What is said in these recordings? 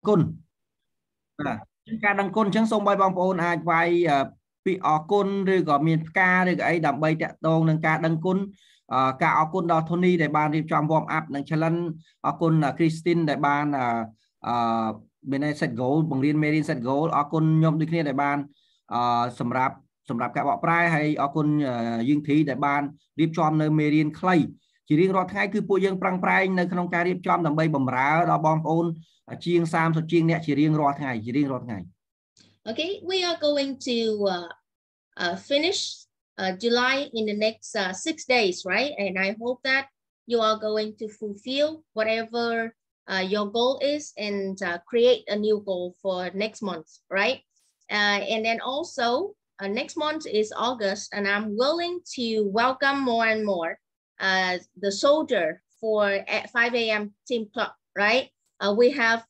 គុណការដឹងគុណអញ្ចឹងសូមឲ្យបងប្អូនអាចវាយពាក្យអរគុណឬក៏មានផ្កាឬក៏អីដើម្បីតាក់ទងនឹងការដឹងគុណការអរគុណដល់ Tony ដែលបានរៀបចំ warm up និង challenge អរគុណ Christine ដែលបានមាន set goal បង្រៀនមេរៀន set goal អរគុណខ្ញុំដូចគ្នាដែលបានសម្រាប់ការបកប្រែហើយអរគុណយើងធីដែលបានរៀបចំនៅមេរៀនខ្លីជារៀងរាល់ថ្ងៃគឺពួកយើងប្រឹងប្រែងនៅក្នុងការរៀបចំដើម្បីបម្រើដល់បងប្អូនជាង30ជាងអ្នកជារៀងរាល់ថ្ងៃ Okay, we are going to finish July in the next 6 days, right? And I hope that you are going to fulfill whatever your goal is and create a new goal for next month, right? And then also next month is August, and I'm willing to welcome more and more the soldier for at 5 a.m. team club, right? We have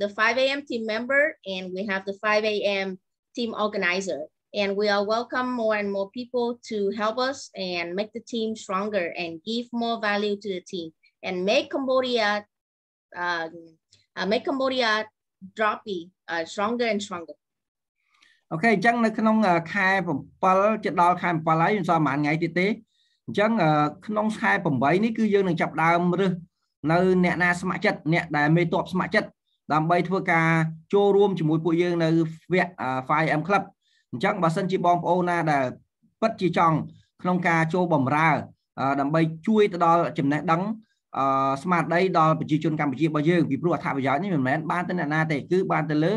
the 5 a.m. team member and we have the 5 a.m. team organizer. And we are welcome more and more people to help us and make the team stronger and give more value to the team and make Cambodia Droppii stronger and stronger. Okay, អញ្ចឹងនៅក្នុងខែ7ជិតដល់ខែ7ហើយមិនសល់ប្រហែលថ្ងៃទៀតទេអញ្ចឹងក្នុងខែ8នេះគឺយើងនឹងចាប់ដើមរើសនៅអ្នកណាស្ម័គ្រចិត្តអ្នកដែលមេតបស្ម័គ្រចិត្តដើម្បីធ្វើការចូលរួមជាមួយពួកយើងនៅវគ្គ 5M Club អញ្ចឹងបើសិនជាបងប្អូនណាដែលពិតជាចង់ក្នុងការចូលបម្រើដើម្បីជួយទៅដល់ចំណេះដឹងស្មារតីដល់ប្រជាជនកម្ពុជារបស់យើងពីព្រោះអត្ថប្រយោជន៍នេះមិនមែនបានទៅអ្នកណាទេគឺបានទៅលើ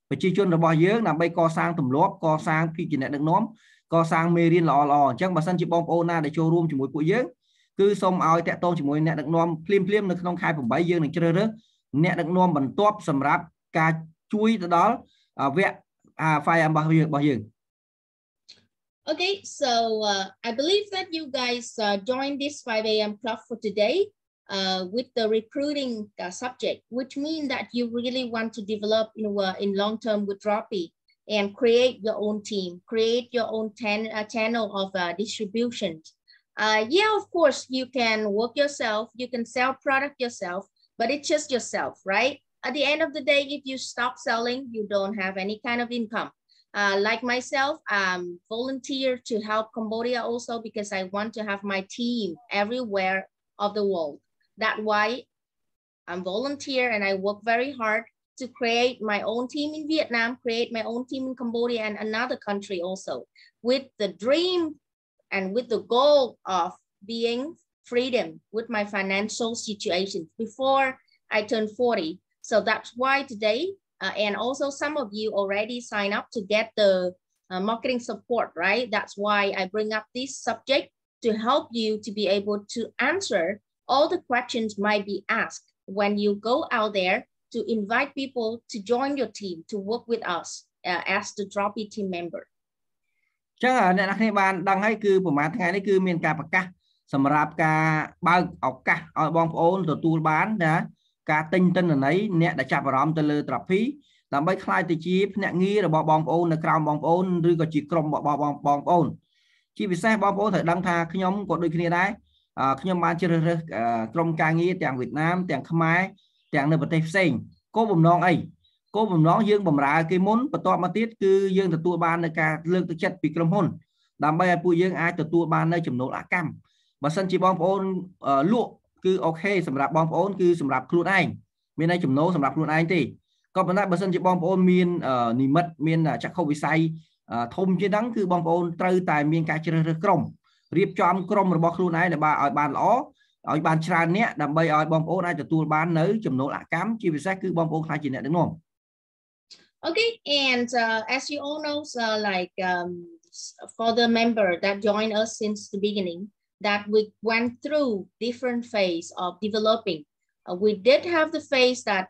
ប្រជាជនរបស់យើងដើម្បីកសាងទម្លាប់កសាងភាពជាអ្នកដឹកនាំកសាងមេរៀនល្អៗអញ្ចឹងបើសិនជាបងប្អូនណាដែលចូលរួមជាមួយពួកយើងគឺសូមឲ្យតាក់ទងជាមួយអ្នកដឹកនាំភ្លាមៗនៅក្នុងខែ8យើងនឹងជ្រើសរើសអ្នកដឹកនាំបន្ទាប់សម្រាប់ការជួយទៅដល់វគ្គ 5M របស់យើង Okay, so I believe that you guys joined this 5 a.m. club for today with the recruiting subject, which means that you really want to develop in long term with Droppii and create your own team, create your own channel of distribution. Yeah, of course, you can work yourself, you can sell product yourself, but it's just yourself, right? At the end of the day, if you stop selling, you don't have any kind of income. Like myself, I'm volunteer to help Cambodia also because I want to have my team everywhere of the world. That's why I'm volunteer and I work very hard to create my own team in Vietnam, create my own team in Cambodia and another country also, with the dream and with the goal of being freedom with my financial situation before I turn 40. So that's why today, and also some of you already sign up to get the marketing support, right? That's why I bring up this subject to help you to be able to answer all the questions might be asked when you go out there to invite people to join your team to work with us as the Droppii team member. ចឹងអ្នកនរគ្នាបានដឹងហើយគឺប្រហែលថ្ងៃនេះគឺមានការប្រកាសសម្រាប់ការបើកឱកាសឲ្យបងប្អូនទទួលបានណាការទិញទិន្នន័យអ្នកដែលចាប់អារម្មណ៍ទៅលើ Droppii ដើម្បីខ្លាយទៅជាភ្នាក់ងាររបស់បងប្អូននៅក្រោមបងប្អូនឬក៏ជាក្រុមរបស់បងប្អូនជាពិសេសបងប្អូនត្រូវដឹងថាខ្ញុំក៏ដូចគ្នាដែរខ្ញុំបានជ្រើសរើសក្រុមការងារទាំងវៀតណាមទាំងខ្មែរទាំងនៅប្រទេសផ្សេងគោលបំណងអីគោលបំណងយើងបម្រើគេមុនបន្ទាប់មកទៀតគឺយើងទទួលបាននៅការលើកទឹកចិត្តពីក្រុមហ៊ុនដើម្បីឲ្យពួកយើងអាចទទួលបាននៅចំណូលអកម្មបើសិនជាបងប្អូនលក់គឺអូខេសម្រាប់បងប្អូនគឺសម្រាប់ខ្លួនឯងមានតែចំណូលសម្រាប់ខ្លួនឯងទេក៏ប៉ុន្តែបើសិនជាបងប្អូនមាននិមិត្តមានចក្ខុវិស័យធំជាងហ្នឹងគឺបងប្អូនត្រូវតែមានការជ្រើសរើសក្រុមរៀបចំក្រុមរបស់ខ្លួនឯងដែលឲ្យបានល្អឲ្យបានច្រើនអ្នកដើម្បីឲ្យបងប្អូនអាចទទួលបាននៅចំណូលអកម្មជាពិសេសគឺបងប្អូនខ្លាចជាអ្នកដឹកនាំ Okay, and as you all know, for the member that joined us since the beginning, that we went through different phase of developing. We did have the phase that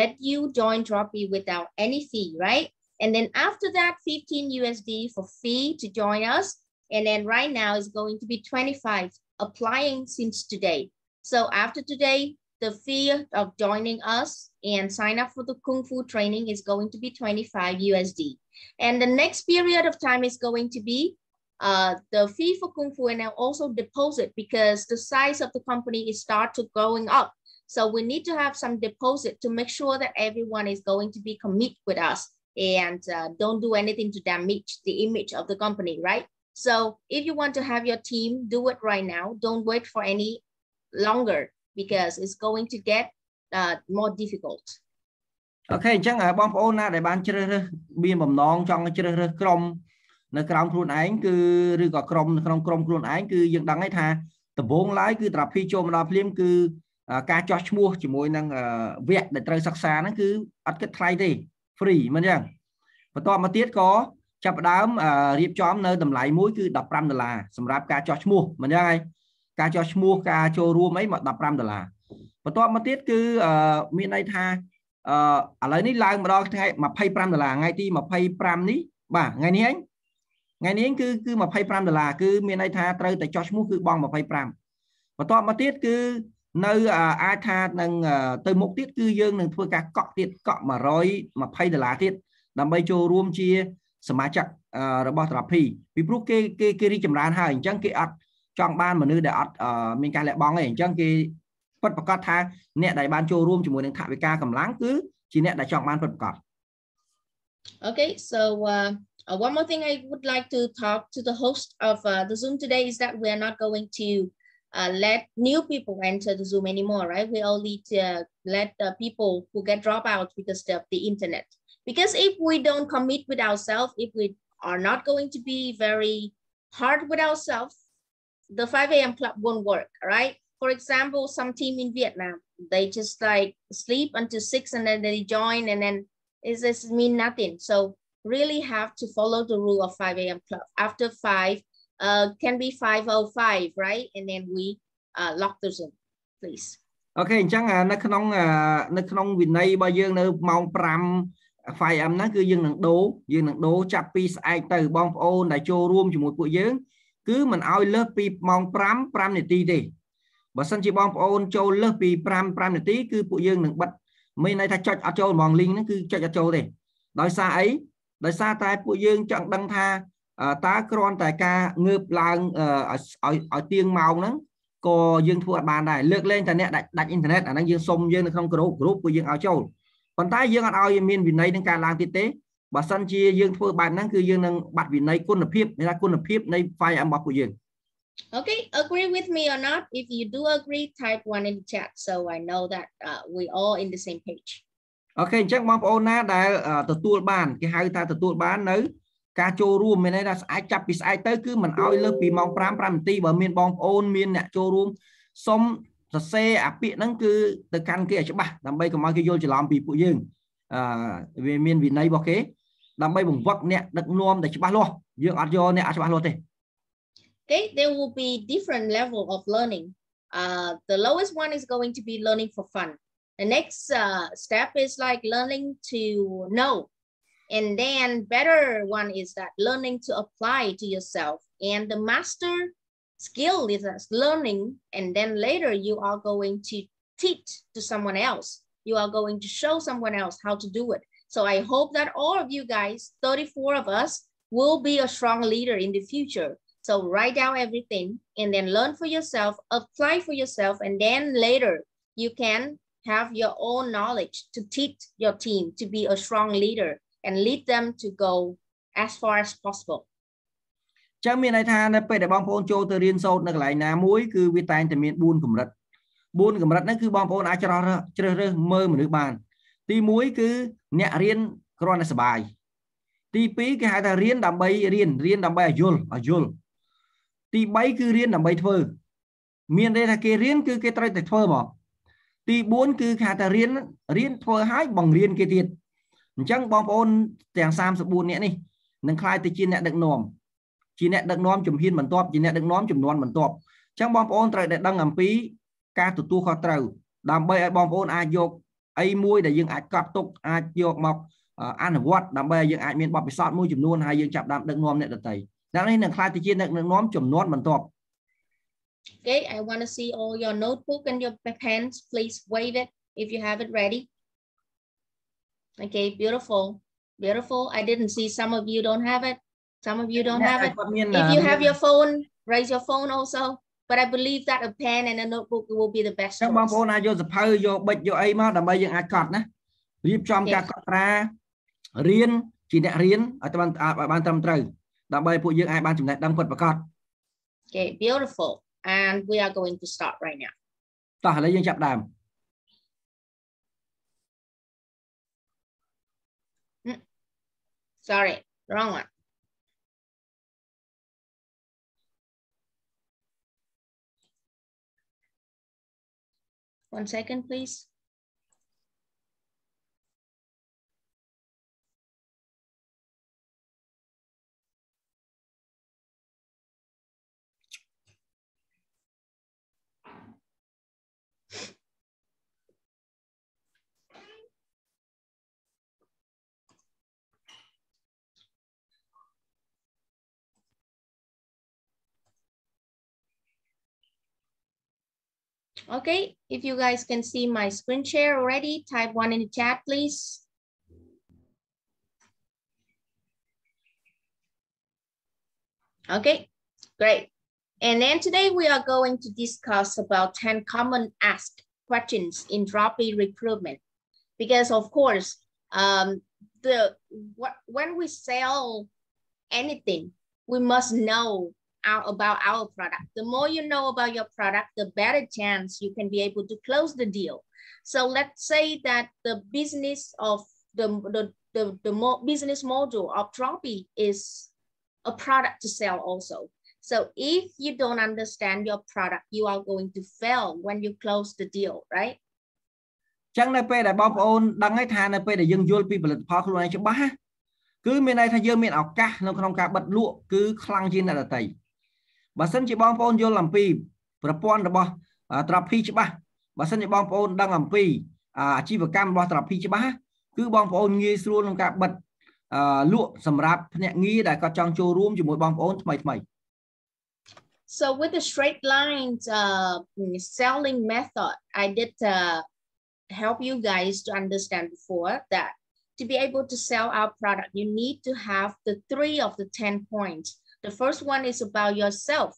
let you join Droppii without any fee, right? And then after that, 15 USD for fee to join us. And then right now is going to be 25 applying since today. So after today, the fee of joining us and sign up for the Kung Fu training is going to be 25 USD. And the next period of time is going to be the fee for Kung Fu and also deposit because the size of the company is start to going up. So we need to have some deposit to make sure that everyone is going to be commit with us and don't do anything to damage the image of the company, right? So if you want to have your team, do it right now. Don't wait for any longer because it's going to get more difficult. Okay, chẳng bongប្អូនណាដែលបានជ្រើសរើសមានបំណងចង់ជ្រើសរើសក្រុមនៅក្រោមខ្លួនឯងគឺឬក៏ក្រុមនៅក្នុងក្រុមខ្លួនឯងគឺយើងដឹងហើយថាដំបូងឡើយគឺ Droppii ចូលមកដល់ភ្លាមគឺការចោះឈ្មោះជាមួយនឹងវគ្គដែលត្រូវសិក្សាហ្នឹងគឺអត់គិតថ្លៃទេ free មិនអញ្ចឹងបន្ទាប់មកទៀតក៏ចាប់ផ្ដើមរៀបចំនៅតម្លៃមួយគឺ$15សម្រាប់ការចោះឈ្មោះមិនអញ្ចឹងហើយការចោះឈ្មោះការចូលរួមអីមក$15បន្ទាប់មកទៀតគឺមានន័យថាឥឡូវនេះឡើងម្ដងថ្ងៃ$25ថ្ងៃទី25នេះបាទថ្ងៃនេះគឺ$25គឺមានន័យថាត្រូវតែចោះឈ្មោះគឺបង់25បន្ទាប់មកទៀតគឺនៅអាចថានឹងទៅមុខទៀតគឺយើងនឹងធ្វើការកក់ទៀតកក់$120ទៀតដើម្បីចូលរួមជាសមាជិករបស់ Droppii ពីព្រោះគេរីកចម្រើនហើយអញ្ចឹងគេអត់ចង់បានមនុស្សដែលអត់មានការលះបង់ទេអញ្ចឹងគេពិតប្រាកដថាអ្នកដែលបានចូលរួមជាមួយនឹងថវិកាកម្លាំងគឺជាអ្នកដែលចង់បានពិតប្រាកដ Okay, so one more thing I would like to talk to the host of the Zoom today is that we are not going to let new people enter the Zoom anymore, right? We only let people who get dropped out because of the internet. Because if we don't commit with ourselves, if we are not going to be very hard with ourselves, the 5 a.m. club won't work, right? For example, some team in Vietnam, they just like sleep until 6 and then they join and then it just mean nothing. So really have to follow the rule of 5 a.m. club. After 5, can be 5:05, right? And then we lock the Zoom, please. Okay, អញ្ចឹងនៅក្នុងវិន័យរបស់យើងនៅម៉ោង5 5am ហ្នឹងគឺយើងនឹងដូរចាប់ពីស្អែកទៅបងប្អូនដែលចូលរួមជាមួយពួកយើងគឺមិនឲ្យលើសពីម៉ោង5នាទីទេបើសិនជាបងប្អូនចូលលើសពី5នាទីគឺពួកយើងនឹងបិទមានន័យថាចុចអត់ចូលហ្មង link ហ្នឹងគឺចុចអត់ចូលទេដោយសារអីដោយសារតែពួកយើងចង់ដឹងថាតើគ្រាន់តែការងើបឡើងឲ្យទៀងម៉ោងហ្នឹងក៏យើងធ្វើអត់បានដែរលើកលែងតែអ្នកដាច់អ៊ីនធឺណិតអាហ្នឹងយើងសុំយើងនៅក្នុងក្រុមពួកយើងឲ្យចូលប៉ុន្តែយើងអត់ឲ្យមានវិន័យនឹងការឡើងទៀតទេបើសិនជាយើងធ្វើបែបហ្នឹងគឺយើងនឹងបាត់វិន័យគុណភាពនៃគុណភាពនៃ file របស់ពួកយើង Okay, agree with me or not? If you do agree, type 1 in the chat so I know that we all in the same page. Okay, អញ្ចឹងបងប្អូនណាដែលទទួលបានគេហៅថាទទួលបាននៅការចូលរួមមានន័យថាស្អែកចាប់ពីស្អែកទៅគឺមិនឲ្យលើសពីម៉ោង5នាទីបើមានបងប្អូនមានអ្នកចូលរួមសុំសរសេរអាពាក្យហ្នឹងគឺទៅកាន់គេឲ្យច្បាស់ដើម្បីកុំឲ្យគេយល់ច្រឡំពីពួកយើងវាមានវិន័យរបស់គេដើម្បីបង្វឹកអ្នកដឹកនាំដែលច្បាស់លាស់យើងអត់យកអ្នកអត់ច្បាស់លាស់ទេ Okay, there will be different level of learning. The lowest one is going to be learning for fun. The next step is like learning to know. And then better one is that learning to apply to yourself. And the master skill is learning. And then later you are going to teach to someone else. You are going to show someone else how to do it. So I hope that all of you guys, 34 of us, will be a strong leader in the future. So write down everything and then learn for yourself, apply for yourself, and then later you can have your own knowledge to teach your team to be a strong leader and lead them to go as far as possible. ចឹងមានន័យថានៅពេលដែលបងប្អូនចូលទៅរៀនសូត្រនៅកន្លែងណាមួយគឺវាតែងតែមាន4កម្រិតហ្នឹងគឺបងប្អូនអាចជ្រើសរើសមើលមនុស្សបានទី1គឺអ្នករៀនគ្រាន់តែសប្បាយទី2គេហៅថារៀនដើម្បីឲ្យយល់ទី3គឺរៀនដើម្បីធ្វើមានន័យថាគេរៀនគឺគេត្រូវតែធ្វើមកទី4គឺគេហៅថារៀនធ្វើឲ្យបង្រៀនគេទៀតអញ្ចឹងបងប្អូនទាំង34នាក់នេះនឹងក្លាយទៅជាអ្នកដឹកនាំជំហានបន្ទាប់ជាអ្នកដឹកនាំចំនួនបន្ទាប់អញ្ចឹងបងប្អូនត្រូវតែដឹងអំពីការទទួលខុសត្រូវដើម្បីឲ្យបងប្អូនអាចយកអីមួយដែលយើងអាចកត់ទុកអាចយកមកអនុវត្តដើម្បីឲ្យយើងអាចមានបទពិសោធន៍មួយចំនួនហើយយើងចាប់ដើមដឹកនាំអ្នកដទៃដល់នេះនឹងក្លាយទៅជាអ្នកដឹកនាំចំនួនបន្ទាប់ Okay, I want to see all your notebook and your pens. Please wave it if you have it ready. Okay, beautiful. I didn't see some of you don't have it. Some of you don't have it. If you have your phone, raise your phone also. but I believe that a pen and a notebook will be the best choice. បងប្អូនអាចយកសភៅយកប៊ិចយកអីមកដើម្បីយើងអាចកត់ណារៀបចំការកត់ត្រារៀនជាអ្នករៀនឲ្យបានត្រឹមត្រូវដើម្បីពួកយើងអាចបានចំណេះដឹងពិតប្រាកដ Okay, beautiful. And we are going to start right now. តោះឥឡូវយើងចាប់ដើម Sorry, wrong one. One second, please. Okay, if you guys can see my screen share already, type 1 in the chat, please. Okay, great. And then today we are going to discuss about 10 common asked questions in Droppii recruitment. Because of course, when we sell anything, we must know about our product. The more you know about your product, the better chance you can be able to close the deal. So let's say that the business of the business model of Droppii is a product to sell also. So if you don't understand your product, you are going to fail when you close the deal, right? ចឹងនៅពេលដែលបងប្អូនដឹងហើយថានៅពេលដែលយើងយល់ពីផលិតផលខ្លួនឯងច្បាស់គឺមានន័យថាយើងមានឱកាសនៅក្នុងការបិទលក់គឺខ្លាំងជាងអ្នកដទៃបើសិនជាបងប្អូនយល់អំពីប្រព័ន្ធរបស់ Droppii ច្បាស់បើសិនជាបងប្អូនដឹងអំពីអាជីវកម្មរបស់ Droppii ច្បាស់គឺបងប្អូនងាយស្រួលក្នុងការបិទលក់សម្រាប់ភ្នាក់ងារដែលគាត់ចង់ចូលរួមជាមួយបងប្អូនថ្មី So with the straight lines selling method, I did help you guys to understand before that to be able to sell our product, you need to have the 3 of the 10 points. The first one is about yourself.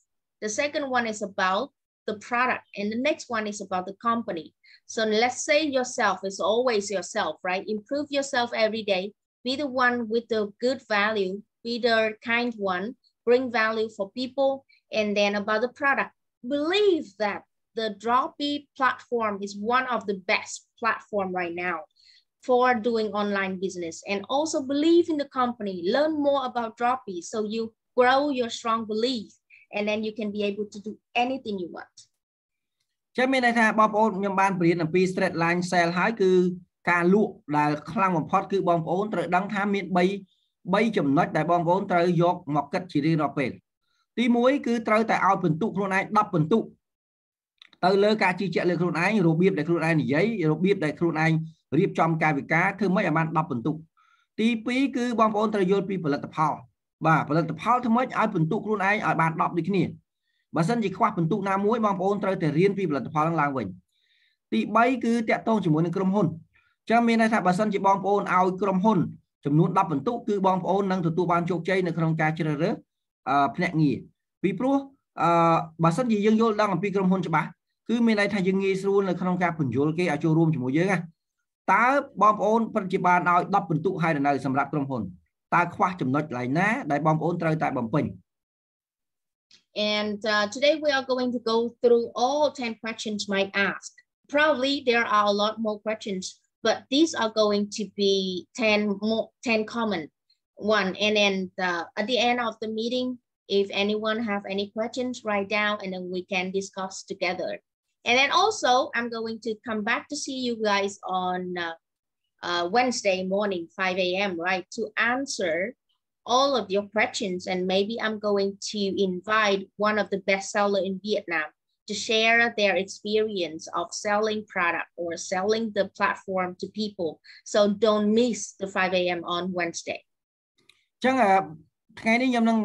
The second one is about the product. And the next one is about the company. So let's say yourself is always yourself, right? Improve yourself every day. Be the one with the good value. Be the kind one. Bring value for people. And then about the product. Believe that the Droppii platform is one of the best platform right now for doing online business. And also believe in the company. Learn more about Droppii so you grow your strong belief. And then you can be able to do anything you want. ចឹងមានន័យថាបងប្អូនខ្ញុំបានបរៀនអំពី straight line sale ហើយគឺការលក់ដែលខ្លាំងបំផុតគឺបងប្អូនត្រូវដឹងថាមាន3ចំណុចដែលបងប្អូនត្រូវយកមកគិតជារៀងរាល់ពេលទី1គឺត្រូវតែឲ្យពិន្ទុខ្លួនឯង10ពិន្ទុទៅលើការជឿជាក់លើខ្លួនឯងរបៀបដែលខ្លួនឯងនិយាយរបៀបដែលខ្លួនឯងរៀបចំកាយវិការធ្វើម៉េចឲ្យបាន10ពិន្ទុទី2គឺបងប្អូនត្រូវយល់ពីផលិតផលបាទផលិតផលធ្វើម៉េចឲ្យពិន្ទុខ្លួនឯងឲ្យបាន10ដូចគ្នាបើសិនជាខ្វះពិន្ទុណាមួយបងប្អូនត្រូវតែរៀនពីផលិតផលហ្នឹងឡើងវិញទី3គឺតាក់ទងជាមួយនឹងក្រុមហ៊ុនចឹងមានន័យថាបើសិនជាបងប្អូនឲ្យក្រុមហ៊ុនចំនួន10ពិន្ទុគឺបងប្អូននឹងទទួលបានជោគជ័យនៅក្នុងការជ្រើសរើសភ្នាក់ងារពីព្រោះបើសិនជាយើងយល់ដឹងអំពីក្រុមហ៊ុនច្បាស់គឺមានន័យថាយើងងាយស្រួលនៅក្នុងការពន្យល់គេឲ្យចូលរួមជាមួយយើងណាតើបងប្អូនពិតជាបានឲ្យ10ពិន្ទុហើយនៅសម្រាប់ក្រុមហ៊ុនតើខ្វះចំណុចកន្លែងណាដែលបងប្អូនត្រូវតែបំពេញ And today we are going to go through all 10 questions might ask. Probably there are a lot more questions, but these are going to be 10 common one. And then at the end of the meeting, if anyone have any questions, write down and then we can discuss together. And then also I'm going to come back to see you guys on Wednesday morning, 5 a.m., right, to answer all of your questions. And maybe I'm going to invite one of the best sellers in Vietnam to share their experience of selling product or selling the platform to people. So don't miss the 5 a.m. on Wednesday. ចឹងថ្ងៃនេះខ្ញុំនឹង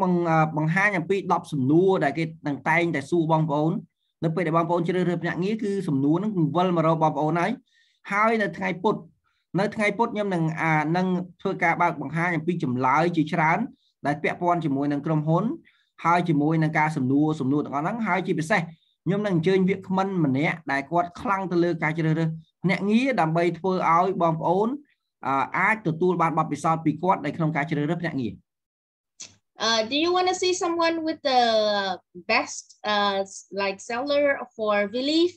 បង្ហាញអំពី10សំណួរដែលគេនឹងតែងតែសួរបងប្អូននៅពេលដែលបងប្អូនជ្រើសរើសភ្នាក់ងារគឺសំណួរហ្នឹងវិលមករកបងប្អូនហើយនៅថ្ងៃពុធខ្ញុំនឹងធ្វើការបើកបង្ហាញអំពីចម្លើយជាច្រើនដែលពាក់ព័ន្ធជាមួយនឹងក្រុមហ៊ុន ហើយជាមួយនឹងការសំណួរទាំងអស់ហ្នឹងហើយជាពិសេសខ្ញុំនឹងអញ្ជើញវាគ្មិនម្នាក់ដែលគាត់ខ្លាំងទៅលើការជ្រើសរើសភ្នាក់ងារដើម្បីធ្វើឲ្យបងប្អូនអាចទទួលបានបទពិសោធន៍ពីគាត់នៅក្នុងការជ្រើសរើសភ្នាក់ងារ Do you want to see someone with the best like seller for belief,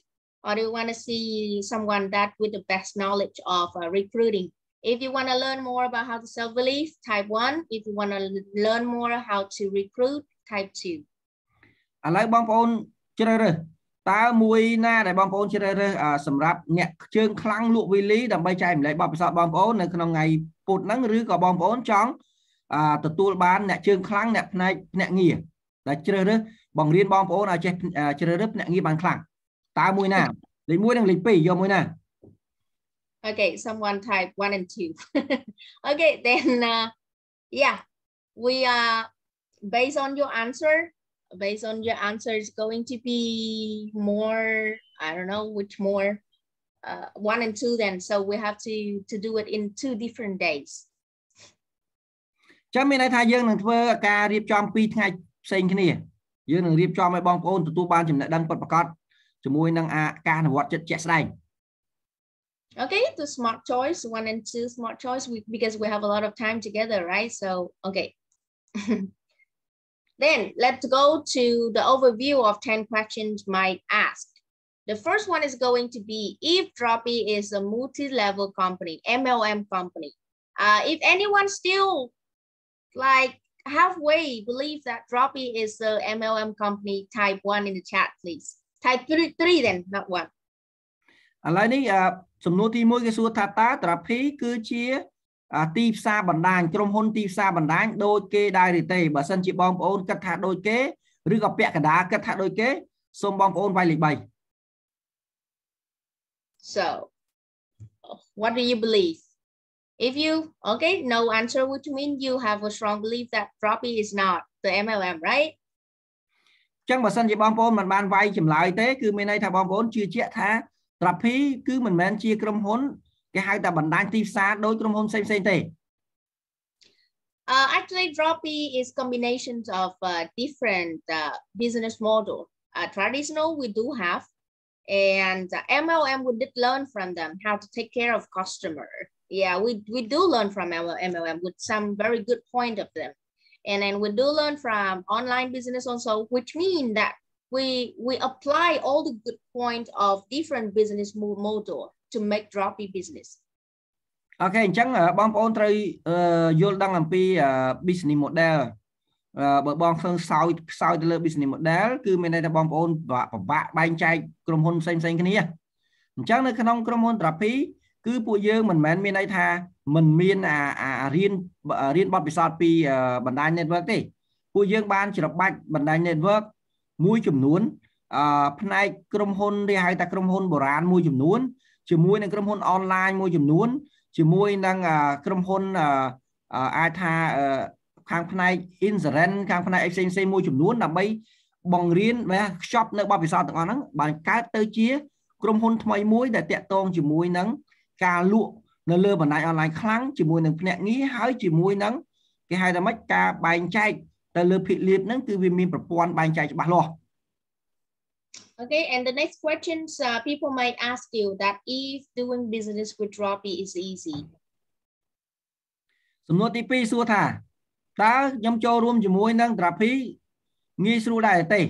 or do you want to see someone that with the best knowledge of recruiting? If you want to learn more about how to sell belief, type 1. If you want to learn more how to recruit, type 2. ឥឡូវបងប្អូនជ្រើសរើសតើមួយណាដែលបងប្អូនជ្រើសរើសសម្រាប់អ្នកជើងខ្លាំងលក់វីលីដើម្បីចែកម្លែកបទពិសោធន៍បងប្អូននៅក្នុងថ្ងៃពុធហ្នឹងឬក៏បងប្អូនចង់ទទួលបានអ្នកជើងខ្លាំងអ្នកផ្នែកភ្នាក់ងារដែលជ្រើសរើសបង្រៀនបងប្អូនឲ្យចេះជ្រើសរើសភ្នាក់ងារបានខ្លាំងតើមួយណាលេខ1និងលេខ2យកមួយណា Okay, someone type 1 and 2. Okay, then yeah, we based on your answer is going to be more, I don't know which more 1 and 2 then, so we have to do it in 2 different days. ចាំមានន័យថាយើងនឹងធ្វើការរៀបចំ2ថ្ងៃផ្សេងគ្នាយើងនឹងរៀបចំឲ្យបងប្អូនទទួលបានចំណេះដឹងពិតប្រាកដជាមួយនឹងការអនុវត្តជាក់ស្ដែង Okay, the smart choice 1 and 2 smart choice because we have a lot of time together, right? So okay. Then let's go to the overview of 10 questions might ask. The first one is going to be if Droppii is a multi-level company, MLM company. If anyone still like halfway believe that Droppii is a MLM company, type 1 in the chat, please. Type 3 then, not 1. ឥឡូវនេះសំណួរទី1គេសួរថាតើ Droppii គឺជាទីផ្សារបណ្ដាញក្រុមហ៊ុនទីផ្សារបណ្ដាញដូចគេដែរឬទេបើសិនជាបងប្អូនគិតថាដូចគេឬក៏ពាក់កណ្ដាលគិតថាដូចគេសូមបងប្អូនវាយលេខ 3 So what do you believe? If you okay no answer, which means you have a strong belief that Droppii is not the MLM, right? ចឹងបើសិនជាបងប្អូនមិនបានវាយចម្លើយទេគឺមានន័យថាបងប្អូនជឿជាក់ថា Droppii គឺមិនមែនជាក្រុមហ៊ុនគេហៅថាបណ្ដាញទីផ្សារដោយក្រុមហ៊ុនផ្សេងទេ Actually Droppii is combinations of different business model. Traditional we do have, and MLM we did learn from them how to take care of customer. Yeah, we do learn from MLM with some very good point of them, and then we do learn from online business also, which mean that we apply all the good point of different business model to make Droppii business. អូខេអញ្ចឹងបងប្អូនត្រូវយល់ដឹងអំពី business model បើបងឃើញខ្សោយទៅលើ business model គឺមានន័យថាបងប្អូនពិបាកបែងចែកក្រុមហ៊ុនផ្សេងគ្នាអញ្ចឹងនៅក្នុងក្រុមហ៊ុន Droppii គឺពួកយើងមិនមែនមានន័យថាមិនមានរៀនបទពិសោធន៍ពីបណ្ដាញ network ទេពួកយើងបានច្របាច់បណ្ដាញ network មួយចំនួនផ្នែកក្រុមហ៊ុនគេហៅថាក្រុមហ៊ុនបុរាណមួយចំនួនជាមួយនឹងក្រុមហ៊ុនអនឡាញមួយចំនួនជាមួយនឹងក្រុមហ៊ុនអាចថាខាងផ្នែក insurance ខាងផ្នែកផ្សេងមួយចំនួនដើម្បីបង្រៀនខ្ចប់នៅបទពិសោធន៍ទាំងអស់ហ្នឹងបានកើតទៅជាក្រុមហ៊ុនថ្មីមួយដែលតាក់ទងជាមួយនឹងការលក់នៅលើបណ្ដាញអនឡាញខ្លាំងជាមួយនឹងភ្នាក់ងារហើយជាមួយនឹងគេហៅថាម៉េចការបែងចែកទៅលើភាគលាភហ្នឹងគឺវាមានប្រព័ន្ធបែងចែកច្បាស់លាស់ Okay, and the next questions people might ask you that if doing business with Droppii is easy. សំណួរទី2សួរថាតើខ្ញុំចូលរួមជាមួយនឹង Droppii ងាយស្រួលដែរទេ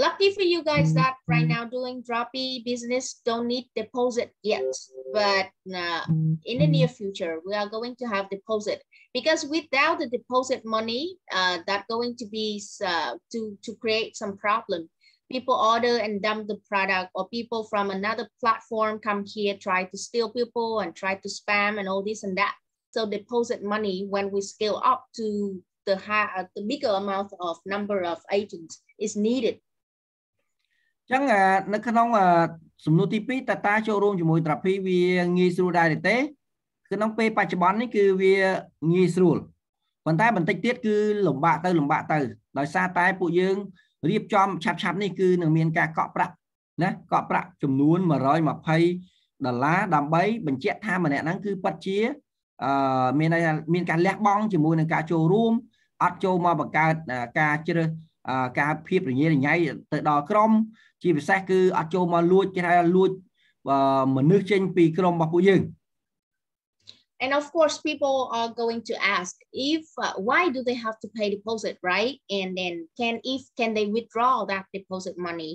Lucky for you guys that right now doing Droppii business don't need deposit yet, but in the near future we are going to have deposit, because without the deposit money that's going to be to create some problem. People order and dump the product, or people from another platform come here try to steal people and try to spam and all this and that. So deposit money when we scale up to the bigger amount of number of agents is needed. ចឹងនៅក្នុងសំណួរទី2តើចូលរួមជាមួយ Droppii វាងាយស្រួលដែរទេក្នុងពេលបច្ចុប្បន្ននេះគឺវាងាយស្រួលប៉ុន្តែបន្តិចទៀតគឺលំបាកទៅដោយសារតែពួកយើងរៀបចំឆាប់នេះគឺនឹងមានការកក់ប្រាក់ណាកក់ប្រាក់ចំនួន$120ដើម្បីបញ្ជាក់ថាម្នាក់ហ្នឹងគឺពិតជាមានការលះបង់ជាមួយនឹងការចូលរួម អត់ចូលមកបង្កើតការជ្រើសការភាពរញ៉េរញ៉ៃទៅដល់ក្រុមជាពិសេសគឺអត់ចូលមកលួចគេថាលួចមនុស្សចេញពីក្រុមរបស់ពួកយើង And of course, people are going to ask if why do they have to pay deposit, right? And then can they withdraw that deposit money?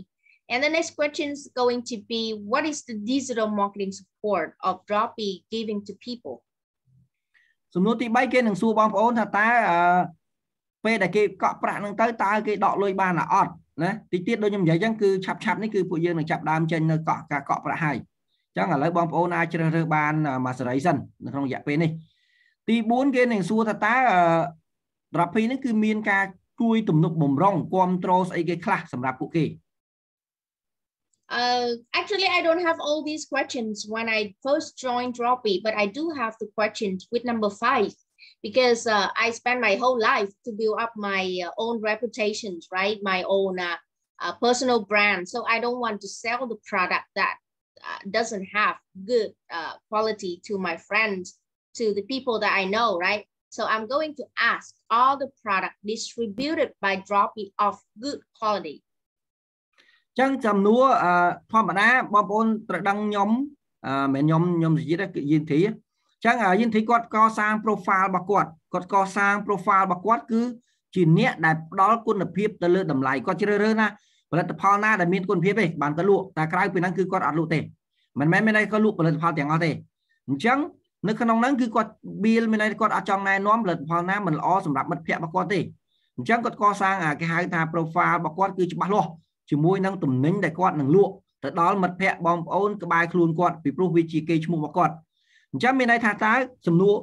And the next question is going to be, what is the digital marketing support of Droppii giving to people? សំណួរទី3គេនឹងសួរបងប្អូនថាតើពេលដែលគេកក់ប្រាក់នឹងទៅតើគេដកលុយបានឬអត់ណាតិចទៀតដូចខ្ញុំនិយាយអញ្ចឹងគឺឆាប់នេះគឺពួកយើងនឹងចាប់ដើមចេញនៅការកក់ប្រាក់ហើយអញ្ចឹងឥឡូវបងប្អូនអាចជ្រើសរើសបានមួយសេរីសិននៅក្នុងរយៈពេលនេះទី4គេនឹងសួរថាតើ Droppii នេះគឺមានការជួយទំនុកបំរុងគ្រប់គ្រងស្អីគេខ្លះសម្រាប់ពួកគេ Actually, I don't have all these questions when I first joined Droppii, but I do have the questions with number 5 because I spent my whole life to build up my own reputations, right? My own personal brand. So I don't want to sell the product that doesn't have good quality to my friends, to the people that I know, right? So I'm going to ask all the product distributed by Droppii of good quality. ចឹងចំនួនធម្មតាបងប្អូនត្រូវដឹងខ្ញុំមិនខ្ញុំនិយាយគឺយិនធីចឹងយិនធីគាត់កសាង profile របស់គាត់កសាង profile របស់គាត់គឺជាអ្នកដែលផ្ដល់គុណភាពទៅលើតម្លៃគាត់ជ្រើសរើសណាផលិតផលណាដែលមានគុណភាពទេបានទៅលក់តែក្រៅពីហ្នឹងគឺគាត់អត់លក់ទេមិនមែនមានន័យគាត់លក់ផលិតផលទាំងអស់ទេអញ្ចឹងនៅក្នុងហ្នឹងគឺគាត់ build មានន័យគាត់អត់ចង់ណែនាំផលិតផលណាមិនល្អសម្រាប់មិត្តភ័ក្តិរបស់គាត់ទេអញ្ចឹងគាត់កសាងគេហៅថា profile របស់គាត់គឺច្បាស់លាស់ជាមួយនឹងទំនិញដែលគាត់នឹងលក់ទៅដល់មិត្តភ័ក្តិបងប្អូនក្បែរខ្លួនគាត់ពីព្រោះវាជាគេឈ្មោះរបស់គាត់អញ្ចឹងមានន័យថាតើសំណួរ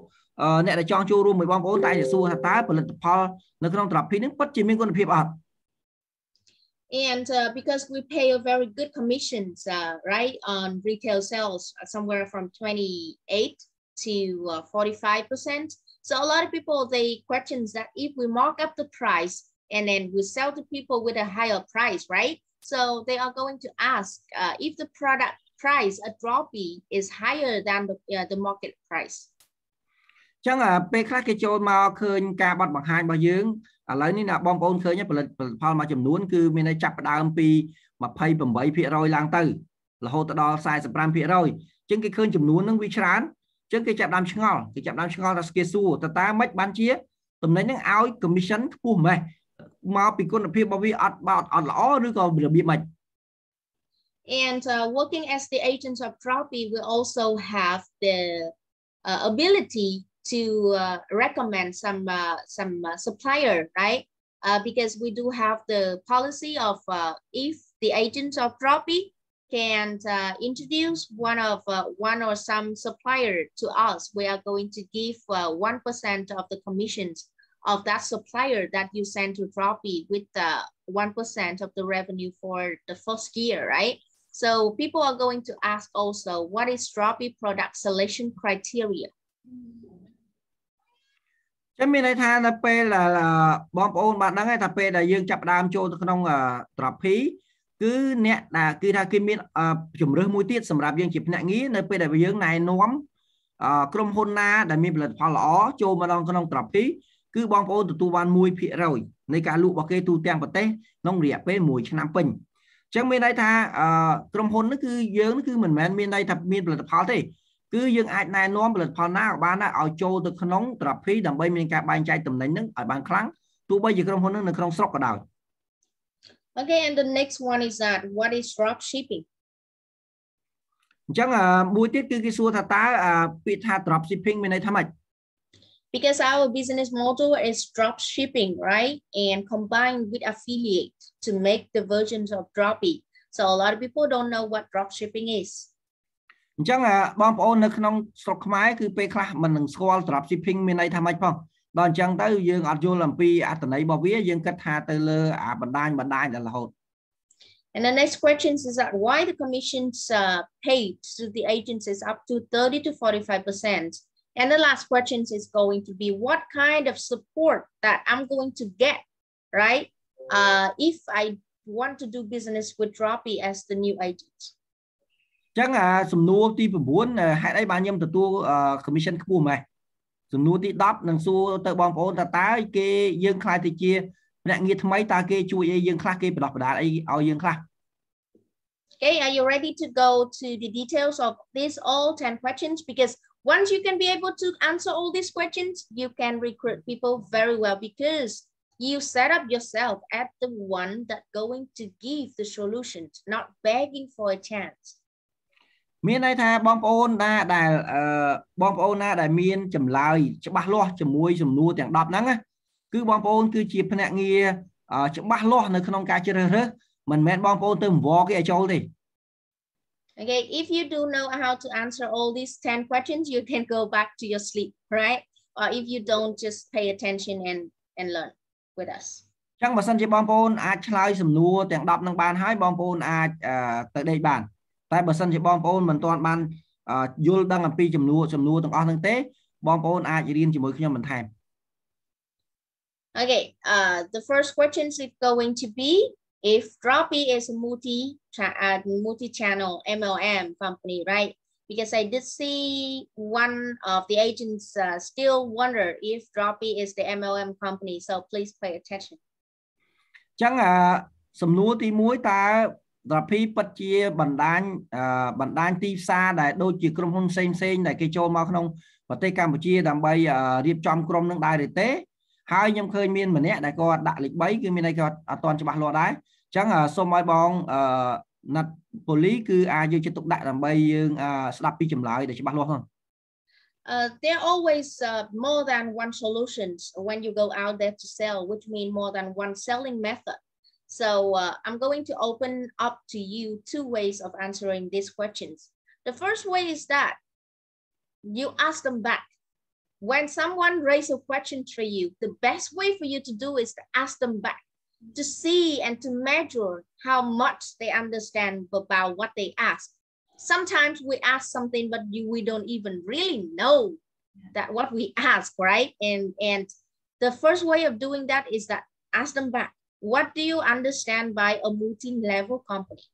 អ្នកដែលចង់ចូលរួមមួយបងប្អូនតែសួរថាតើផលិតផលនៅក្នុង Droppii នេះពិតជាមានគុណភាពអត់ And because we pay a very good commissions, right, on retail sales, somewhere from 28 to 45%. So a lot of people, they question that if we mark up the price and then we sell to people with a higher price, right? So they are going to ask if the product price at Droppii is higher than the market price. ចឹងពេលខ្លះគេចូលមកឃើញការបាត់បង្ហាញរបស់យើងឥឡូវនេះណាបងប្អូនឃើញផលិតផលមួយចំនួនគឺមានន័យចាប់ផ្ដើមពី 28% ឡើងទៅរហូតដល់ 45% ចឹងគេឃើញចំនួនហ្នឹងវាច្រើនចឹងគេចាប់ដើមឆ្ងល់ថាស្គេសួរតើមិនបានជាតំណែងហ្នឹងឲ្យ commission ខ្ពស់ម៉េះមកពីគុណភាពរបស់វាអត់ល្អឬក៏របៀបម៉េច And working as the agents of Droppii, we also have the ability to recommend some supplier, right? Because we do have the policy of if the agents of Droppii can introduce one or some supplier to us, we are going to give 1% of the commissions of that supplier that you send to Droppii with 1% of the revenue for the first year, right? So people are going to ask also, what is Droppii product selection criteria? ចាំមានន័យថានៅពេលបងប្អូនបានដឹងហើយថាពេលដែលយើងចាប់ដើមចូលទៅក្នុង Droppii គឺអ្នកដែលគឺថាគេមានជំរើសមួយទៀតសម្រាប់យើងជាភ្នាក់ងារនៅពេលដែលយើងណែនាំក្រុមហ៊ុនណាដែលមានផលិតផលល្អចូលមកដល់ក្នុង Droppii គឺបងប្អូនទទួលបាន 1% នៃការលក់របស់គេទូទាំងប្រទេសក្នុងរយៈពេល1ឆ្នាំពេញអញ្ចឹងមានន័យថាក្រុមហ៊ុននេះគឺយើងគឺមិនមែនមានន័យថាមានផលិតផលទេគឺយើងអាចណែនាំផលិតផលណាបានឲ្យចូលទៅក្នុង Droppii ដើម្បីមានការបែងចែកតំណែងហ្នឹងឲ្យបានខ្លាំងទោះបីជាក្រុមហ៊ុនហ្នឹងនៅក្នុងស្រុកក៏ដោយ Okay, and the next one is that what is drop shipping? អញ្ចឹងមួយទៀតគឺគេសួរថាតើពាក្យថា drop shipping មានន័យថាម៉េច Because our business model is drop shipping, right? And combined with affiliate to make the versions of Droppii. So a lot of people don't know what drop shipping is. អញ្ចឹងបងប្អូននៅក្នុងស្រុកខ្មែរគឺពេលខ្លះមិននឹងស្គាល់ drop shipping មានន័យថាម៉េចផងដល់អញ្ចឹងទៅយើងអត់យល់អំពីអត្ថន័យរបស់វាយើងគិតថាទៅលើបណ្ដាញដល់រហូត And the next question is that why the commissions paid to the agents is up to 30 to 45%. And the last question is going to be what kind of support that I'm going to get, right? If I want to do business with Droppii as the new agent. អញ្ចឹងសំណួរទី9ហេតុអីបានខ្ញុំទទួល commission ខ្ពស់ម៉េះ សំណួរទី10នឹងសួរទៅបងប្អូនតើគេយើងខ្លាចទៅជាភ្នាក់ងារថ្មីតើគេជួយអីយើងខ្លះគេបដោះបដាលអីឲ្យយើងខ្លះ Okay, are you ready to go to the details of these all 10 questions? Because once you can be able to answer all these questions, you can recruit people very well because you set up yourself as the one that going to give the solutions, not begging for a chance. មានន័យថាបងប្អូនណាដែលមានចម្លើយច្បាស់លាស់ជាមួយសំណួរទាំង10ហ្នឹងគឺបងប្អូនគឺជាភ្នាក់ងារច្បាស់លាស់នៅក្នុងការជ្រើសរើសមិនមែនបងប្អូនទៅអង្វរគេឲ្យចូលទេ Okay, if you do know how to answer all these 10 questions, you can go back to your sleep, right? Or if you don't, just pay attention and learn with us. ចឹងបើសិនជាបងប្អូនអាចឆ្លើយសំណួរទាំង10ហ្នឹងបានហើយបងប្អូនអាចទៅដេកបានតែបើសិនជាបងប្អូនមិនទាន់បានយល់ដឹងអំពីសំណួរទាំងអស់ហ្នឹងទេបងប្អូនអាចរៀนជាមួយខ្ញុំបន្ថែម Okay, the first question is going to be if Droppii is a multi-channel MLM company, right? Because I did see one of the agents still wonder if Droppii is the MLM company, so please pay attention. ចឹងសំណួរទី1តើ Droppii ពិតជាបណ្ដាញទីផ្សារដែលដូចជាក្រុមហ៊ុនផ្សេងដែលគេចូលមកក្នុងប្រទេសកម្ពុជាដើម្បីរៀបចំក្រុមនឹងដែរទេហើយខ្ញុំឃើញមានម្នាក់ដែលគាត់ដាក់លេខ3គឺមានន័យគាត់អត់ទាន់ច្បាស់លាស់ដែរចឹងសូមឲ្យបងណាត់ប៉ូលីគឺអាចយកចិត្តទុកដាក់ដើម្បីយើងស្ដាប់ពីចម្លើយដែលច្បាស់លាស់ហ្នឹង There are always more than one solutions when you go out there to sell, which means more than one selling method. So I'm going to open up to you 2 ways of answering these questions. The first way is that you ask them back. When someone raises a question for you, the best way for you to do is to ask them back to see and to measure how much they understand about what they ask. Sometimes we ask something, but we don't even really know that what we ask, right? And the first way of doing that is that ask them back. What do you understand by a multi-level company?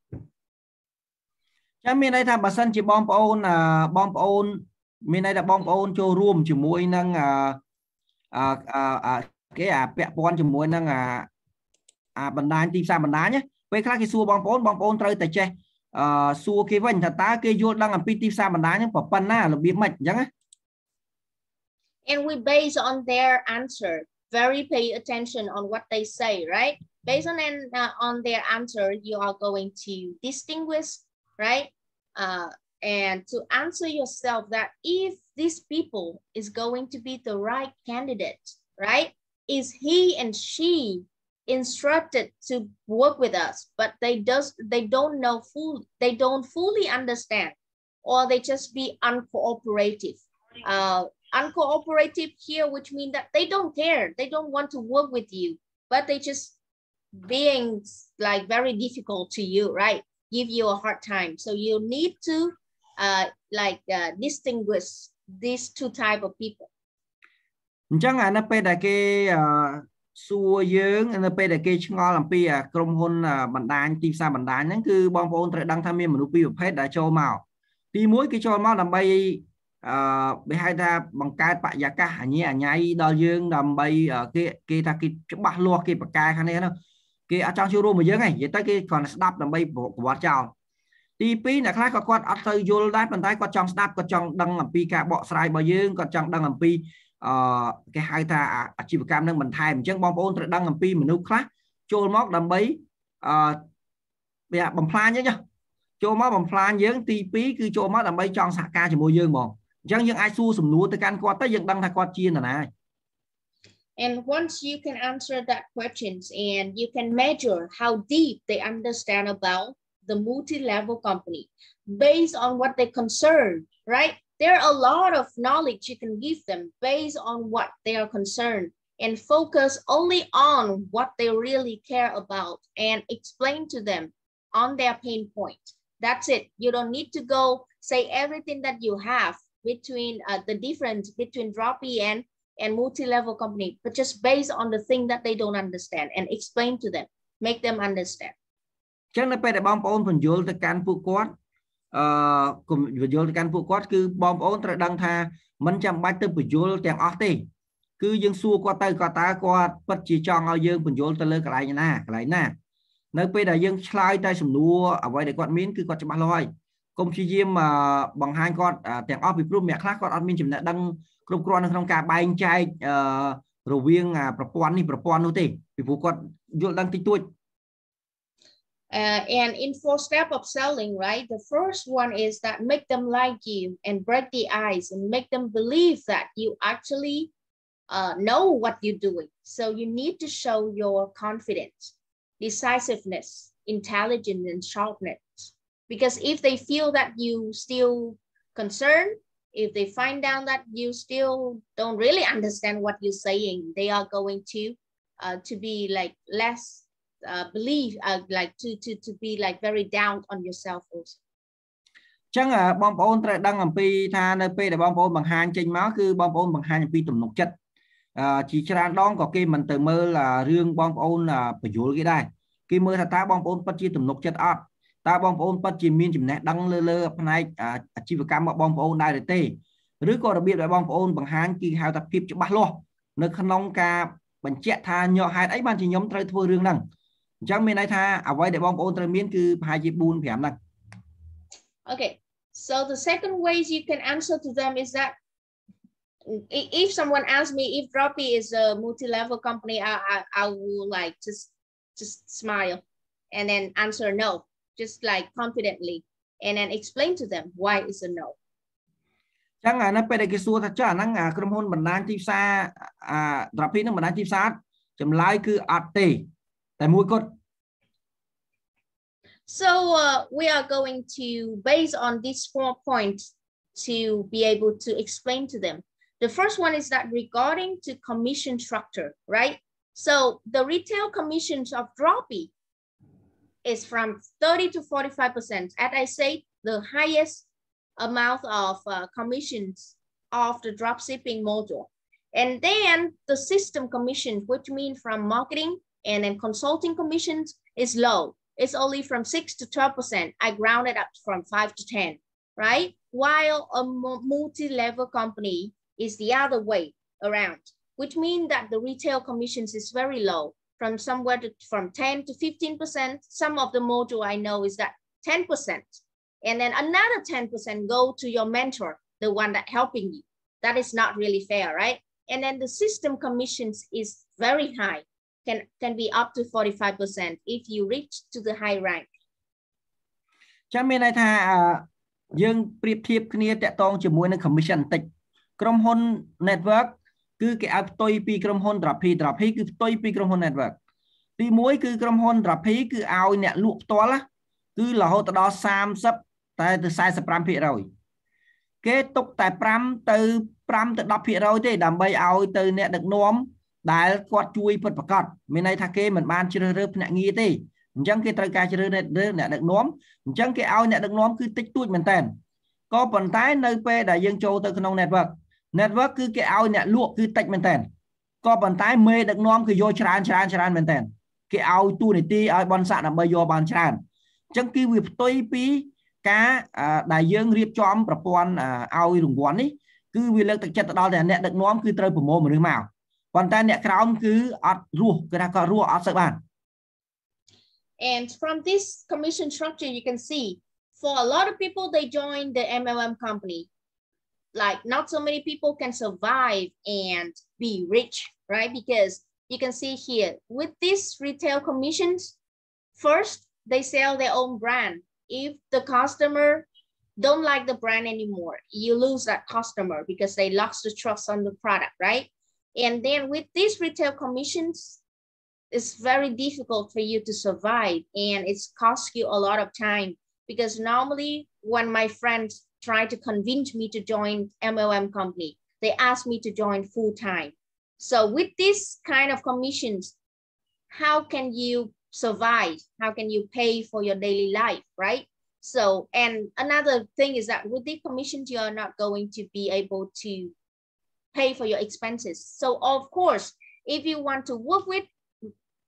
ចាំមានន័យថាបើសិនជាបងប្អូនមានន័យថាបងប្អូនចូលរួមជាមួយនឹងគេពាក់ព័ន្ធជាមួយនឹងបណ្ដាញទីផ្សារបណ្ដាញពេលខ្លះគេសួរបងប្អូនត្រូវតែចេះសួរគេវិញថាតើគេយល់ដឹងអំពីទីផ្សារបណ្ដាញហ្នឹងប៉ុណ្ណារបៀបម៉េចអញ្ចឹងណា And we base on their answer very pay attention on what they say, right? Based on their answer you are going to distinguish, right? And to answer yourself that if these people is going to be the right candidate, right? Is he and she instructed to work with us, but they don't fully understand, or they just be uncooperative. Uncooperative here, which means that they don't care, they don't want to work with you, but they just being like very difficult to you, right? Give you a hard time. So you need to distinguish these 2 type of people. អញ្ចឹងនៅពេលដែលគេសួរយើងនៅពេលដែលគេឆ្ងល់អំពីក្រុមហ៊ុនបណ្ដាញទីផ្សារបណ្ដាញហ្នឹងគឺបងប្អូនត្រូវដឹងថាមានមនុស្សពីរប្រភេទដែលចូលមកទី1គេចូលមកដើម្បីគេហៅថាបង្កើតបរិយាកាសអញ្ញៃដល់យើងដើម្បីគេថាគេច្បាស់លាស់គេប្រកែខាងនេះហ្នឹងគេអត់ចង់ចូលរួមជាមួយយើងទេនិយាយទៅគេគ្រាន់តែស្ដាប់ដើម្បីប្រវត្តិចោលទី2អ្នកខ្លះក៏គាត់អត់ទៅយល់ដែរប៉ុន្តែគាត់ចង់ស្ដាប់គាត់ចង់ដឹងអំពីការបកស្រាយរបស់យើងគាត់ចង់ដឹងអំពីគេហៅថាអាជីវកម្មនឹងបន្ថែមអញ្ចឹងបងប្អូនត្រូវដឹងអំពីមនុស្សខ្លះចូលមកដើម្បីបំផ្លាញយើងចូលមកបំផ្លាញយើងទី2គឺចូលមកដើម្បីចង់សហការជាមួយយើងហ្មងអញ្ចឹងយើងអាចសួរសំណួរទៅកាន់គាត់ទៅយើងដឹងថាគាត់ជានរណា And once you can answer that questions and you can measure how deep they understand about the multi-level company based on what they concern, right? There are a lot of knowledge you can give them based on what they are concerned and focus only on what they really care about and explain to them on their pain point. That's it. You don't need to go say everything that you have between the difference between Droppii and multi-level company, but just based on the thing that they don't understand and explain to them, make them understand. ចឹងនៅពេលដែលបងប្អូនបញ្យល់ទៅកាន់ពួកគាត់ cùngបញ្យល់ទៅកាន់ពួកគាត់គឺបងប្អូនត្រូវដឹងថាមិនចាំបាច់ទៅបញ្យល់ទាំងអស់ទេគឺយើងសួរគាត់ទៅគាត់តើគាត់ពិតជាចង់ឲ្យយើងបញ្យល់ទៅលើកន្លែងណានៅពេលដែលយើងឆ្លើយតែសំណួរអ្វីដែលគាត់មានគឺគាត់ច្បាស់លាស់ហើយកុំព្យាយាមបង្ហាញគាត់ទាំងអស់ពីព្រោះអ្នកខ្លះគាត់អត់មានចំណេះដឹងគ្រប់គ្រាន់នៅក្នុងការបែងចែករវាងប្រព័ន្ធនេះប្រព័ន្ធនោះទេពីព្រោះគាត់យល់ដឹងតិចតួចAnd in 4 steps of selling, right? The first one is that make them like you and break the ice and make them believe that you actually know what you're doing. So you need to show your confidence, decisiveness, intelligence, and sharpness. Because if they feel that you still concerned, if they find out that you still don't really understand what you're saying, they are going to be like less believe like to be like very down on yourself also. ចឹងបងប្អូនត្រូវដឹងអំពីថានៅពេលដែលបងប្អូនបង្ហាញចេញមកគឺបងប្អូនបង្ហាញអំពីទំនុកចិត្តជាច្រើនដងក៏គេមិនទៅមើលរឿងបងប្អូនបញ្យល់គេដែរគេមើលថាតើបងប្អូនពិតជាទំនុកចិត្តអត់តើបងប្អូនពិតជាមានចំណេះដឹងលើផ្នែកអាជីវកម្មរបស់បងប្អូនដែរទេឬក៏របៀបដែលបងប្អូនបង្ហាញគឺហៅថាភាពច្បាស់លាស់នៅក្នុងការបញ្ជាក់ថាយកហេតុអីបានជាខ្ញុំត្រូវធ្វើរឿងហ្នឹងអញ្ចឹងមានន័យថាអ្វីដែលបងប្អូនត្រូវមានគឺប្រហែលជា 4-5 ហ្នឹង Okay, so the second ways you can answer to them is that if someone asks me if Droppii is a multi-level company, I will like just smile and then answer no, just like confidently, and then explain to them why it's a no. ចឹងនៅពេលដែលគេសួរថាចុះអាហ្នឹងក្រុមហ៊ុនបណ្ដាញទីផ្សារDroppii នឹងបណ្ដាញទីផ្សារចម្លើយគឺអត់ទេតែមួយគត់ So we are going to base on these 4 points to be able to explain to them. The first one is that regarding to commission structure, right? So the retail commissions of Droppii is from 30 to 45%. As I say, the highest amount of commissions of the dropshipping module. And then the system commissions, which mean from marketing and then consulting commissions, is low. It's only from 6 to 12%. I grounded up from 5 to 10, right? While a multi-level company is the other way around, which means that the retail commissions is very low, from somewhere from 10 to 15%. Some of the module I know is that 10%. And then another 10% go to your mentor, the one that helping you. That is not really fair, right? And then the system commissions is very high, can be up to 45% if you reach to the high rank. ចាំមានន័យថាយើងប្រៀបធៀបគ្នាតាក់ទងជាមួយនឹង commission បន្តិចក្រុមហ៊ុន network គឺគេឲ្យផ្ទុយពីក្រុមហ៊ុន Droppii គឺផ្ទុយពីក្រុមហ៊ុន network ទី1គឺក្រុមហ៊ុន Droppii គឺឲ្យអ្នកលក់ផ្ទាល់គឺរហូតដល់30តែទៅ 45% គេទុកតែ5ទៅ 10% ទេដើម្បីឲ្យទៅអ្នកដឹកនាំដែលគាត់ជួយពិតប្រាកដមានន័យថាគេមិនបានជ្រើសរើសភ្នាក់ងារទេអញ្ចឹងគេត្រូវការជ្រើសរើសអ្នកដឹកនាំអញ្ចឹងគេឲ្យអ្នកដឹកនាំគឺតិចតួចមែនតើក៏ប៉ុន្តែនៅពេលដែលយើងចូលទៅក្នុង network គឺគេឲ្យអ្នកលក់គឺតិចមែនតើក៏ប៉ុន្តែមេដឹកនាំគឺយកច្រើនមែនតើគេឲ្យទូនីតិឲ្យបនស័កដើម្បីយកបានច្រើនអញ្ចឹងគឺវាផ្ទុយពីការដែលយើងរៀបចំប្រព័ន្ធឲ្យរង្វាន់នេះគឺវាលើកទឹកចិត្តទៅដល់តែអ្នកដឹកនាំគឺត្រូវប្រមូលមនុស្សមកប៉ុន្តែអ្នកក្រោមគឺអត់រស់គេថាគាត់រស់អត់សូវបាន And from this commission structure you can see for a lot of people they join the MLM company, like not so many people can survive and be rich, right? Because you can see here with these retail commissions, first they sell their own brand. If the customer don't like the brand anymore, you lose that customer because they lost the trust on the product, right? And then with these retail commissions, it's very difficult for you to survive, and it's cost you a lot of time because normally when my friends try to convince me to join MLM company, they ask me to join full time. So with this kind of commissions, how can you survive? How can you pay for your daily life, right? So, and another thing is that with the commissions, you are not going to be able to pay for your expenses. So of course, if you want to work with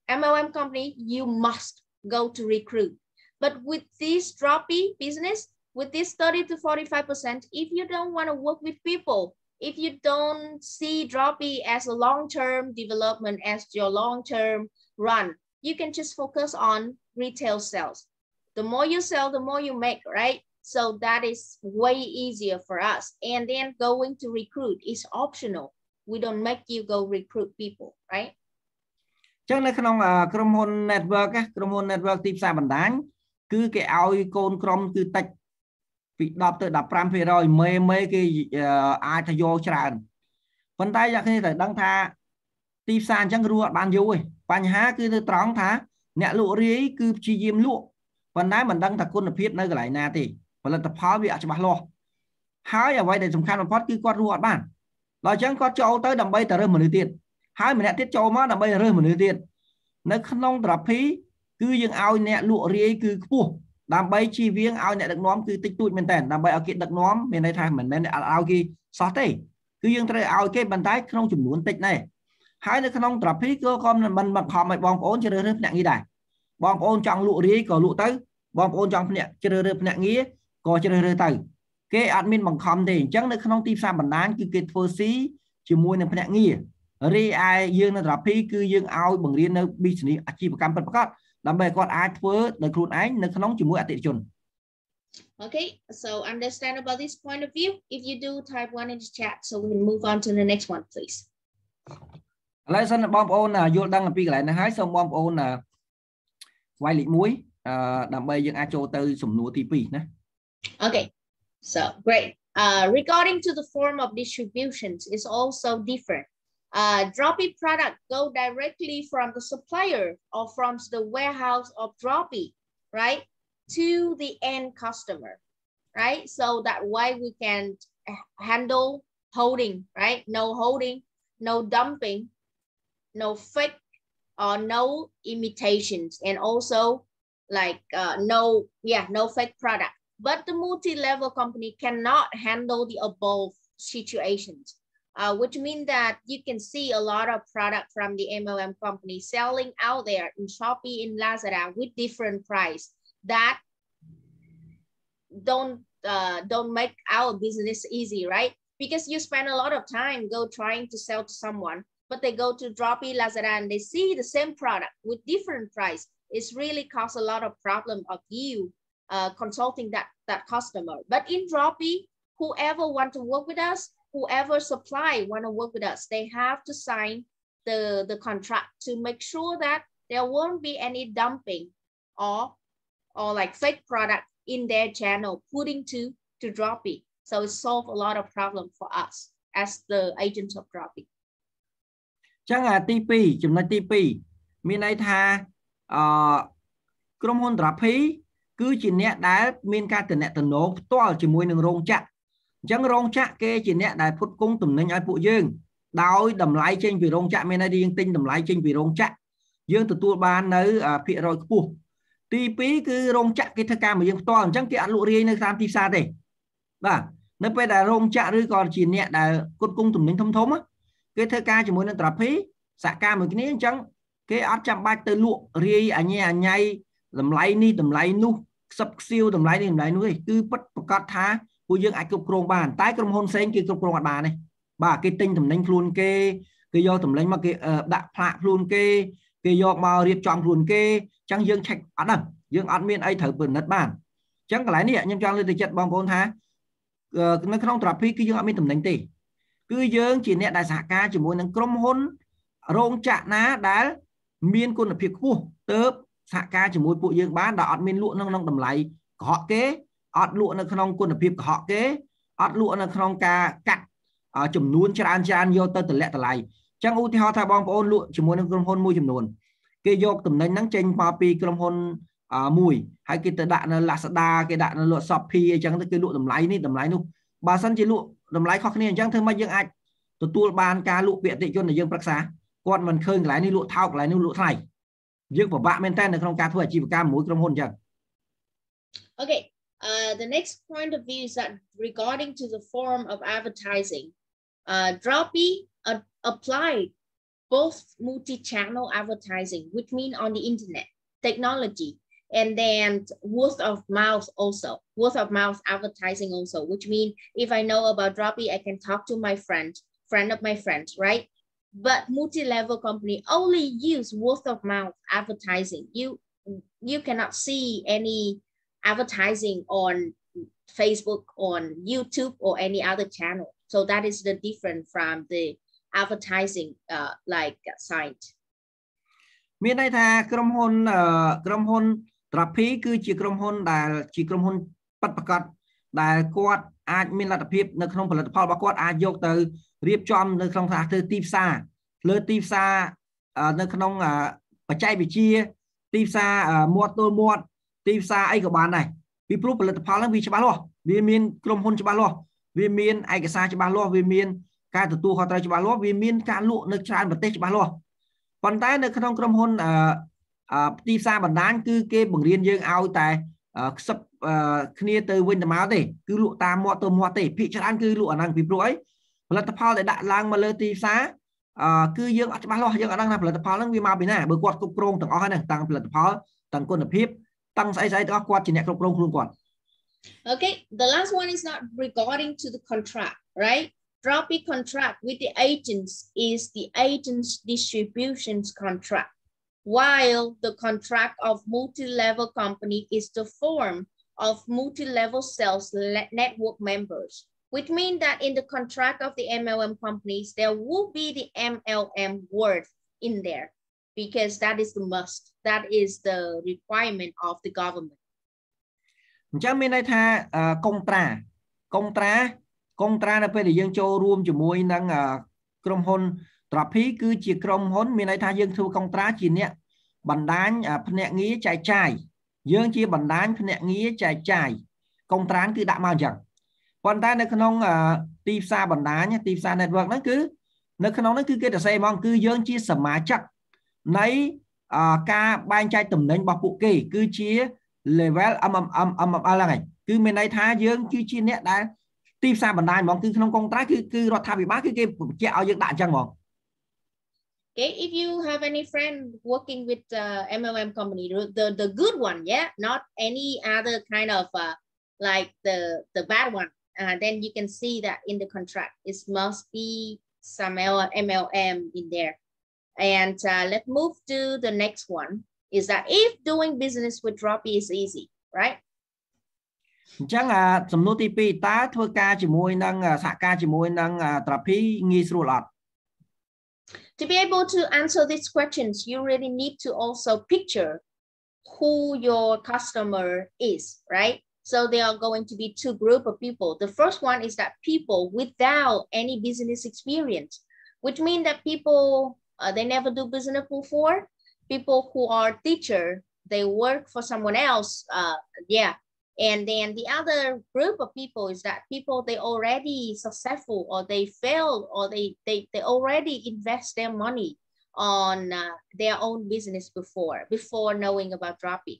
MLM company, you must go to recruit. But with this Droppii business, with this 30 to 45%, if you don't want to work with people, if you don't see Droppii as a long-term development, as your long-term run, you can just focus on retail sales. The more you sell, the more you make, right? So that is way easier for us. And then going to recruit is optional. We don't make you go recruit people, right? ចឹងនៅក្នុងក្រុមហ៊ុន network ក្រុមហ៊ុន network ទីផ្សារបណ្ដាញគឺគេឲ្យកូនក្រុមគឺតិចពី10ទៅ15%មេគេអាចថាយកច្រើនប៉ុន្តែអ្នកគ្នាត្រូវដឹងថាទីផ្សារអញ្ចឹងរស់អត់បានយូរទេបញ្ហាគឺទៅត្រង់ថាអ្នកលក់រាយគឺព្យាយាមលក់ប៉ុន្តែមិនដឹងថាគុណភាពនៅកន្លែងណាទេផលិតផលវាអត់ច្បាស់លាស់ហើយអ្វីដែលសំខាន់បំផុតគឺគាត់រស់អត់បានដល់អញ្ចឹងគាត់ចូលទៅដើម្បីតែរើសមនុស្សទៀតហើយម្នាក់ទៀតចូលមកដើម្បីរើសមនុស្សទៀតនៅក្នុង Droppii គឺយើងឲ្យអ្នកលក់រាយគឺខ្ពស់ដើម្បីជៀសវាងឲ្យអ្នកដឹកនាំគឺតិចតួចមែនតើដើម្បីឲ្យគេដឹកនាំមានន័យថាមិនមែនឲ្យគេសោះទេគឺយើងត្រូវឲ្យគេបន្តែក្នុងចំនួនតិចដែរហើយនៅក្នុង Droppii ក៏មិនបង្ខំឲ្យបងប្អូនជ្រើសរើសភ្នាក់ងារដែរបងប្អូនចង់លក់រាយក៏លក់ទៅបងប្អូនចង់ភ្នាក់ជ្រើសរើសភ្នាក់ងារក៏ជ្រើសរើសទៅគេអត់មានបង្ខំទេអញ្ចឹងនៅក្នុងទីផ្សារបណ្ដាញគឺគេធ្វើស៊ីជាមួយនឹងភ្នាក់ងាររីឯយើងនៅ Droppii គឺយើងឲ្យបង្រៀននៅ business អាជីវកម្មពិតប្រាកដដើម្បីគាត់អាចធ្វើដោយខ្លួនឯងនៅក្នុងជាមួយអតិថិជន Okay, so understand about this point of view. If you do, type 1 in the chat so we can move on to the next one, please. ឥឡូវសិនបងប្អូនយល់ដឹងអំពីកន្លែងហ្នឹងហើយសូមបងប្អូនវាយលេខ1ដើម្បីយើងអាចចូលទៅសំណួរទី2ណា Okay, so great. Regarding to the form of distributions is also different. Droppii product go directly from the supplier or from the warehouse of Droppii, right, to the end customer, right? So that way we can handle holding, right? No holding, no dumping, no fake or no imitations, and also like no fake product. But the multi-level company cannot handle the above situations. Which means that you can see a lot of product from the MLM company selling out there in Shopee, in Lazada with different price that don't make our business easy, right? Because you spend a lot of time trying to sell to someone, but they go to Droppii, Lazada, and they see the same product with different price. It's really cause a lot of problem of you consulting that customer. But in Droppii, whoever want to work with us, whoever supply want to work with us, they have to sign the contract to make sure that there won't be any dumping or like fake product in their channel putting to Droppii. So it solve a lot of problem for us as the agents of Droppii. ចឹងទី2ចំណុចទី2មានន័យថាក្រុមហ៊ុន Droppii គឺជាអ្នកដែលមានការតំណែងផ្ទាល់ជាមួយនឹងរោងចក្រអញ្ចឹងរោងចក្រគេជាអ្នកដែលផ្គត់ផ្គង់ទំនិញឲ្យពួកយើងដោយតម្លៃចេញពីរោងចក្រមានន័យថាយើងទិញតម្លៃចេញពីរោងចក្រយើងទទួលបាននៅភាគរយខ្ពស់ទី2គឺរោងចក្រគេធ្វើការមកយើងផ្ទាល់អញ្ចឹងគេអត់លក់រាយនៅតាមទីផ្សារទេបាទនៅពេលដែលរោងចក្រឬក៏ជាអ្នកដែលផ្គត់ផ្គង់ទំនិញធំគេធ្វើការជាមួយនឹង Droppii សហការមួយគ្នាអញ្ចឹងគេអត់ចាំបាច់ទៅលក់រាយអញ្ញៃតម្លៃនេះតម្លៃនោះខ្សឹបខ្សៀវតម្លៃនេះតម្លៃនោះទេគឺពិតប្រកបថាពួកយើងអាចគ្រប់គ្រងបានតែក្រុមហ៊ុនផ្សេងគេគ្រប់គ្រងអត់បានទេបាទគេទិញតំណែងខ្លួនគេយកតំណែងមកគេដាក់ផ្លាកខ្លួនគេយកមករៀបចំខ្លួនគេអញ្ចឹងយើងឆែកអត់ដឹងយើងអត់មានអីត្រូវពិនិត្យបានអញ្ចឹងកន្លែងនេះខ្ញុំចង់លើកទឹកចិត្តបងប្អូនថានៅក្នុង Droppii គឺយើងអត់មានតំណែងទេគឺយើងជាអ្នកដែលសហការជាមួយនឹងក្រុមហ៊ុនរោងចក្រណាដែលមានគុណភាពខ្ពស់ទើបសហការជាមួយពួកយើងបានដែលអត់មានលក់ក្នុងតម្លៃកុហកគេអត់លក់នៅក្នុងគុណភាពកុហកគេអត់លក់នៅក្នុងការកាត់ចំនួនច្រើនយកទៅតម្លាក់តម្លៃអញ្ចឹងឧទាហរណ៍ថាបងប្អូនលក់ជាមួយនឹងក្រុមហ៊ុនមួយចំនួនគេយកតំណែងហ្នឹងចេញមកពីក្រុមហ៊ុនមួយហើយគេទៅដាក់នៅ Lazada គេដាក់នៅលក់ Shopee អញ្ចឹងទៅគេលក់តម្លៃនេះតម្លៃនោះបើសិនជាលក់តម្លៃខុសគ្នាអញ្ចឹងធ្វើម៉េចយើងអាចទទួលបានការលក់ពាក្យអតិថិជនដែលយើងប្រឹក្សាគាត់មិនឃើញកន្លែងនេះលក់ថោកកន្លែងនេះលក់ថ្លៃយើងពិបាកមែនតើនៅក្នុងការធ្វើអាជីវកម្មមួយក្រុមហ៊ុនអញ្ចឹង Okay. The next point of view is that regarding to the form of advertising, Droppii applied both multi-channel advertising, which means on the internet, technology, And then word of mouth also, word of mouth advertising also, which means if I know about Droppii, I can talk to my friend of my friend, right? But multi-level company only use word of mouth advertising. You cannot see any advertising on Facebook, on YouTube, or any other channel. So that is the difference from the advertising like site. មានន័យថាក្រុមហ៊ុន Droppii គឺជាក្រុមហ៊ុនដែលជាក្រុមហ៊ុនប៉ັດប្រកាសដែលគាត់អាចមានលទ្ធភាពនៅក្នុងផលិតផលរបស់គាត់អាចយកទៅរៀបចំនៅក្នុងថាធ្វើទីផ្សារលើទីផ្សារនៅក្នុងបច្ចេកវិទ្យាទីផ្សារមាត់ទល់មាត់ទីផ្សារអីក៏បានដែរពីព្រោះផលិតផលហ្នឹងវាច្បាស់លាស់វាមានក្រុមហ៊ុនច្បាស់លាស់វាមានឯកសារច្បាស់លាស់វាមានការទទួលខុសត្រូវច្បាស់លាស់វាមានការលក់នៅច្រើនប្រទេសច្បាស់លាស់ប៉ុន្តែនៅក្នុងក្រុមហ៊ុនទីផ្សារបណ្ដាញគឺគេបង្រៀនយើងឲ្យតែខ្សឹបគ្នាទៅវិញទៅមកទេគឺលក់តាមមាត់ទៅមាត់ទេភាគច្រើនគឺលក់អាហ្នឹងពីព្រោះអីផលិតផលដែលដាក់ឡើងមកលើទីផ្សារគឺយើងអត់ច្បាស់លាស់យើងអត់ដឹងថាផលិតផលហ្នឹងវាមកពីណាបើគាត់គ្រប់គ្រងទាំងអស់ហ្នឹងតាំងផលិតផលទាំងគុណភាពតាំងស្អីទាំងអស់គាត់ជាអ្នកគ្រប់គ្រងខ្លួនគាត់ Okay, the last one is not regarding to the contract, right? Droppii contract with the agents is the agent's distributions contract, while the contract of multi-level company is the form of multi-level sales network members, which means that in the contract of the MLM companies, there will be the MLM word in there because that is the must, that is the requirement of the government. អញ្ចឹងមានន័យថាកុងត្រានៅពេលដែលយើងចូលរួមជាមួយនឹងក្រុមហ៊ុន Droppii គឺជាក្រុមហ៊ុនមានន័យថាយើងធ្វើកុងត្រាជាអ្នកបណ្ដាញភ្នាក់ងារចែកចាយយើងជាបណ្ដាញភ្នាក់ងារចែកចាយកុងត្រាគឺដាក់មកអញ្ចឹងប៉ុន្តែនៅក្នុងទីផ្សារបណ្ដាញទីផ្សារ network ហ្នឹងគឺនៅក្នុងហ្នឹងគឺគេទៅសេហ្មងគឺយើងជាសមាជិកនៃការបែងចែកតំណែងរបស់ពួកគេគឺជា level MML ហ្នឹងគឺមានន័យថាយើងគឺជាអ្នកដែលទីផ្សារបណ្ដាញហ្មងគឺក្នុងកុងត្រាគឺរដ្ឋាភិបាលគឺគេបញ្ជាក់ឲ្យយើងដាក់អញ្ចឹងហ្មង Okay, if you have any friend working with MLM company, the good one, yeah, not any other kind of like the bad one, then you can see that in the contract it must be some MLM in there. And let's move to the next one. Is that if doing business with Droppii is easy, right? អញ្ចឹងសំណួរទី2តើធ្វើការជាមួយនឹងសហការជាមួយនឹង Droppii ងាយស្រួលអត់ To be able to answer these questions, you really need to also picture who your customer is, right? So there are going to be two groups of people. The first one is that people without any business experience, which means that people, they never do business before. People who are teacher, they work for someone else, yeah. And then the other group of people is that people, they already successful or they failed or they already invest their money on their own business before knowing about Droppii.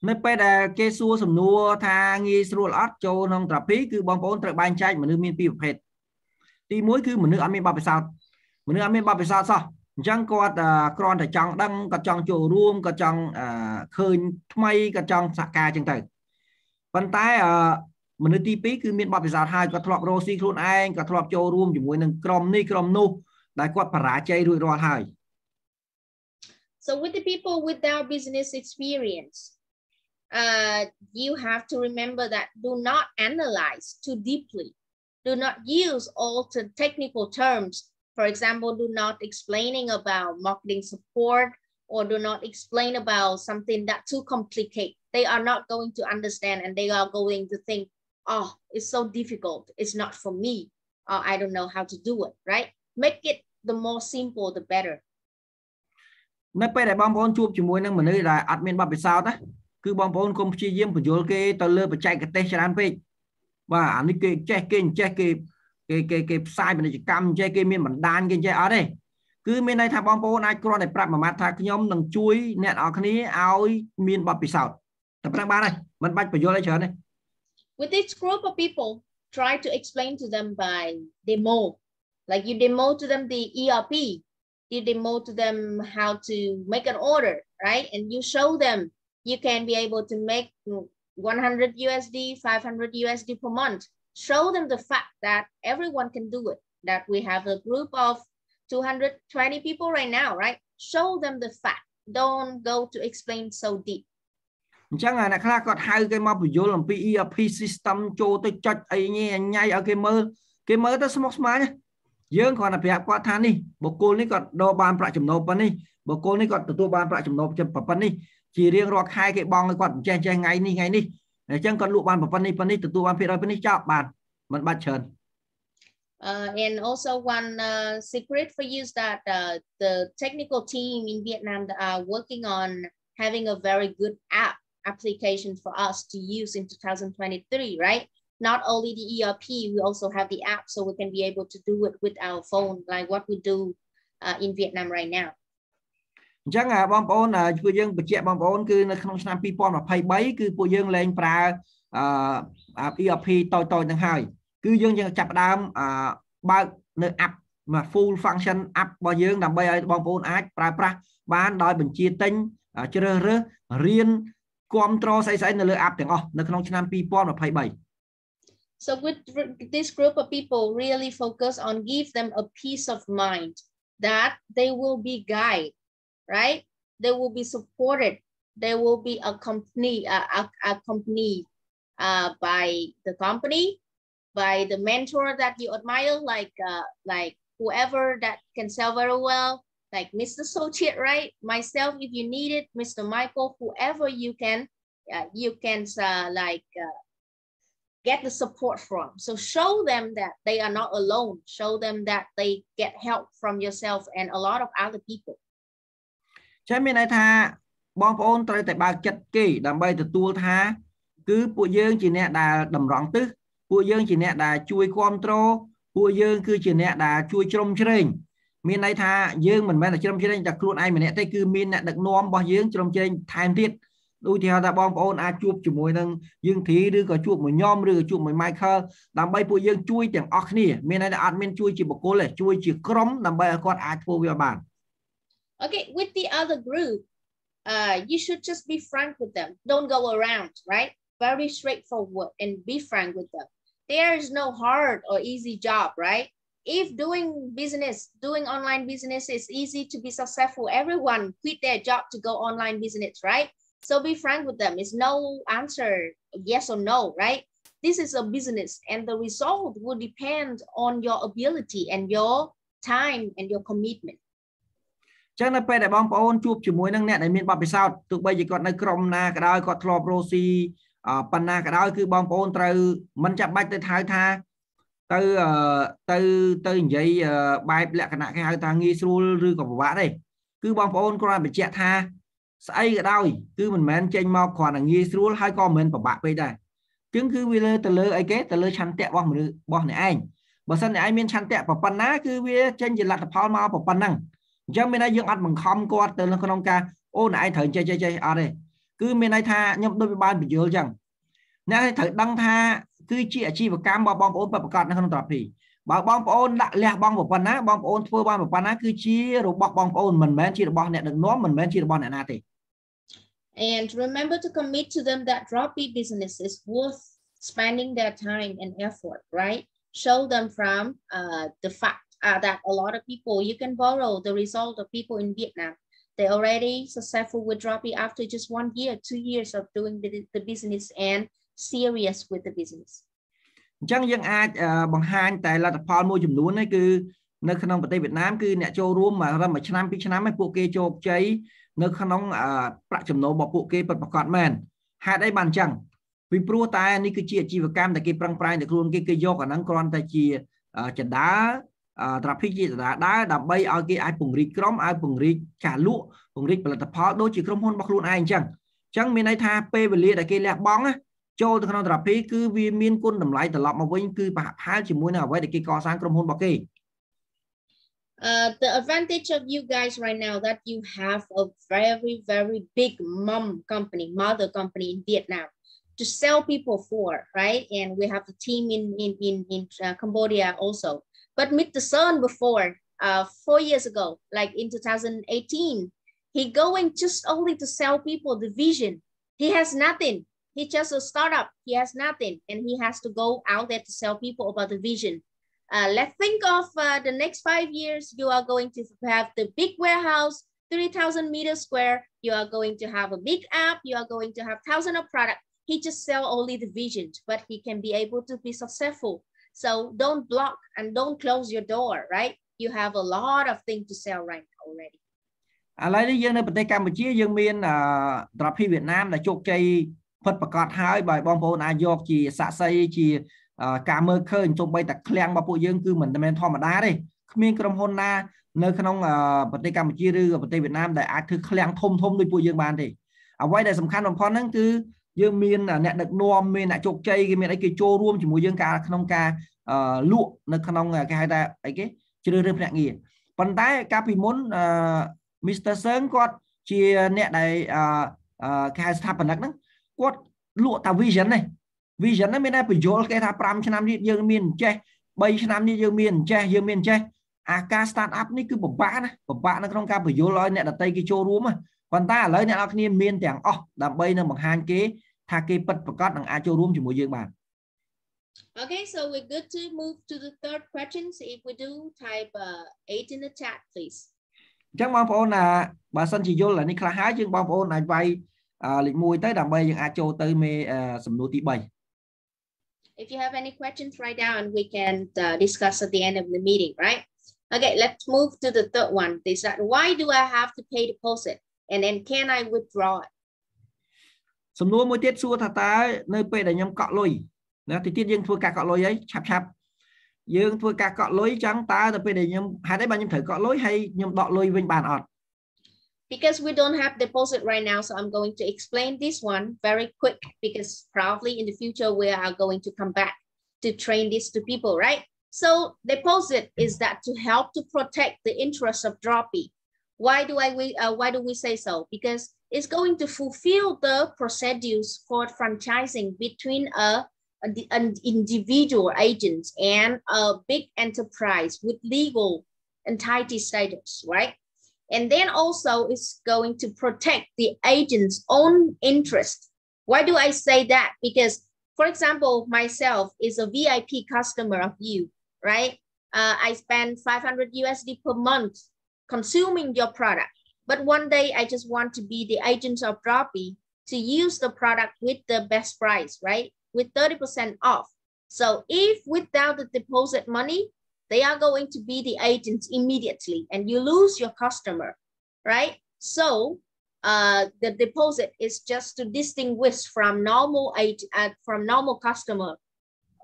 នៅពេលដែលគេសួរសំណួរថាងាយស្រួលអត់ចូលក្នុង Droppii គឺបងប្អូនត្រូវបែងចែកមនុស្សមានពីរប្រភេទទី1គឺមនុស្សអត់មានបទពិសោធន៍សោះអញ្ចឹងគាត់គ្រាន់តែចង់ដឹងគាត់ចង់ចូលរួមគាត់ចង់ឃើញថ្មីគាត់ចង់សហការចឹងទៅប៉ុន្តែមនុស្សទី2គឺមានបទពិសោធន៍ហើយគាត់ធ្លាប់រកស៊ីខ្លួនឯងគាត់ធ្លាប់ចូលរួមជាមួយនឹងក្រុមនេះក្រុមនោះដែលគាត់បរាជ័យរួចរាល់ហើយ So with the people without business experience, you have to remember that do not analyze too deeply, do not use all the technical terms. For example, do not explaining about marketing support or do not explain about something that too complicated. They are not going to understand and they are going to think, oh, it's so difficult. It's not for me. I don't know how to do it, right? Make it the more simple, the better. នៅពេលដែលបងប្អូនជួបជាមួយនឹងមនុស្សដែលអត់មានបទពិសោធន៍ណាគឺបងប្អូនកុំព្យាយាមបញ្យល់គេទៅលើបច្ចេកទេសច្រើនពេកបាទអានេះគេចេះគេផ្សាយពាណិជ្ជកម្មចេះគេមានបណ្ដាញគេចេះអត់ទេគឺមានន័យថាបងប្អូនអាចគ្រាន់តែប្រាប់មួយម៉ាត់ថាខ្ញុំនឹងជួយអ្នកនរគ្នាឲ្យមានបទពិសោធន៍តែប៉ុណ្ណឹងបានហើយមិនបាច់បញ្យល់អីច្រើនទេ With this group of people, try to explain to them by demo. Like you demo to them the ERP, you demo to them how to make an order, right? And you show them you can be able to make 100 USD, 500 USD per month. Show them the fact that everyone can do it, that we have a group of 220 people right now, right? Show them the fact. Don't go to explain so deep. Chẳng hạn là khác có hai cái mà ví dụ làm ERP system cho tới chặt ấy nhảy ở cái mơ tới smart smart nhé. Dương còn là phải qua than đi, bộ cô này còn đo bàn phải chấm nộp bên đi, bộ cô này còn tụi bàn phải chấm nộp chấm bên đi. Chỉ riêng rồi hai cái bong còn che ngay đi. Để chẳng còn lụ bàn bên đi tụi bàn phải rồi bên đi chọn bàn, mình bắt chờn. And also one secret for you is that the technical team in Vietnam that are working on having a very good application for us to use in 2023, right? Not only the ERP, we also have the app, so we can be able to do it with our phone, like what we do in Vietnam right now. Chẳng hạn bong bóng là phụ dương bật chạy bong bóng cứ trong năm 2023 cứ phụ dương lên pra ERP tôi thằng hai cứ dương chập đam bao nơi app mà full function app bao dương làm bây bong bóng ách pra bán đòi bình chia tinh chơi riêng control xây nơi appទាំងអស់នៅក្នុងឆ្នាំ 2023. So with this group of people really focus on give them a peace of mind that they will be guided, right? They will be supported. They will be accompanied by the company, by the mentor that you admire, like whoever that can sell very well, like Mr. Sochit, right? Myself, if you need it, Mr. Michael, whoever you can get the support from. So show them that they are not alone. Show them that they get help from yourself and a lot of other people. Chứ mình nói tha bong bóng tới tại ba chất kỳ đầm bay từ tua tha cứ bộ dương chỉ nè đà đầm rõng tức bộ dương chỉ nè đà chui control bộ dương cứ chỉ nè đà chui trong trên mình nói tha dương mình mới là trong trên đặt luôn ai mình nè tay cứ mình nè đặt nom bao dương trong trên thay tiết đôi theo ta bong bóng chuột chỉ mùi năng dương thí đưa có chuột một nhom đưa chuột một Michael đầm bay bộ dương chui tiếng óc nè mình nói là admin chui chỉ một cô này chui chỉ crom đầm bay con ai phô với bạn. Okay, with the other group, you should just be frank with them. Don't go around, right? Very straightforward and be frank with them. There is no hard or easy job, right? If doing online business is easy to be successful, everyone quit their job to go online business, right? So be frank with them. It's no answer, yes or no, right? This is a business and the result will depend on your ability and your time and your commitment. Chẳng là phải để bong bóng chụp chỉ mối năng nét để miền Bắc bị sao tụi bây giờ còn nơi crom na cái đó còn thọp rosi panna cái đó cứ bong bóng từ mình chạm bách tới thái tha từ vậy bài lẹ cái nãy hai ta nghi xul rư của bạn đây cứ bong bóng con bị chẹt tha say cái đau cứ mình men trên mau còn là nghi xul hai con mình của bạn bây đây chứng cứ vì từ lơ ấy kết từ lơ chăn tẹt bong này anh bữa sau này anh miền chăn tẹt của panna cứ vì trên gì là phao mau của panna chẳng mình nói dương ăn bằng không có từ nó không ca ô này thở chơi ở đây cứ mình nói tha nhưng đôi ban bị dữ chẳng nãy thở đăng tha cứ chi và cam bong ôn bập cọt nó không Droppii bảo bong ôn đã lẹ bong một phần á bong ôn phơi bong một phần á cứ chi rồi bong ôn mình men chi được bong này đừng nói mình men chi được bong này na thì. And remember to commit to them that Droppii business is worth spending their time and effort, right? Show them from the fact that a lot of people, you can borrow the result of people in Vietnam. They're already successful with Droppii after just 1 year, 2 years of doing the business and serious with the business. Chẳng dân ai bằng hai tại là tập phòn môi chùm núi này cứ nơi khăn nông Việt Nam cứ nè châu rùm mà ra mà năm mấy bộ kê châu cháy nơi khăn nông bạc chùm nô bỏ bộ kê bật bạc quạt mền hai đây bàn chẳng vì pro tai này cứ chia và cam tại cái prang prai được luôn cái vô cả năng con tại chia trận đá Droppii chỉ đã đập bay ở cái ai bùng rít crom ai bùng rít cả lụa bùng rít là tập phó đôi chỉ crom hôn bạc luôn ai chẳng mình này tha p về lia tại cái lẹ bóng á cho từ khăn Droppii cứ vì miên quân đầm lại từ lọp mà với cứ bạc hai chỉ muốn nào với để cái co sang crom hôn bạc kì. The advantage of you guys right now that you have a very, very big mother company in Vietnam to sell people for, right? And we have the team in Cambodia also. But Mr. Sun before, 4 years ago, like in 2018, he going just only to sell people the vision, he has nothing. He's just a startup. He has nothing, and he has to go out there to sell people about the vision. Let's think of the next 5 years. You are going to have the big warehouse, 3,000 meters square. You are going to have a big app. You are going to have thousands of products. He just sell only the vision, but he can be able to be successful. So don't block and don't close your door, right? You have a lot of things to sell right now already. ឥឡូវនេះយើងនៅប្រទេសកម្ពុជាយើងមានDroppii វៀតណាមដែលជោគជ័យផុតប្រកាសហើយបើបងប្អូនអាចយកជាសាក្សីជាការមើលឃើញទោះបីតែឃ្លាំងរបស់ពួកយើងគឺមិនមែនធម្មតាទេគ្មានក្រុមហ៊ុនណានៅក្នុងប្រទេសកម្ពុជាឬប្រទេសវៀតណាមដែលអាចធ្វើឃ្លាំងធំដូចពួកយើងបានទេអ្វីដែលសំខាន់បំផុតហ្នឹងគឺយើងមានអ្នកដឹកនាំមានអ្នកជោគជ័យគេមានអីគេចូលរួមជាមួយយើងក្នុងការលក់នៅក្នុងគេហៅថាអីគេជ្រើសរើសភ្នាក់ងារប៉ុន្តែកាលពីមុនMr. Seng គាត់ជាអ្នកដែលគេហៅស្ថាបនិកហ្នឹងគាត់លក់តា vision នេះ vision ហ្នឹងមានតែបញ្យល់គេថា5ឆ្នាំនេះយើងមានចេះ3ឆ្នាំនេះយើងមានចេះយើងមានចេះអាការ start up នេះគឺពិបាកណាពិបាកនៅក្នុងការបញ្យល់ឲ្យអ្នកដទៃគេចូលរួមប៉ុន្តែឥឡូវអ្នកនរគ្នាមានទាំងអស់ដើម្បីនឹងបង្ហាញគេថាគេពិតប្រាកដនឹងអាចចូលរួមជាមួយយើងបាន Okay, so we're good to move to the third question. So if we do type 8 in the chat, please. អញ្ចឹងបងប្អូនបើសិនជាយល់នេះខ្លះហើយយើងបងប្អូនអាចវាយលេខ1ទៅដើម្បីយើងអាចចូលទៅមេសំណួរទី3 If you have any questions, write down and we can discuss at the end of the meeting, right? Okay, let's move to the third one. They said, why do I have to pay deposit? And then can I withdraw it? សំណួរមួយទៀតសួរថាតើនៅពេលដែលខ្ញុំកក់លុយណាទីទៀតយើងធ្វើការកក់លុយហើយឆាប់យើងធ្វើការកក់លុយចឹងតើទៅពេលដែលខ្ញុំហេតុអីបើខ្ញុំត្រូវកក់លុយហើយខ្ញុំដកលុយវិញបានអត់ Because we don't have deposit right now, so I'm going to explain this one very quick because probably in the future we are going to come back to train this to people, right? So deposit is that to help to protect the interests of Droppii. Why do we say so? Because it's going to fulfill the procedures for franchising between an individual agent and a big enterprise with legal entity status, right? And then also it's going to protect the agent's own interest. Why do I say that? Because, for example, myself is a VIP customer of you, right? I spend $500 USD per month consuming your product. But one day I just want to be the agent of Droppii to use the product with the best price, right? With 30% off. So if without the deposit money, they are going to be the agents immediately and you lose your customer, right? So the deposit is just to distinguish from normal customer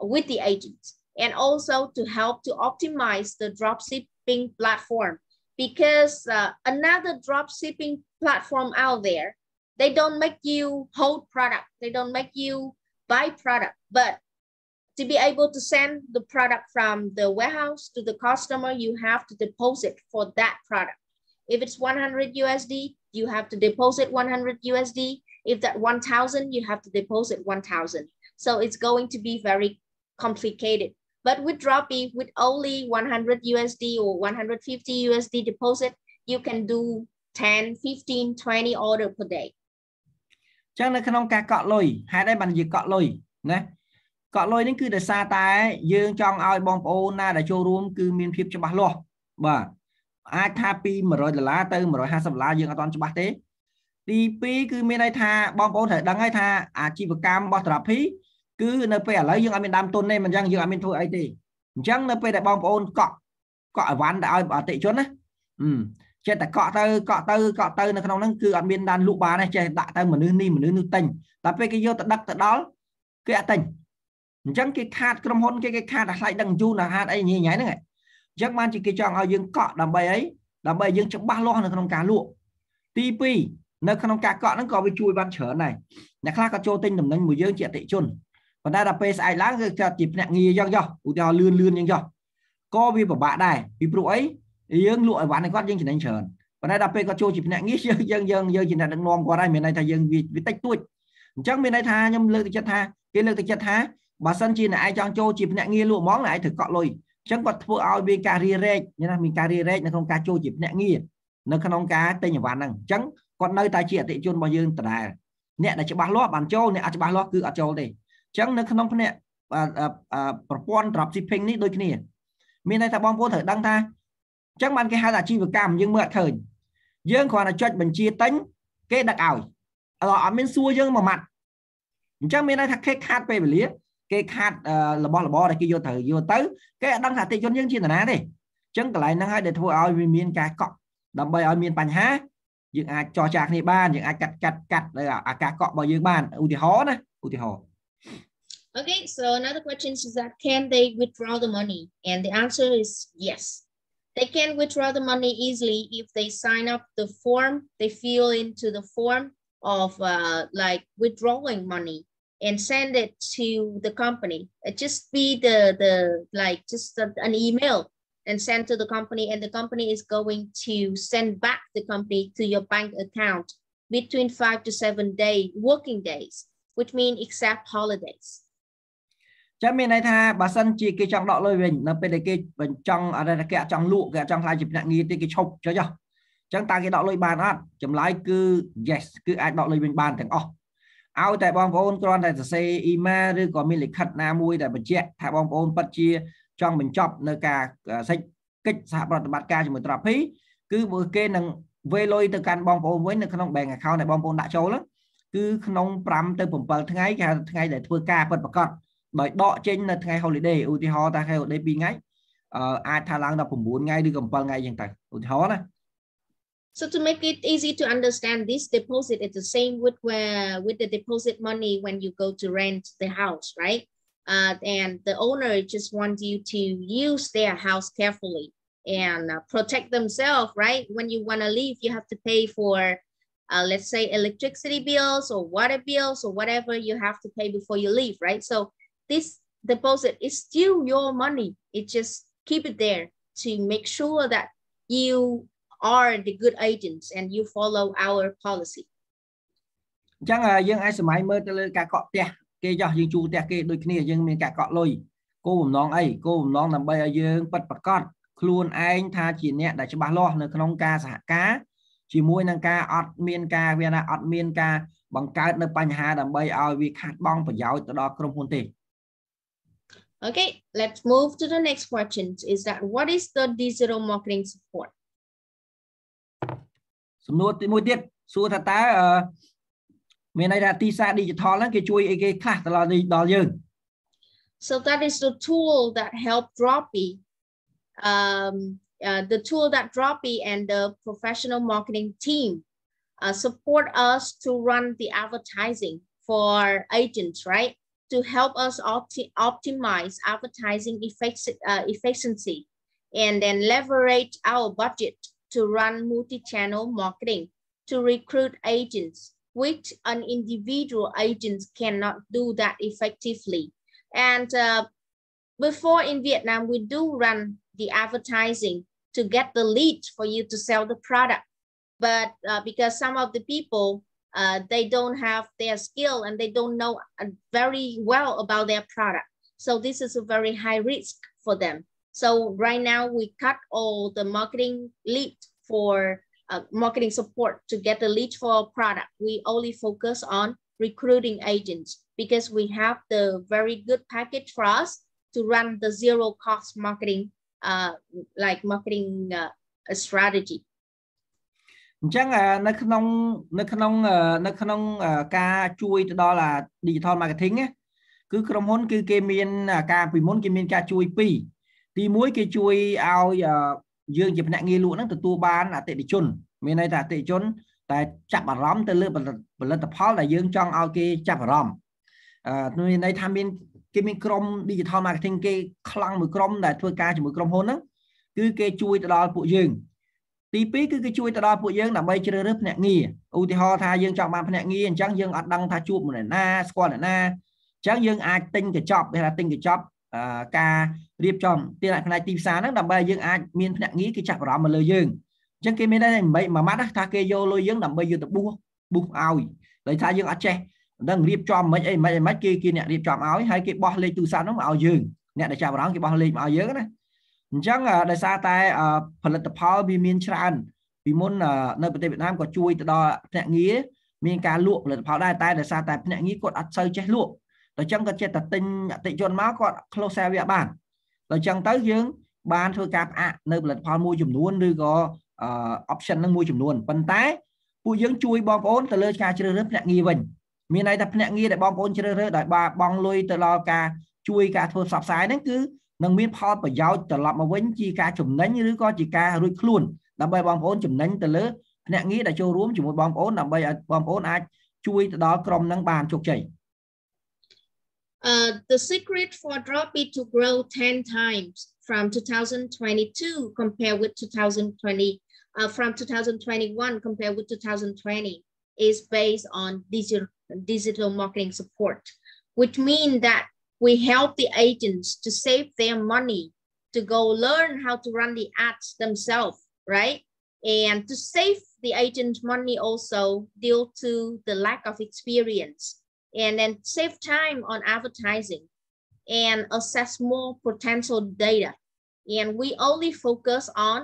with the agents and also to help to optimize the dropshipping platform because another dropshipping platform out there, they don't make you hold product. They don't make you buy product, but to be able to send the product from the warehouse to the customer, you have to deposit for that product. If it's 100 USD, you have to deposit 100 USD. If that 1,000, you have to deposit 1,000. So it's going to be very complicated. But with Droppii, with only 100 USD or 150 USD deposit, you can do 10, 15, 20 order per day. ចឹងនៅក្នុងការកក់លុយហេតុអីបាននិយាយកក់លុយណាកក់លុយនេះគឺដោយសារតែយើងចង់ឲ្យបងប្អូនណាដែលចូលរួមគឺមានភាពច្បាស់លាស់បាទអាចថាពី$100ទៅ$150យើងអត់ទាន់ច្បាស់ទេទី2គឺមានន័យថាបងប្អូនត្រូវដឹងហើយថាអាជីវកម្មរបស់ Droppii គឺនៅពេលឥឡូវយើងអត់មានដើមទុនទេមិនចឹងយើងអត់មានធ្វើអីទេអញ្ចឹងនៅពេលដែលបងប្អូនកក់អីវ៉ាន់ទៅឲ្យអតិថិជនណាចេះតែកក់ទៅនៅក្នុងហ្នឹងគឺអត់មានដានលក់បានទេចេះដាក់ទៅមនុស្សនេះមនុស្សនោះទិញដល់ពេលគេយកទៅដឹកទៅដល់គេអត់ទិញអញ្ចឹងគេខាតក្រុមហ៊ុនគេខាតអាថ្លៃដឹកជញ្ជូនអាហារអីញ៉ៃហ្នឹងអញ្ចឹងបានជាគេចង់ឲ្យយើងកក់ដើម្បីអីដើម្បីយើងច្បាស់លាស់នៅក្នុងការលក់ទី2នៅក្នុងការកក់ហ្នឹងក៏វាជួយបានច្រើនដែរអ្នកខ្លះក៏ចូលទិញតំណែងមួយយើងជាអតិថិជនប៉ុន្តែដល់ពេលស្អែកឡើងគឺគាត់ជាភ្នាក់ងារយ៉ាងចុះឧទាហរណ៍លឿនយ៉ាងចុះក៏វាពិបាកដែរពីព្រោះអីយើងលក់អីវ៉ាន់ឲ្យគាត់យើងចំណេញច្រើនប៉ុន្តែដល់ពេលគាត់ចូលជាភ្នាក់ងារយើងជាអ្នកដឹកនាំគាត់ហើយមានន័យថាយើងវាតិចតួចអញ្ចឹងមានន័យថាខ្ញុំលើកទឹកចិត្តថាគេលើកទឹកចិត្តថាបើសិនជាអ្នកឯងចង់ចូលជាភ្នាក់ងារលក់ហ្មងអ្នកឯងត្រូវកក់លុយអញ្ចឹងគាត់ធ្វើឲ្យមានការរារែកណាមានការរារែកនៅក្នុងការចូលជាភ្នាក់ងារនៅក្នុងការទិញអីវ៉ាន់ហ្នឹងអញ្ចឹងគាត់នៅតែជាអតិថិជនរបស់យើងដដែល nè để cho bà lo bản châu nè cho bà lo cứ ở châu đây chẳng nó không nè propon drop shipping ní đôi khi nè miền này ta bom vô thể đăng ta chẳng bạn cái hai là chi vừa cam nhưng mượt thời dương còn là cho mình chia tính cái đặc ảo ở miền xuôi dương mà mặt chẳng miền này thật cái khát về lý cái khát là bo này kia vô thời vô tới cái đăng thả tiền cho những chuyện là này chẳng lại năng hai để thôi ở miền cái cọ đầm bay ở miền Pành Há những ai cho chạc này ban những ai cắt đây là cả cọ bao nhiêu ban ưu thì khó nè ưu thì khó. Okay, so another question is that can they withdraw the money? And the answer is yes. They can withdraw the money easily if they sign up the form, they fill into the form of like withdrawing money and send it to the company. It just be an email and send to the company, and the company is going to send back the company to your bank account between 5 to 7 working days, which means except holidays. Chắc mình này tha bà sân chỉ cái trong đọ lôi mình nó bên cái bên trong ở đây là cái trong lụa cái trong hai chụp nặng nghi cái chụp cho chưa chẳng ta cái đọ lôi bàn á chấm lái cứ yes cứ ai đọ lôi mình bàn thằng ao tại bom ôn con tại xe email rồi có mình lịch khất na mui tại bên chết tại bom ôn bắt chia trong mình chọc nơi cả sách kích xã bật bát ca cho mình Droppii cứ vừa kê năng về lôi từ căn bom ôn với nó không bèn account này bom ôn đã trâu lắm cứ không pram tới bấm bật ngày để thưa ca bật bật con bởi đọ trên là ngày holiday ưu tiên họ ta hay đây bị ngay ai tha lang đọc cũng muốn ngay đi cầm bờ ngay hiện tại ưu tiên họ này. So to make it easy to understand, this deposit is the same with the deposit money when you go to rent the house, right? And the owner just wants you to use their house carefully and protect themselves, right? When you want to leave, you have to pay for, let's say, electricity bills or water bills or whatever you have to pay before you leave, right? So this deposit is still your money. It just keep it there to make sure that you are the good agents and you follow our policy. Chẳng là dân ai sẽ máy mơ tới cả cọ tè kê cho dân chu tè kê đôi khi dân mình cả cọ lôi cô bùm nón nằm bây giờ dân bật bật con luôn anh tha chỉ nhẹ để cho bà lo nữa không ca xả cá chỉ mua năng ca ọt miên ca về là ọt miên ca bằng cái nơi Pành Há đầm bây ao vì khát bong phải giáo từ đó không hôn tì. Okay, let's move to the next question. Is that what is the digital marketing support? Mùi tiết xua thật ta mình này là tisa digital lắm cái chui cái khác là đi đo dương. So that is the tool that help Droppii, the tool that Droppii and the professional marketing team support us to run the advertising for agents, right? To help us optimize advertising efficiency and then leverage our budget to run multi-channel marketing to recruit agents, which an individual agent cannot do that effectively. And before in Vietnam, we do run the advertising to get the lead for you to sell the product. But because some of the people, they don't have their skill and they don't know very well about their product. So this is a very high risk for them. So right now we cut all the marketing lead for marketing support to get the lead for a product. We only focus on recruiting agents because we have the very good package for us to run the zero cost marketing, marketing strategy. Chắc là nó không ca chui đó là digital marketing á cứ trong hôn cứ kê miên ca vì muốn kê miên ca chui pi thì mỗi cái chui ao dương dịp nặng nghi lụa nó từ tua ban là tệ đi chun miền này là tệ chun tại chặt bà róm từ lưỡi bật lên tập pháo là dương trong ao kia chặt bà róm nơi này tham biên cái miên crom digital marketing cái khăn mười crom là thua ca chỉ mười crom hôn á cứ kê chui từ đó phụ dương tí pí cứ cái chui từ đó phụ dương là bây chơi rất nặng nghi ưu thì ho tha dương chọn bàn nặng nghi chẳng dương ở đăng tha chuột một này na squad này na chẳng dương ai tinh cái chop hay là tinh cái chop ca riêng trong tiền lại này tìm sáng nó làm bây dương ai miền nặng nghĩ cái chặt vào đó mà lời dương chẳng cái miền đây mấy mà mắt tha kê vô lôi dương làm bây giờ tập bu ao lấy tha dương ở che đang riêng cho mấy kia nè riêng chọn áo hay cái bo lên từ sáng nó áo dương nè để chào vào đó cái bo lên áo dương đấy chẳng đại sa tại phần tập pháo bị miền tràn vì muốn nơi Việt Nam có chui từ đó nặng nghĩ មានការលក់ផលិតផលដែរតែដោយសារតែភ្នាក់ងារគាត់អត់សូវចេះលក់ដល់ចឹងគាត់ចេះតែទិញអតិជនមកគាត់ close sale វាបានដល់ចឹងទៅយើងបានធ្វើការផ្អាកនៅផលិតផលមួយចំនួនឬក៏ option នឹងមួយចំនួនប៉ុន្តែពួកយើងជួយបងប្អូនទៅលើការជ្រើសរើសភ្នាក់ងារវិញមានន័យថាភ្នាក់ងារដែលបងប្អូនជ្រើសរើសដោយបងលុយទៅដល់ការជួយការធ្វើផ្សព្វផ្សាយហ្នឹងគឺនឹងមានផលប្រយោជន៍ត្រឡប់មកវិញជាការចំណេញឬក៏ជាការរួចខ្លួនដើម្បីបងប្អូនចំណេញទៅលើភ្នាក់ងារដែលចូលរួមជាមួយបងប្អូនដើម្បីឲ្យបងប្អូនអាចជួយទៅដល់ក្រុមហ្នឹងបានជោគជ័យ The secret for Droppii to grow 10 times from 2022 compared with 2020 from 2021 compared with 2020 is based on digital marketing support, which means that we help the agents to save their money, to go learn how to run the ads themselves, right? And to save the agent money also due to the lack of experience, and then save time on advertising and access more potential data. And we only focus on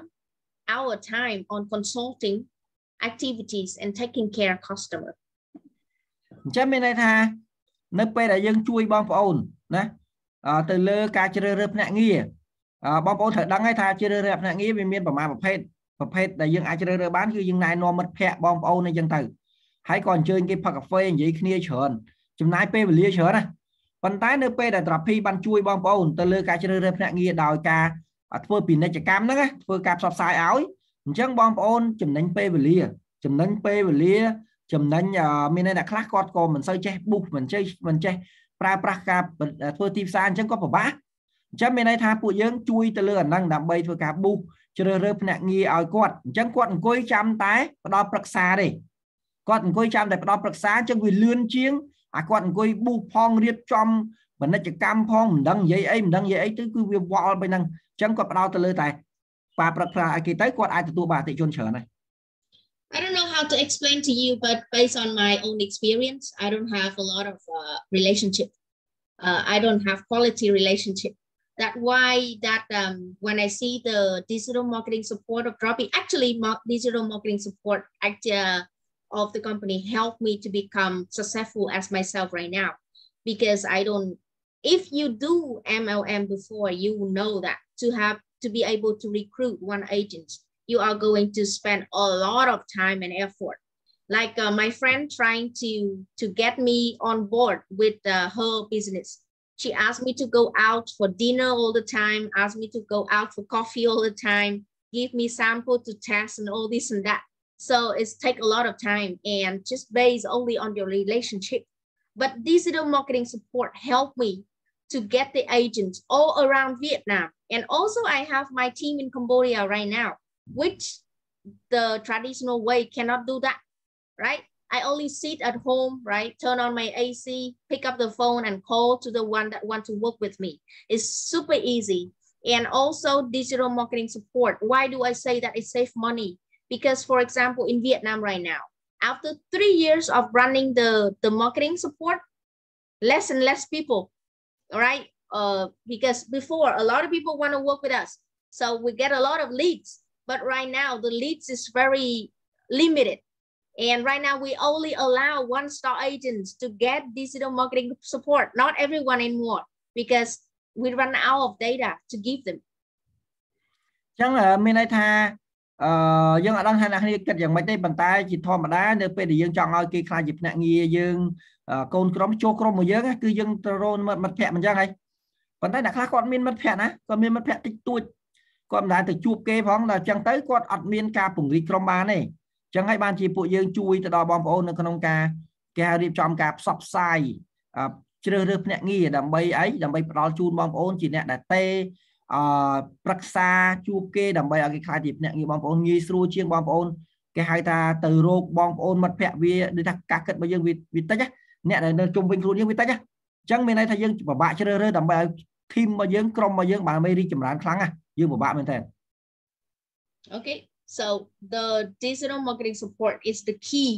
our time on consulting activities and taking care of customer. ចាំមានន័យថានៅពេលដែលយើងជួយបងប្អូនណាទៅលើការជ្រើសរើសភ្នាក់ងារបងប្អូនត្រូវដឹងហើយថាជ្រើសរើសភ្នាក់ងារវាមានប្រមាណប្រភេទដែលយើងអាចជ្រើសរើសបានគឺយើងណែនាំមិត្តភ័ក្តិបងប្អូនអីចឹងទៅហើយក៏អញ្ជើញគេផឹកកាហ្វេនិយាយគ្នាច្រើនចំណាយពេលវេលាច្រើនណាប៉ុន្តែនៅពេលដែល Droppii បានជួយបងប្អូនទៅលើការជ្រើសរើសភ្នាក់ងារដោយការធ្វើពាណិជ្ជកម្មហ្នឹងធ្វើការផ្សព្វផ្សាយឲ្យអញ្ចឹងបងប្អូនចំណេញពេលវេលាចំណេញមានន័យថាខ្លះគាត់ក៏មិនសូវចេះបុកមិនចេះប្រើប្រាស់ការធ្វើទីផ្សារអញ្ចឹងក៏ពិបាកអញ្ចឹងមានន័យថាពួកយើងជួយទៅលើអាហ្នឹងដើម្បីធ្វើការបុកជ្រើសរើសភ្នាក់ងារឲ្យគាត់អញ្ចឹងគាត់អង្គុយចាំតែផ្ដល់ប្រឹក្សាទេគាត់អង្គុយចាំតែផ្ដល់ប្រឹក្សាអញ្ចឹងវាលឿនជាងអាគាត់អង្គុយបុកផងរៀបចំពាណិជ្ជកម្មផងមិនដឹងនិយាយអីទៅគឺវាវល់ទៅហ្នឹងអញ្ចឹងគាត់ផ្ដោតទៅលើតែការប្រឹក្សាឲ្យគេទៅគាត់អាចទទួលបានអតិជនច្រើនហើយ I don't know how to explain to you, but based on my own experience, I don't have a lot of relationship. I don't have quality relationship. That's why that when I see the digital marketing support of Droppii, actually digital marketing support of the company helped me to become successful as myself right now. Because if you do MLM before, you know that to be able to recruit one agent, you are going to spend a lot of time and effort. Like my friend trying to get me on board with her business. She asked me to go out for dinner all the time, asked me to go out for coffee all the time, give me sample to test and all this and that. So it's take a lot of time and just based only on your relationship. But digital marketing support helped me to get the agents all around Vietnam. And also I have my team in Cambodia right now, which the traditional way cannot do that, right? I only sit at home, right? Turn on my AC, pick up the phone and call to the one that want to work with me. It's super easy. And also digital marketing support. Why do I say that it saves money? Because for example, in Vietnam right now, after 3 years of running the marketing support, less and less people, all right? Because before a lot of people want to work with us. So we get a lot of leads. But right now, the leads is very limited. And right now, we only allow one-star agents to get digital marketing support. Not everyone anymore, because we run out of data to give them. ចឹងមានន័យថាយើងអត់ដឹងថាអ្នកគ្នាគិតយ៉ាងម៉េចទេប៉ុន្តែជាធម្មតានៅពេលដែលយើងចង់ឲ្យគេខ្លាចជាភ្នាក់ងារយើងកូនក្រុមចូលក្រុមរបស់យើងគឺយើងទៅរកមិត្តភ័ក្តិមិនចឹងហើយប៉ុន្តែអ្នកខ្លះគាត់មានមិត្តភ័ក្តិណាគាត់មានមិត្តភ័ក្តិតិចតួចគាត់មិនដែលទៅជួបគេផងដល់អញ្ចឹងទៅគាត់អត់មានការពង្រីកក្រុមបានទេអញ្ចឹងហើយបានជាពួកយើងជួយទៅដល់បងប្អូននៅក្នុងការគេហៅរៀបចំការផ្សព្វផ្សាយជ្រើសរើសភ្នាក់ងារដើម្បីអីដើម្បីផ្ដល់ជូនបងប្អូនជាអ្នកដែលប្រឹក្សាជួបគេដើម្បីឲ្យគេខ្លាចជាភ្នាក់ងារបងប្អូនងាយស្រួលជាងបងប្អូនគេហៅថាទៅរកបងប្អូនមិត្តភ័ក្តិវាដូចថាការគិតរបស់យើងវាតិចអ្នកដែលនៅជុំវិញខ្លួនយើងវាតិចអញ្ចឹងមានន័យថាយើងពិបាកជ្រើសរើសដើម្បីឲ្យធីមរបស់យើងក្រុមរបស់យើងបានរីកចម្រើនខ្លាំងយើងពិបាកមែនតើ Okay, so the digital marketing support is the key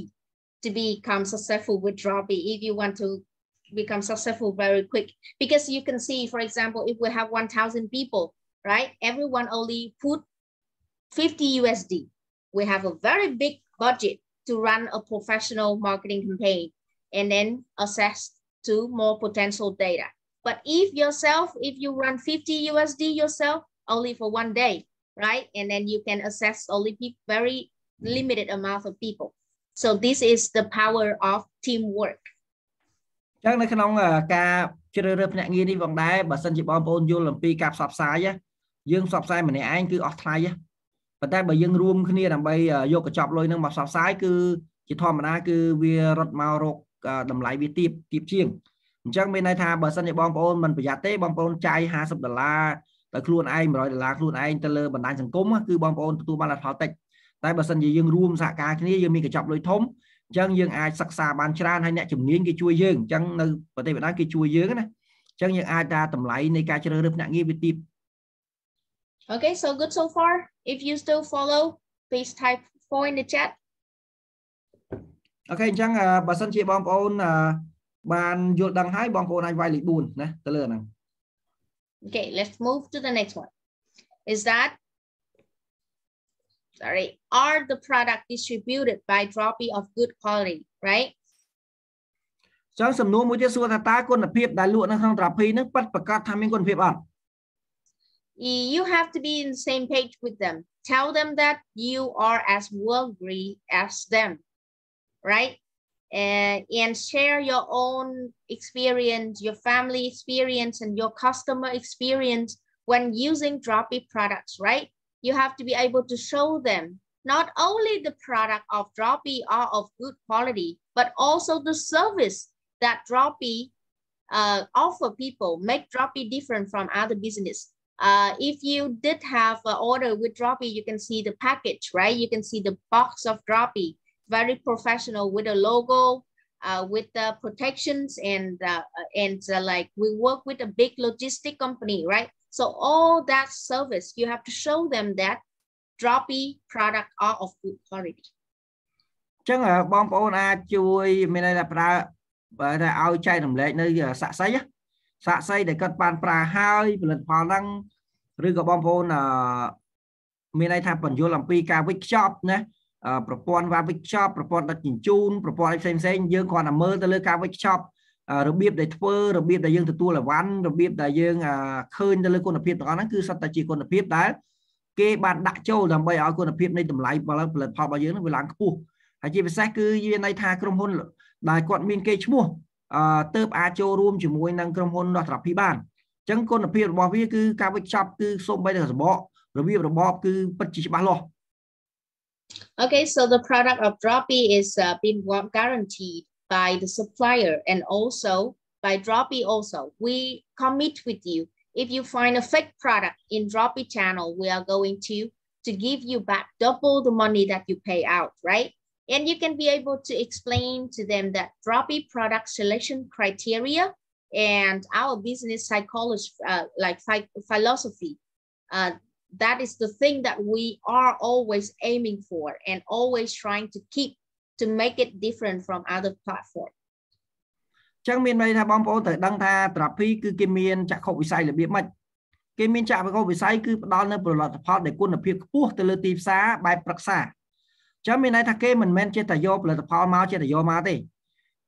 to become successful with Droppii if you want to become successful very quick. Because you can see, for example, if we have 1,000 people, right? Everyone only put 50 USD. We have a very big budget to to run a professional marketing campaign and then access to more potential data. But if you run 50 USD yourself, only for one day, right? And then you can access only very limited amount of people. So this is the power of teamwork. ចឹងនៅក្នុងការជ្រើសរើសភ្នាក់ងារនេះផងដែរបើសិនជាបងប្អូនយល់អំពីការផ្សព្វផ្សាយយើងផ្សព្វផ្សាយម្នាក់ឯងគឺអស់ថ្លៃប៉ុន្តែបើយើងរួមគ្នាដើម្បីយកកញ្ចប់លុយនឹងមកផ្សព្វផ្សាយគឺជាធម្មតាគឺវារត់មករកតម្លៃវាទាបជាងអញ្ចឹងមានន័យថាបើសិនជាបងប្អូនមិនប្រយ័ត្នទេបងប្អូនចាយ$50ទៅខ្លួនឯង$100ខ្លួនឯងទៅលើបណ្ដាញសង្គមគឺបងប្អូនទទួលបានលទ្ធផលតិចតែបើសិនជាយើងរួមសហការគ្នាយើងមានកញ្ចប់លុយធំអញ្ចឹងយើងអាចសិក្សាបានច្រើនហើយអ្នកជំនាញគេជួយយើងអញ្ចឹងនៅប្រទេសវៀតណាមគេជួយយើងណាអញ្ចឹងយើងអាចថាតម្លៃនៃការជ្រើសរើសភ្នាក់ងារវាទាប Okay, so good so far. If you still follow, please type 4 in the chat. Okay, អញ្ចឹងបើសិនជាបងប្អូនបានយល់ដឹងហើយបងប្អូនអាចវាយលេខ4ណាទៅលើហ្នឹង Okay, let's move to the next one. Is that are the product distributed by Droppii of good quality, right? ចឹងសំណួរមួយទៀតសួរថាតើគុណភាពដែលលក់នៅក្នុង Droppii ហ្នឹងពិតប្រាកដថាមានគុណភាពអត់ You have to be in the same page with them. Tell them that you are as worldly as them, right? And share your own experience, your family experience, and your customer experience when using Droppii products, right? You have to be able to show them not only the product of Droppii are of good quality, but also the service that Droppii offer people, make Droppii different from other business. If you did have an order with Droppii, you can see the package, right? You can see the box of Droppii, very professional with a logo, with the protections and like we work with a big logistic company, right? So all that service, you have to show them that Droppii product are of good quality. ចឹងបងប្អូនអាចជួយមានន័យថាប្រើបើថាឲ្យចែករំលែកនៅសាក់សីដែលគាត់បានប្រើហើយផលិតផលហ្នឹងឬក៏បងប្អូនមានន័យថាបញ្យល់អំពីការវិចខ្ចប់ណាប្រព័ន្ធវិចខ្ចប់ប្រព័ន្ធដឹកជញ្ជូនប្រព័ន្ធផ្សេងយើងគ្រាន់តែមើលទៅលើការវិចខ្ចប់របៀបដែលធ្វើរបៀបដែលយើងទទួលអីវ៉ាន់របៀបដែលយើងឃើញទៅលើគុណភាពទាំងអស់ហ្នឹងគឺសុទ្ធតែជាគុណភាពដែលគេបានដាក់ចូលដើម្បីឲ្យគុណភាពនៃតម្លៃផលិតផលរបស់យើងហ្នឹងវាឡើងខ្ពស់ហើយជាពិសេសគឺមានន័យថាក្រុមហ៊ុនដែលគាត់មានកេរ្តិ៍ឈ្មោះទើបអាចចូលរួមជាមួយនឹងក្រុមហ៊ុនរបស់ Droppii បានអញ្ចឹងគុណភាពរបស់វាគឺការវិចខ្ចប់គឺសូម្បីតែរបបគឺពិតជាច្បាស់លាស់ Okay, so the product of Droppii is being guaranteed by the supplier and also by Droppii also. We commit with you. If you find a fake product in Droppii channel, we are going to give you back double the money that you pay out, right? And you can be able to explain to them that Droppii product selection criteria and our business psychology, like philosophy, that is the thing that we are always aiming for and always trying to keep to make it different from other platforms. ចឹងមានន័យថាបងប្អូនត្រូវដឹងថា Droppii គឺគេមានចក្ខុវិស័យរបៀបម៉េចគេមានចក្ខុវិស័យគឺផ្ដល់នៅផលិតផលដែលគុណភាពខ្ពស់ទៅលើទីផ្សារបែបប្រឹក្សាចឹងមានន័យថាគេមិនមែនចេះតែយកផលិតផលមកចេះតែយកមកទេ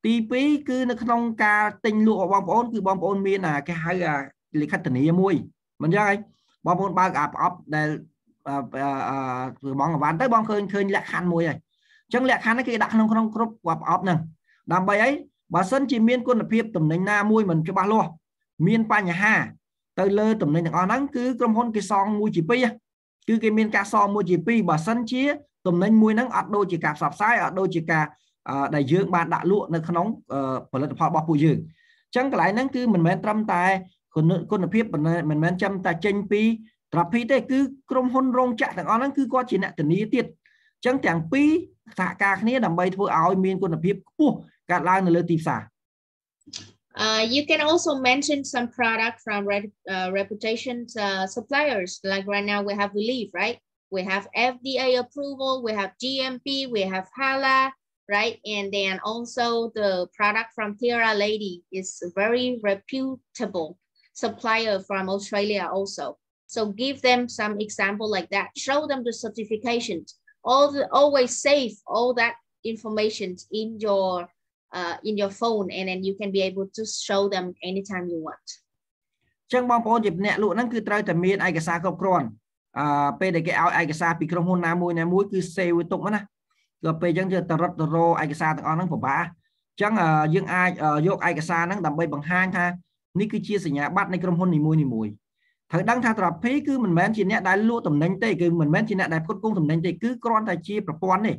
ទី2គឺនៅក្នុងការទិញលក់របស់បងប្អូនគឺបងប្អូនមានគេហៅលិខិតធានាមួយមិនចឹងហីបងប្អូនបើកប្រអប់ដែលបងអវ៉ាន់ទៅបងឃើញលក្ខខណ្ឌមួយហើយអញ្ចឹងលក្ខខណ្ឌនេះគេដាក់ក្នុងគ្រប់ប្រអប់ហ្នឹងដើម្បីអីបើសិនជាមានគុណភាពទំនិញណាមួយមិនច្បាស់លាស់មានបញ្ហាទៅលើទំនិញទាំងអស់ហ្នឹងគឺក្រុមហ៊ុនគេសងមួយជា2គឺគេមានការសងមួយជា2បើសិនជាទំនិញមួយហ្នឹងអត់ដូចជាការផ្សព្វផ្សាយអត់ដូចជាការដែលយើងបានដាក់លក់នៅក្នុងផលិតផលរបស់ពួកយើងអញ្ចឹងកន្លែងហ្នឹងគឺមិនមែនត្រឹមតែគុណភាពមិនមែនចាំតែចេញពី Droppii ទេគឺក្រុមហ៊ុនរោងចក្រទាំងអស់ហ្នឹងគឺគាត់ជាអ្នកធានាទៀតអញ្ចឹងទាំងពីរសហការគ្នាដើម្បីធ្វើឲ្យមានគុណភាពខ្ពស់កើតឡើងនៅលើទីផ្សារ You can also mention some product from reputation suppliers. Like right now we have Believe, right? We have FDA approval, we have GMP, we have HALA, right? And then also the product from Tiara Lady is a very reputable supplier from Australia also. So give them some example like that. Show them the certifications. Always save all that information in your phone, and then you can be able to show them anytime you want. ចឹងបងប្អូនជាអ្នកលក់ហ្នឹងគឺត្រូវតែមានឯកសារគ្រប់គ្រាន់ពេលដែលគេឲ្យឯកសារពីក្រុមហ៊ុនណាមួយគឺ save ទុកមកណាគឺពេលអញ្ចឹងយើងទៅរត់ទៅរកឯកសារទាំងអស់ហ្នឹងពិបាកអញ្ចឹងយើងអាចយកឯកសារហ្នឹងដើម្បីបង្ហាញថានេះគឺជាសញ្ញាបត្រនៃក្រុមហ៊ុននីមួយៗត្រូវដឹងថា Droppii គឺមិនមែនជាអ្នកដែលលក់តំណែងទេគឺមិនមែនជាអ្នកដែលផ្គត់ផ្គង់តំណែងទេគឺគ្រាន់តែជាប្រព័ន្ធនេះ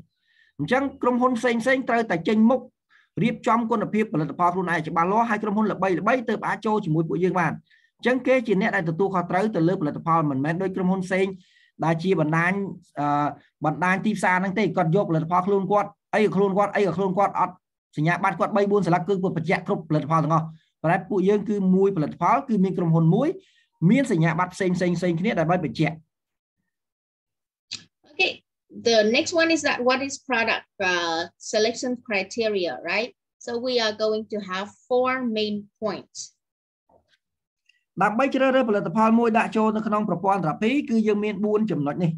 អញ្ចឹងក្រុមហ៊ុនផ្សេងត្រូវតែចេញមុខរៀបចំគុណភាពផលិតផលខ្លួនឯងច្បាស់លាស់ហើយក្រុមហ៊ុនល្បីៗទើបអាចចូលជាមួយពួកយើងបានអញ្ចឹងគេជាអ្នកដែលទទួលខុសត្រូវទៅលើផលិតផលមិនមែនដូចក្រុមហ៊ុនផ្សេងដែលជាបណ្ដាញទីផ្សារហ្នឹងទេគាត់យកផលិតផលខ្លួនគាត់អីក៏ខ្លួនគាត់អត់សញ្ញាបត្រគាត់ 3-4 សន្លឹកគឺគាត់បញ្ជាក់គ្រប់ផលិតផលទាំងអស់ប៉ុន្តែពួកយើងគឺមួយផលិតផលគឺមានក្រុមហ៊ុនមួយមានសញ្ញាបត្រផ្សេងគ្នាដើម្បីបញ្ជាក់ Okay, the next one is that what is product selection criteria, right? So we are going to have 4 main points. ដើម្បីជ្រើសរើសផលិតផលមួយដាក់ចូលនៅក្នុងប្រព័ន្ធ Droppii គឺយើងមាន 4 ចំណុចនេះ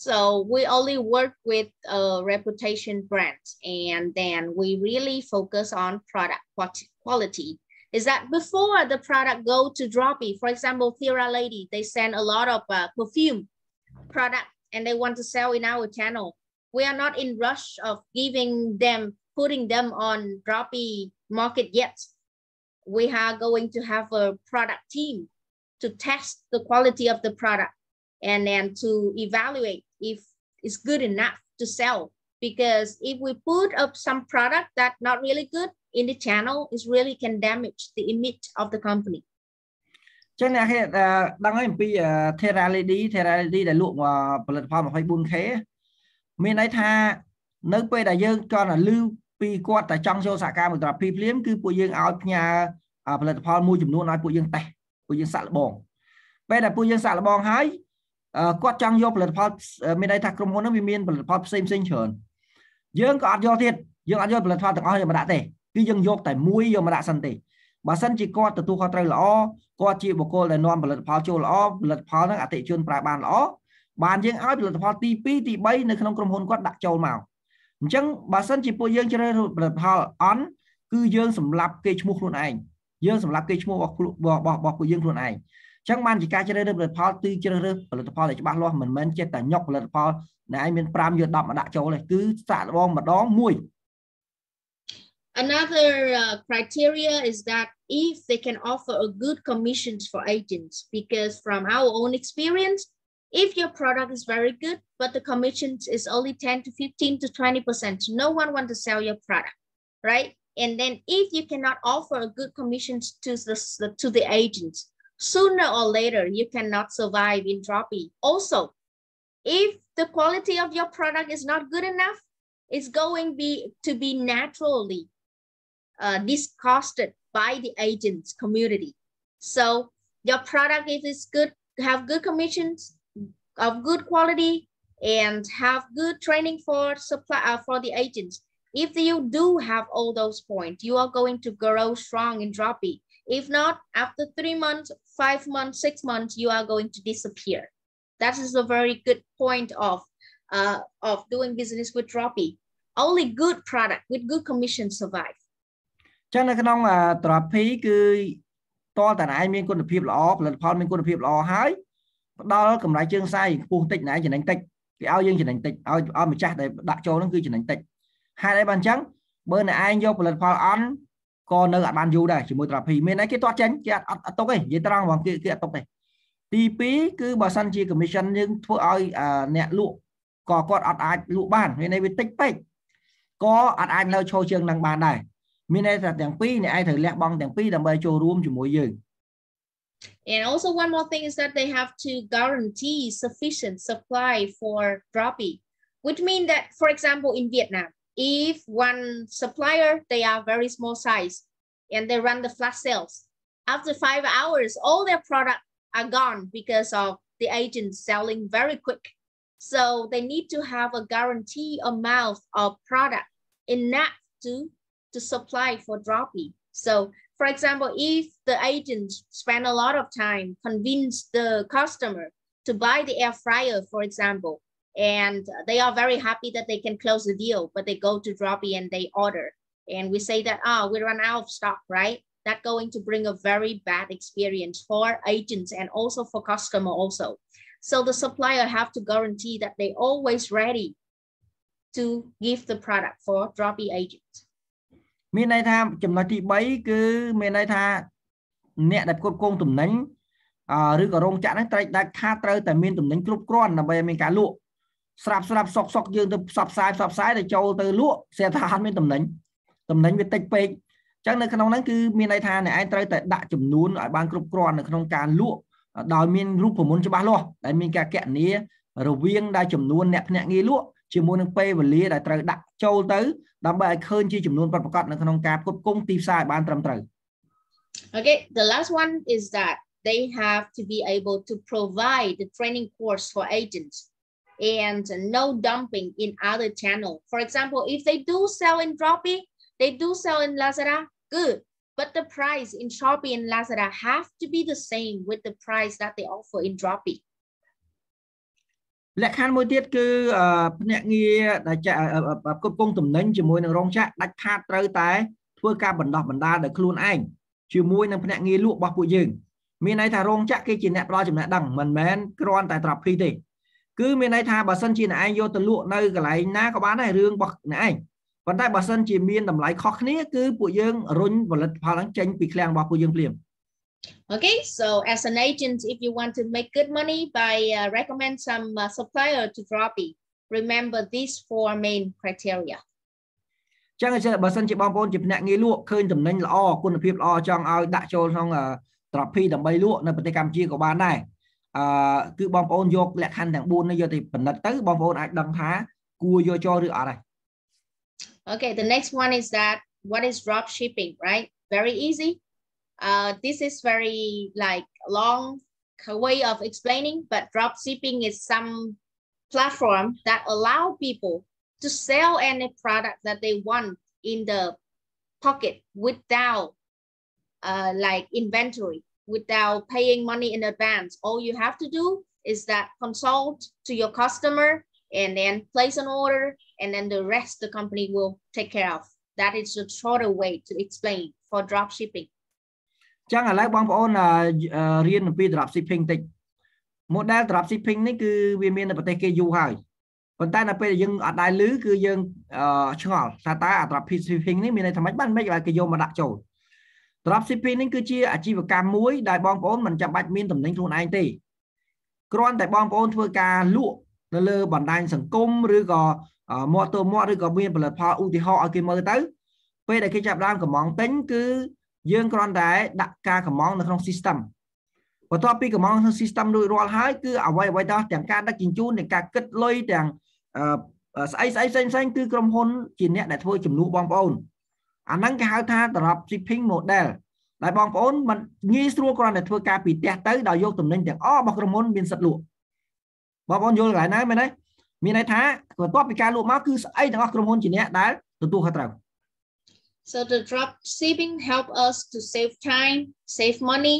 So we only work with reputation brands, and then we really focus on product quality. Is that before the product go to Droppii, for example, Thera Lady, they send a lot of perfume product and they want to sell in our channel. We are not in rush of putting them on Droppii market yet. We are going to have a product team to test the quality of the product and then to evaluate if it's good enough to sell. Because if we put up some product that's not really good in the channel, it really can damage the image of the company. ចឹងអ្នកដឹងហើយអំពី Thera Lady ដែលលក់ផលិតផល 24K មានន័យថានៅពេលដែលយើងចង់តែលឺពីគាត់តែចង់ចូលសហការមួយ Droppii ភ្លាមគឺពួកយើងឲ្យផ្ញើផលិតផលមួយចំនួនឲ្យពួកយើងតេស្តពួកយើងសាក់លបងពេលដែលពួកយើងសាក់លបងហើយគាត់ចង់យកផលិតផលមានន័យថាក្រុមហ៊ុនហ្នឹងវាមានផលិតផលផ្សេងច្រើនយើងក៏អត់យកទៀតយើងអត់យកផលិតផលទាំងអស់យកមកដាក់ទេគឺយើងយកតែមួយយកមកដាក់សិនទេបើសិនជាគាត់ទទួលខុសត្រូវល្អគាត់ជាបុគ្គលដែលនាំផលិតផលចូលល្អផលិតផលហ្នឹងអតិថិជនប្រើបានល្អបានយើងឲ្យផលិតផលទី2ទី3នៅក្នុងក្រុមហ៊ុនគាត់ដាក់ចូលមកអញ្ចឹងបើសិនជាពួកយើងជ្រើសរើសផលិតផលអន់គឺយើងសម្លាប់គេឈ្មោះខ្លួនឯងយើងសម្លាប់គេឈ្មោះរបស់ពួកយើងខ្លួនឯងអញ្ចឹងបានជាការជ្រើសរើសផលិតផលគឺជ្រើសរើសផលិតផលដែលច្បាស់លាស់មិនមែនចេះតែញុកផលិតផលដែលឯងមាន5យក10មកដាក់ចូលទេគឺសាកល្បងម្ដងមួយ Another criteria is that if they can offer a good commissions for agents, because from our own experience, if your product is very good, but the commissions is only 10 to 15 to 20%, no one wants to sell your product, right? And then if you cannot offer a good commissions to the agents, sooner or later, you cannot survive in Droppii. Also, if the quality of your product is not good enough, it's going to be naturally discarded by the agents community. So your product, if it's good, have good commissions of good quality and have good training for the agents. If you do have all those points, you are going to grow strong in Droppii. If not, after 3 months, 5 months, 6 months, you are going to disappear. That is a very good point of doing business with Droppii. Only good product with good commission survive. ចឹងនៅក្នុង Droppii គឺតលតាឯងមានគុណភាពល្អផលិតផលមានគុណភាពល្អហើយផ្ដល់កម្រៃជើងសាយខ្ពស់តិចណែចំណេញតិចគេឲ្យយើងចំណេញតិចឲ្យម្ចាស់ដែលដាក់ចូលហ្នឹងគឺចំណេញតិចហេតុអីបានអញ្ចឹងបើអ្នកឯងយកផលិតផលអន់ក៏នៅអត់បានយូរដែរជាមួយ Droppii មានអីគេទាត់ចេញគេអត់ទុកទេនិយាយត្រង់ហ្មងគេអត់ទុកទេទី2គឺបើសិនជា commission យើងធ្វើឲ្យអ្នកលក់ក៏គាត់អត់អាចលក់បានមានន័យវាតិចពេកក៏អត់អាចនៅឈរជើងនឹងបានដែរមានន័យថាទាំងពីរអ្នកឯងត្រូវលះបង់ទាំងពីរដើម្បីចូលរួមជាមួយយើង And also one more thing is that they have to guarantee sufficient supply for Droppii, which means that, for example, in Vietnam, if one supplier, they are very small size and they run the flash sales, after 5 hours, all their products are gone because of the agents selling very quick. So they need to have a guarantee amount of product enough to supply for Droppii. So, for example, if the agent spend a lot of time convince the customer to buy the air fryer, for example, and they are very happy that they can close the deal, but they go to Droppii and they order. And we say that, we run out of stock, right? That's going to bring a very bad experience for agents and also for customer also. So the supplier have to guarantee that they always ready to give the product for Droppii agents. មានន័យថាចំណុចទី3គឺមានន័យថាអ្នកដែលគ្រប់គ្រងទំនិញឬក៏រោងចក្រហ្នឹងត្រូវដាច់ខាតត្រូវតែមានទំនិញគ្រប់គ្រាន់ដើម្បីឲ្យមានការលក់ស្រាប់សុកយើងទៅផ្សព្វផ្សាយទៅចូលទៅលក់ស្រាប់ថាអត់មានទំនិញវាតិចពេកអញ្ចឹងនៅក្នុងហ្នឹងគឺមានន័យថាអ្នកឯងត្រូវតែដាក់ចំនួនឲ្យបានគ្រប់គ្រាន់នៅក្នុងការលក់ដោយមានរូបមន្តច្បាស់លាស់ដែលមានការគណនារវាងដែលចំនួនអ្នកភ្នាក់ងារលក់ជាមួយនឹងពេលវេលាដែលត្រូវដាក់ចូលទៅដើម្បីឲ្យឃើញជាចំនួនប្រកបនៅក្នុងការផ្គត់ផ្គង់ទីផ្សារឲ្យបានត្រឹមត្រូវ Okay, the last one is that they have to be able to provide the training course for agents and no dumping in other channel. For example, if they do sell in Droppii, they do sell in Lazada, good. But the price in Shopee and Lazada have to be the same with the price that they offer in Droppii. លក្ខខណ្ឌមួយទៀតគឺភ្នាក់ងារដែលគ្រប់គ្រងទំនិញជាមួយនឹងរោងចក្រដាច់ខាតត្រូវតែធ្វើការបណ្ដោះបណ្ដាលដោយខ្លួនឯងជាមួយនឹងភ្នាក់ងារលក់របស់ពួកយើងមានន័យថារោងចក្រគេជាអ្នកផ្ដល់ចំណេះដឹងមិនមែនគ្រាន់តែ Droppii ទេគឺមានន័យថាបើសិនជាអ្នកឯងយកទៅលក់នៅកន្លែងណាក៏បានដែររឿងរបស់អ្នកឯងប៉ុន្តែបើសិនជាមានតម្លៃខុសគ្នាគឺពួកយើងរុញផលិតផលហ្នឹងចេញពីឃ្លាំងរបស់ពួកយើងភ្លាម Okay, so as an agent, if you want to make good money by recommend some supplier to Droppii, remember these 4 main criteria. ចឹងបើសិនជាបងប្អូនជាភ្នាក់ងារលក់ឃើញតំណែងល្អគុណភាពល្អចង់ឲ្យដាក់ចូលក្នុង Droppii ដើម្បីលក់នៅប្រទេសកម្ពុជាក៏បានដែរគឺបងប្អូនយកលក្ខខណ្ឌទាំង4នេះយកទៅពិនិត្យទៅបងប្អូនអាចដឹងថាគួរយកចូលឬអត់ដែរ Okay, the next one is that what is drop shipping, right? Very easy. This is very like long way of explaining, but drop shipping is some platform that allow people to sell any product that they want in the pocket without like inventory, without paying money in advance. All you have to do is that consult to your customer and then place an order, and then the rest the company will take care of. That is a shorter way to explain for drop shipping. ចឹងឥឡូវបងប្អូនរៀនអំពី drop shipping តិច model drop shipping នេះគឺវាមាននៅប្រទេសគេយូរហើយប៉ុន្តែនៅពេលយើងអត់ដែរឮគឺយើងឆ្ងល់ថាតើ drop shipping នេះមានន័យថាម៉េចបានមិនឲ្យគេយកមកដាក់ចូល drop shipping នេះគឺជាអាជីវកម្មមួយដែលបងប្អូនមិនចាំបាច់មានតំណែងខ្លួនឯងទេគ្រាន់តែបងប្អូនធ្វើការលក់នៅលើបណ្ដាញសង្គមឬក៏មាត់ទៅមាត់ឬក៏មានផលិតផលឧទាហរណ៍ឲ្យគេមើលទៅពេលដែលគេចាប់ដើមកំងទិញគឺយើងគ្រាន់តែដាក់ការកំងនៅក្នុង system បន្ទាប់ពីកំងក្នុង system រួចរាល់ហើយគឺអ្វីៗទាំងការដឹកជញ្ជូនទាំងការគិតលុយទាំងស្អីផ្សេងគឺក្រុមហ៊ុនជាអ្នកដែលធ្វើជំនួសបងប្អូនអាហ្នឹងគេហៅថា drop shipping model ដែលបងប្អូនមិនងាយស្រួលគ្រាន់តែធ្វើការពីផ្ទះទៅដោយយកទំនិញទាំងអស់របស់ក្រុមហ៊ុនមានសិទ្ធិលក់បងប្អូនយល់កន្លែងណាមែនទេមានន័យថាបន្ទាប់ពីការលក់មកគឺស្អីទាំងអស់ក្រុមហ៊ុនជាអ្នកដែលទទួលខុសត្រូវ So the drop shipping help us to save time, save money,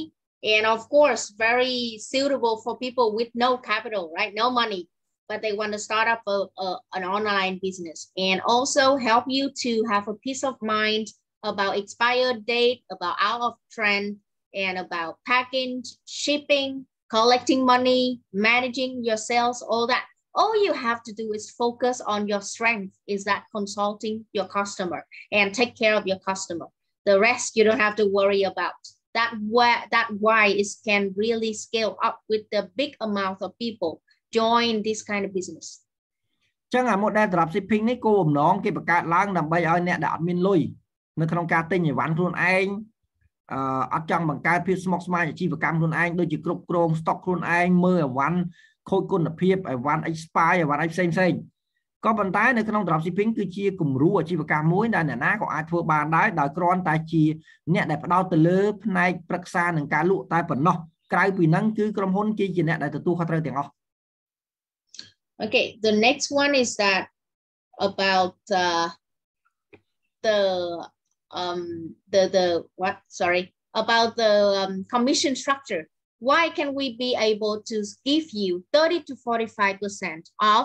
and of course, very suitable for people with no capital, right? No money, but they want to start up an online business, and also help you to have a peace of mind about expired date, about out of trend, and about packing, shipping, collecting money, managing your sales, all that. All you have to do is focus on your strength, is that consulting your customer and take care of your customer. The rest you don't have to worry about. That why it can really scale up with the big amount of people join this kind of business. ចឹងអា model drop shipping នេះគោលបំណងគេបង្កើតឡើងដើម្បីឲ្យអ្នកដែលអត់មានលុយនៅក្នុងការទិញអីវ៉ាន់ខ្លួនឯងអត់ចង់បង្កើតភាពស្មុគស្មាញអាជីវកម្មខ្លួនឯងដូចជាគ្រប់គ្រង stock ខ្លួនឯងមើលអីវ៉ាន់ខូចគុណភាពអីវ៉ាន់ expire អីវ៉ាន់អីផ្សេងក៏ប៉ុន្តែនៅក្នុង drop shipping គឺជាគំរូអាជីវកម្មមួយដែលអ្នកណាក៏អាចធ្វើបានដែរដោយគ្រាន់តែជាអ្នកដែលផ្ដោតទៅលើផ្នែកប្រឹក្សានឹងការលក់តែប៉ុណ្ណោះក្រៅពីហ្នឹងគឺក្រុមហ៊ុនគេជាអ្នកដែលទទួលខុសត្រូវទាំងអស់ Okay, the next one is that about about the commission structure. Why can we be able to give you 30 to 45% of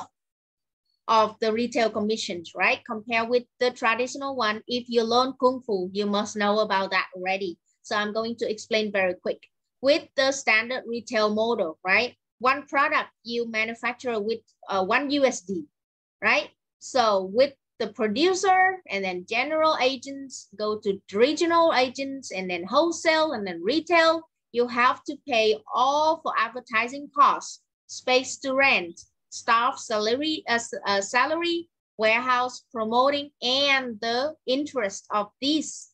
of the retail commissions, right? Compare with the traditional one. If you learn Kung Fu, you must know about that already. So I'm going to explain very quick. With the standard retail model, right? One product you manufacture with $1 USD, right? So with the producer and then general agents go to regional agents and then wholesale and then retail, you have to pay all for advertising costs, space to rent, staff salary, warehouse promoting, and the interest of these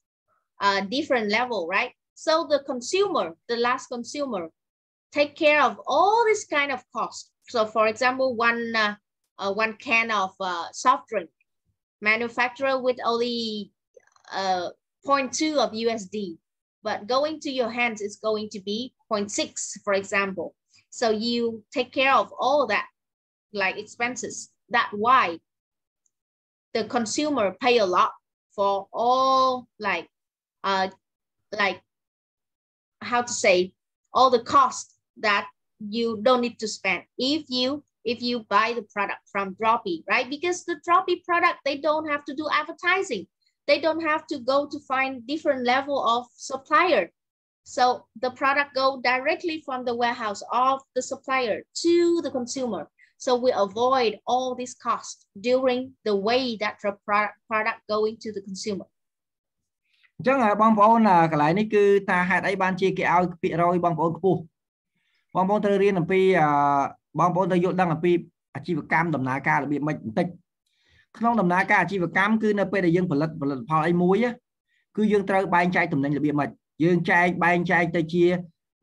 different level, right? So the consumer, the last consumer, take care of all this kind of cost. So for example, one can of soft drink, manufacturer with only 0.2 of USD, but going to your hands is going to be 0.6, for example. So you take care of all that, like expenses. That's why the consumer pay a lot for all like how to say, all the costs that you don't need to spend if you buy the product from Droppii, right? Because the Droppii product, they don't have to do advertising. They don't have to go to find different level of supplier. So the product go directly from the warehouse of the supplier to the consumer. So we avoid all this cost during the way that the product going to the consumer. អញ្ចឹងបងប្អូនកន្លែងនេះគឺថាហេតុអីបានជាគេឲ្យភាគរយបងប្អូនខ្ពស់បងប្អូនត្រូវរៀនអំពីបងប្អូនត្រូវយល់ដឹងអំពីអាជីវកម្មដំណើរការរបៀបម៉េចបន្តិចក្នុងដំណើរការអាជីវកម្មគឺនៅពេលដែលយើងផលិតផលអីមួយគឺយើងត្រូវបែងចែកតំណែងរបៀបម៉េចយើងបែងចែកទៅជា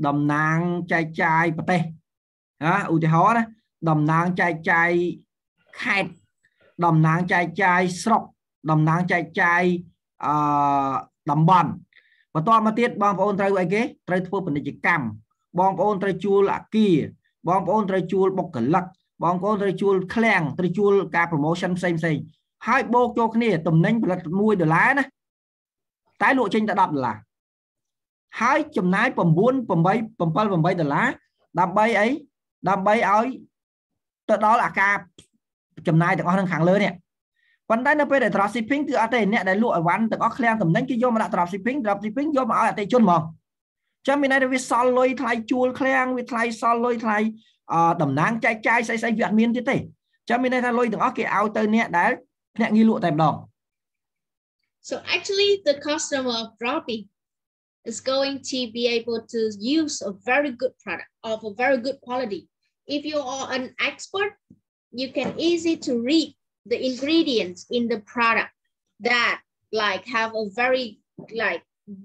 តំណាងចែកចាយប្រទេសណាឧទាហរណ៍ណាតំណាងចែកចាយខេត្តតំណាងចែកចាយស្រុកតំណាងចែកចាយតំបន់បន្តមកទៀតបងប្អូនត្រូវអីគេត្រូវធ្វើពាណិជ្ជកម្មបងប្អូនត្រូវជួលអគារបងប្អូនត្រូវជួលបុគ្គលិកបងប្អូនត្រូវជួលឃ្លាំងត្រូវជួលការ promotion ផ្សេងហើយបូកចូលគ្នាតំណែងផលិត$1ណាតែលក់ចេញតែ$10ហើយចំណាយ$7 ដើម្បីអីដើម្បីឲ្យទៅដល់អាការចំណាយទាំងអស់នឹងខាងលើនេះប៉ុន្តែនៅពេលដែល Dropshipping គឺអត់ទេអ្នកដែលលក់អីវ៉ាន់ទាំងអស់ឃ្លាំងតំណែងគេយកមកដាក់ Dropshipping យកមកឲ្យអតិថិជនហ្មងចាំមានន័យថាវាសល់លុយថ្លៃជួលឃ្លាំងវាថ្លៃសល់លុយថ្លៃតំណាងចែកចាយស្អីវាអត់មានទៀតទេចាំមានន័យថាលុយទាំងអស់គេឲ្យទៅអ្នកដែលភ្នាក់ងារលក់តែម្ដង So actually the customer of Droppii is going to be able to use a very good product of a very good quality. If you are an expert, you can easy to read the ingredients in the product that like have a very like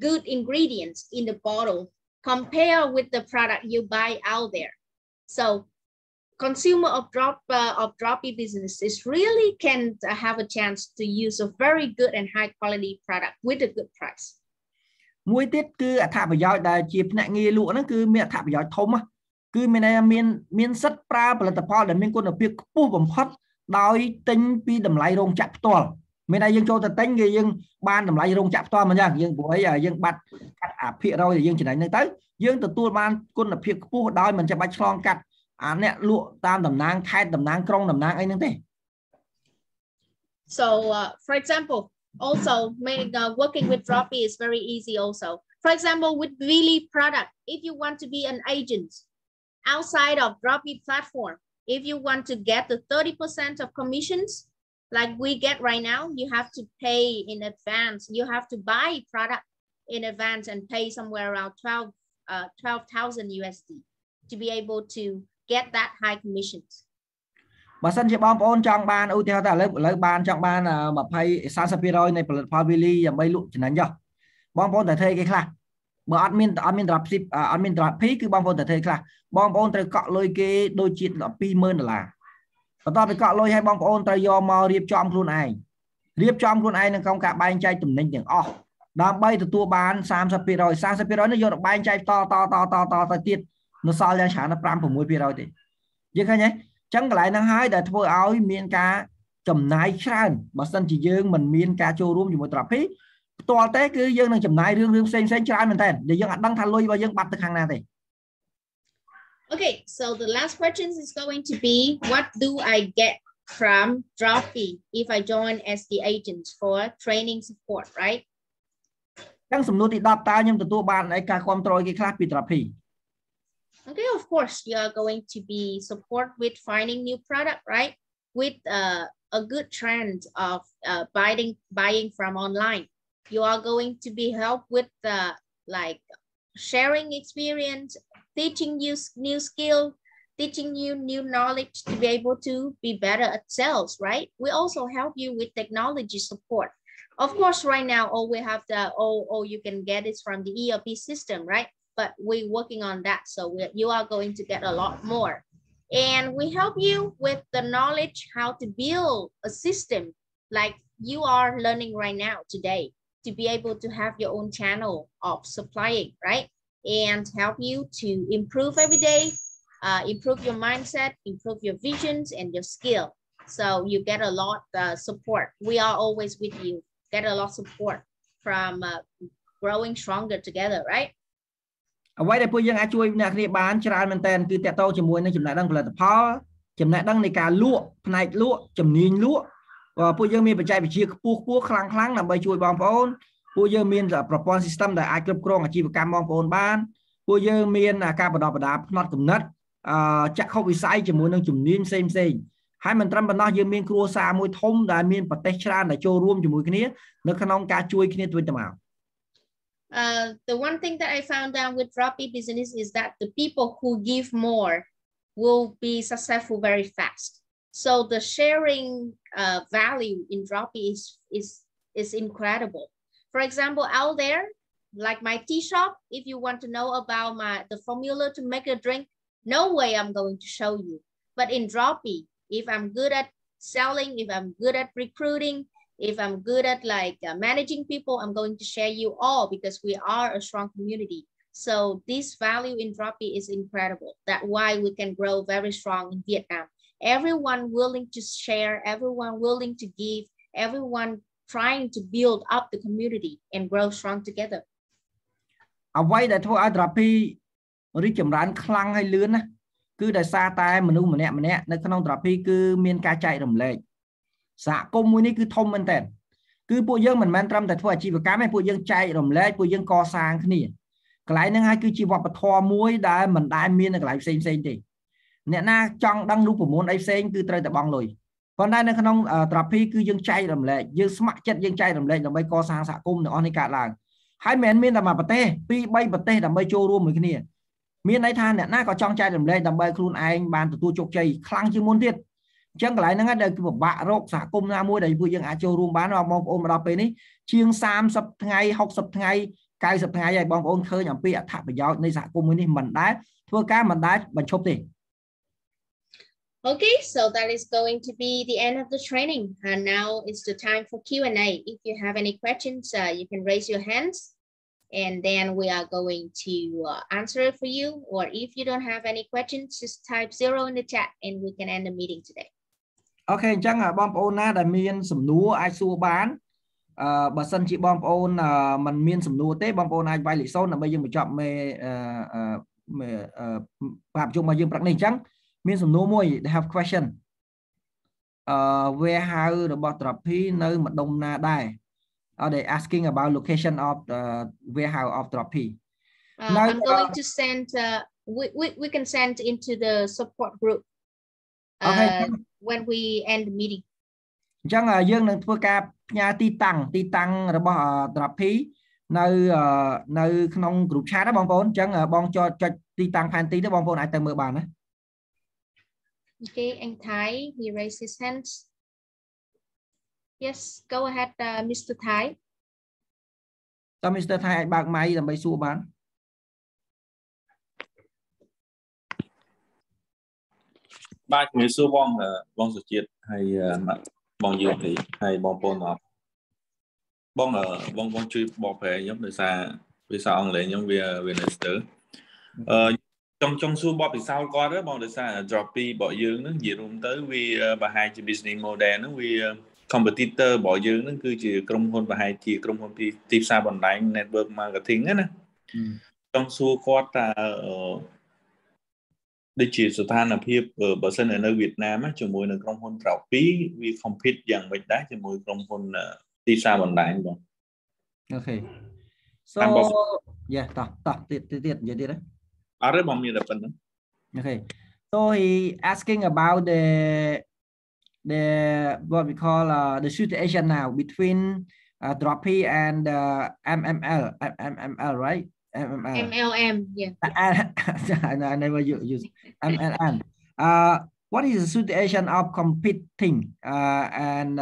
good ingredients in the bottle compare with the product you buy out there. So consumer of Droppii business is really can have a chance to use a very good and high quality product with a good price. មួយទៀតគឺអត្ថប្រយោជន៍ដែលជាភ្នាក់ងារលក់ហ្នឹងគឺមានអត្ថប្រយោជន៍ធំគឺមានសិទ្ធិប្រើផលិតផលដែលមានគុណភាពខ្ពស់បំផុតដោយទិញពីតម្លៃរោងចក្រផ្ទាល់មានតែយើងចូលទៅទិញគឺយើងបានតម្លៃរោងចក្រផ្ទាល់មកយ៉ាងយើងព្រោះអីយើងបាត់កាត់អាភាគរយដែលយើងចំណេញហ្នឹងទៅយើងទទួលបានគុណភាពខ្ពស់ដោយមិនចាំបាច់ឆ្លងកាត់អាអ្នកលក់តាមតំណាងខេត្តតំណាងក្រុងតំណាងអីហ្នឹងទេ So for example also working with Droppii is very easy also. For example with Really product, if you want to be an agent outside of Droppii platform, if you want to get the 30% of commissions like we get right now, you have to pay in advance. You have to buy product in advance and pay somewhere around 12,000 USD to be able to get that high commissions. បើសិនជាបងប្អូនចង់បានឧទាហរណ៍ថាឥឡូវបានចង់បាន20-30% នៃផលិតផល Really ដើម្បីលក់ចំណេញចុះបងប្អូនត្រូវធ្វើអីគេខ្លះបើអត់មាន Dropship អត់មាន Droppii គឺបងប្អូនត្រូវធ្វើខ្លះបងប្អូនត្រូវកក់លុយគេដូចជា$20000បន្ទាប់ពីកក់លុយឲ្យបងប្អូនត្រូវយកមករៀបចំខ្លួនឯងនៅក្នុងការបែងចែកតំណែងទាំងអស់ដើម្បីទទួលបាន 30% នេះយកទៅបែងចែកតទៅទៀតនៅសល់យ៉ាងច្រើនដល់ 5-6% ទេយើងឃើញទេអញ្ចឹងកន្លែងហ្នឹងហើយដែលធ្វើឲ្យមានការចំណាយច្រើនបើសិនជាយើងមិនមានការចូលរួមជាមួយ Droppii ផ្ទាល់ទេគឺយើងនឹងចំណាយរឿងផ្សេងច្រើនមែនតើដែលយើងអត់ដឹងថាលុយរបស់យើងបាត់ទៅខាងណាទេ Okay, so the last question is going to be, what do I get from Droppii if I join as the agent for training support, right? Chẳng sầm nút thì đáp ta nhưng tụi bạn ấy cả control cái class bị Droppii. Okay, of course, you are going to be support with finding new product, right? With a good trend of buying from online. You are going to be helped with like sharing experience, teaching you new skill, teaching you new knowledge to be able to be better at sales, right? We also help you with technology support. Of course, right now, all we have you can get it from the ERP system, right? But we're working on that. So you are going to get a lot more. And we help you with the knowledge how to build a system like you are learning right now today to be able to have your own channel of supplying, right? And help you to improve every day, improve your mindset, improve your visions and your skill. So you get a lot support. We are always with you. Get a lot of support from growing stronger together, right? អ្វីដែលពួកយើងអាចជួយអ្នកគ្នាបានច្រើនមែនតើគឺតកតជាមួយនឹងចំណេះដឹងផលិតផលចំណេះដឹងនៃការលក់ផ្នែកលក់ជំនាញលក់ពួកយើងមានបច្ចេកវិទ្យាខ្ពស់ខ្លាំងដើម្បីជួយបងប្អូនពួកយើងមានប្រព័ន្ធ system ដែលអាចគ្រប់គ្រងអាជីវកម្មបងប្អូនបានពួកយើងមានការបណ្ដុះបណ្ដាលផ្នត់គំនិតចក្ខុវិស័យជាមួយនឹងជំនាញផ្សេងហើយមិនត្រឹមប៉ុណ្ណោះយើងមានគ្រួសារមួយធំដែលមានប្រទេសច្រើនដែលចូលរួមជាមួយគ្នានៅក្នុងការជួយគ្នាទៅវិញទៅមក The one thing that I found out with Droppii business is that the people who give more will be successful very fast. So the sharing value in Droppii is incredible. For example, out there, like my tea shop, if you want to know about the formula to make a drink, no way I'm going to show you. But in Droppii, if I'm good at selling, if I'm good at recruiting, if I'm good at like managing people, I'm going to share you all because we are a strong community. So this value in Droppii is incredible. That's why we can grow very strong in Vietnam. Everyone willing to share, everyone willing to give, everyone trying to build up the community and grow strong together. អ្វីដែលធ្វើឲ្យ Droppii រីកចម្រើនខ្លាំងហើយលឿនណាគឺដោយសារតែមនុស្សម្នាក់ៗនៅក្នុង Droppii គឺមានការចែករំលែក សហគមន៍មួយនេះគឺធំមែនតើគឺពួកយើងមិនមែនត្រឹមតែធ្វើអាជីវកម្មទេពួកយើងចែករំលែកពួកយើងកសាងគ្នាកន្លែងហ្នឹងហើយគឺជាវប្បធម៌មួយដែលមិនដែលមាននៅកន្លែងផ្សេងទេអ្នកណាចង់ដឹងរូបមន្តអីផ្សេងគឺត្រូវតែបង់លុយប៉ុន្តែនៅក្នុង Droppii គឺយើងចែករំលែកយើងស្ម័គ្រចិត្តយើងចែករំលែកដើម្បីកសាងសហគមន៍ទាំងអស់នេះកើតឡើងហើយមិនមែនមានតែមួយប្រទេស2 3ប្រទេសដើម្បីចូលរួមមួយគ្នាមានន័យថាអ្នកណាក៏ចង់ចែករំលែកដើម្បីខ្លួនឯងបានទទួលជោគជ័យខ្លាំងជាងមុនទៀត ចឹងកន្លែងហ្នឹងដែលគឺពិបាករកសហគមន៍ណាមួយដែលពួកយើងអាចចូលរួមបានបងប្អូនមកដល់ពេលនេះជាង30ថ្ងៃ60ថ្ងៃ90ថ្ងៃហើយបងប្អូនឃើញអំពីអត្ថប្រយោជន៍នៃសហគមន៍មួយនេះមិនដែលធ្វើការមិនដែលបញ្ឈប់ទេ Okay, so that is going to be the end of the training and now it's the time for Q&A. If you have any questions, you can raise your hands and then we are going to answer it for you, or if you don't have any questions, just type 0 in the chat and we can end the meeting today. អូខេអញ្ចឹងបងប្អូនណាដែលមានសំណួរអាចសួរបានបើសិនជាបងប្អូនមិនមានសំណួរទេបងប្អូនអាចវាយលេខ0ដើម្បីយើងបញ្ចប់មេប្រជុំរបស់យើងព្រឹកនេះអញ្ចឹងមានសំណួរមួយ they have question warehouse របស់ Droppii នៅម្ដុំណាដែរ are they asking about location of the warehouse of Droppii I'm going to send we can send into the support group when we end the meeting. អញ្ចឹងយើងនឹងធ្វើការផ្ញើទីតាំងរបស់ Droppii នៅក្នុង group chat ណាបងប្អូនអញ្ចឹងបងចុចទីតាំងផែនទីទៅបងប្អូនអាចទៅមើលបានណា Okay, and Thai he raised his hands. Yes, go ahead Mr. Thai. តើ Mr. Thai អាចបើក mic ដើម្បីសួរបាន បាទជំរាបសួរបងសុជាតិហើយបងយូទីហើយបងប្អូនបងជួយបកប្រែខ្ញុំដោយសារភាសាអង់គ្លេសខ្ញុំវានៅស្ទើរចង់សួរបទពិសោធន៍គាត់ទេបងដោយសារ Droppii របស់យើងហ្នឹងនិយាយរួមទៅវាប្រហែលជា business model ហ្នឹងវា competitor របស់យើងហ្នឹងគឺជាក្រុមហ៊ុនប្រហែលជាក្រុមហ៊ុនទីផ្សារបណ្ដាញ network marketing ណាចង់សួរគាត់ថា ដូចជាស្ថានភាពបើសិននៅវៀតណាមជាមួយនឹងក្រុមហ៊ុន Droppii វា compete យ៉ាងម៉េចដែរជាមួយក្រុមហ៊ុនទីផ្សារបណ្ដាញបង Okay. So yeah,ទៀតនិយាយទៀតណា អត់ទេបងមានតែប៉ុណ្្នឹង Okay. So he asking about the what we call the situation now between Droppii and MML, right? MLM, yeah. I never use MLM. What is the situation of competing and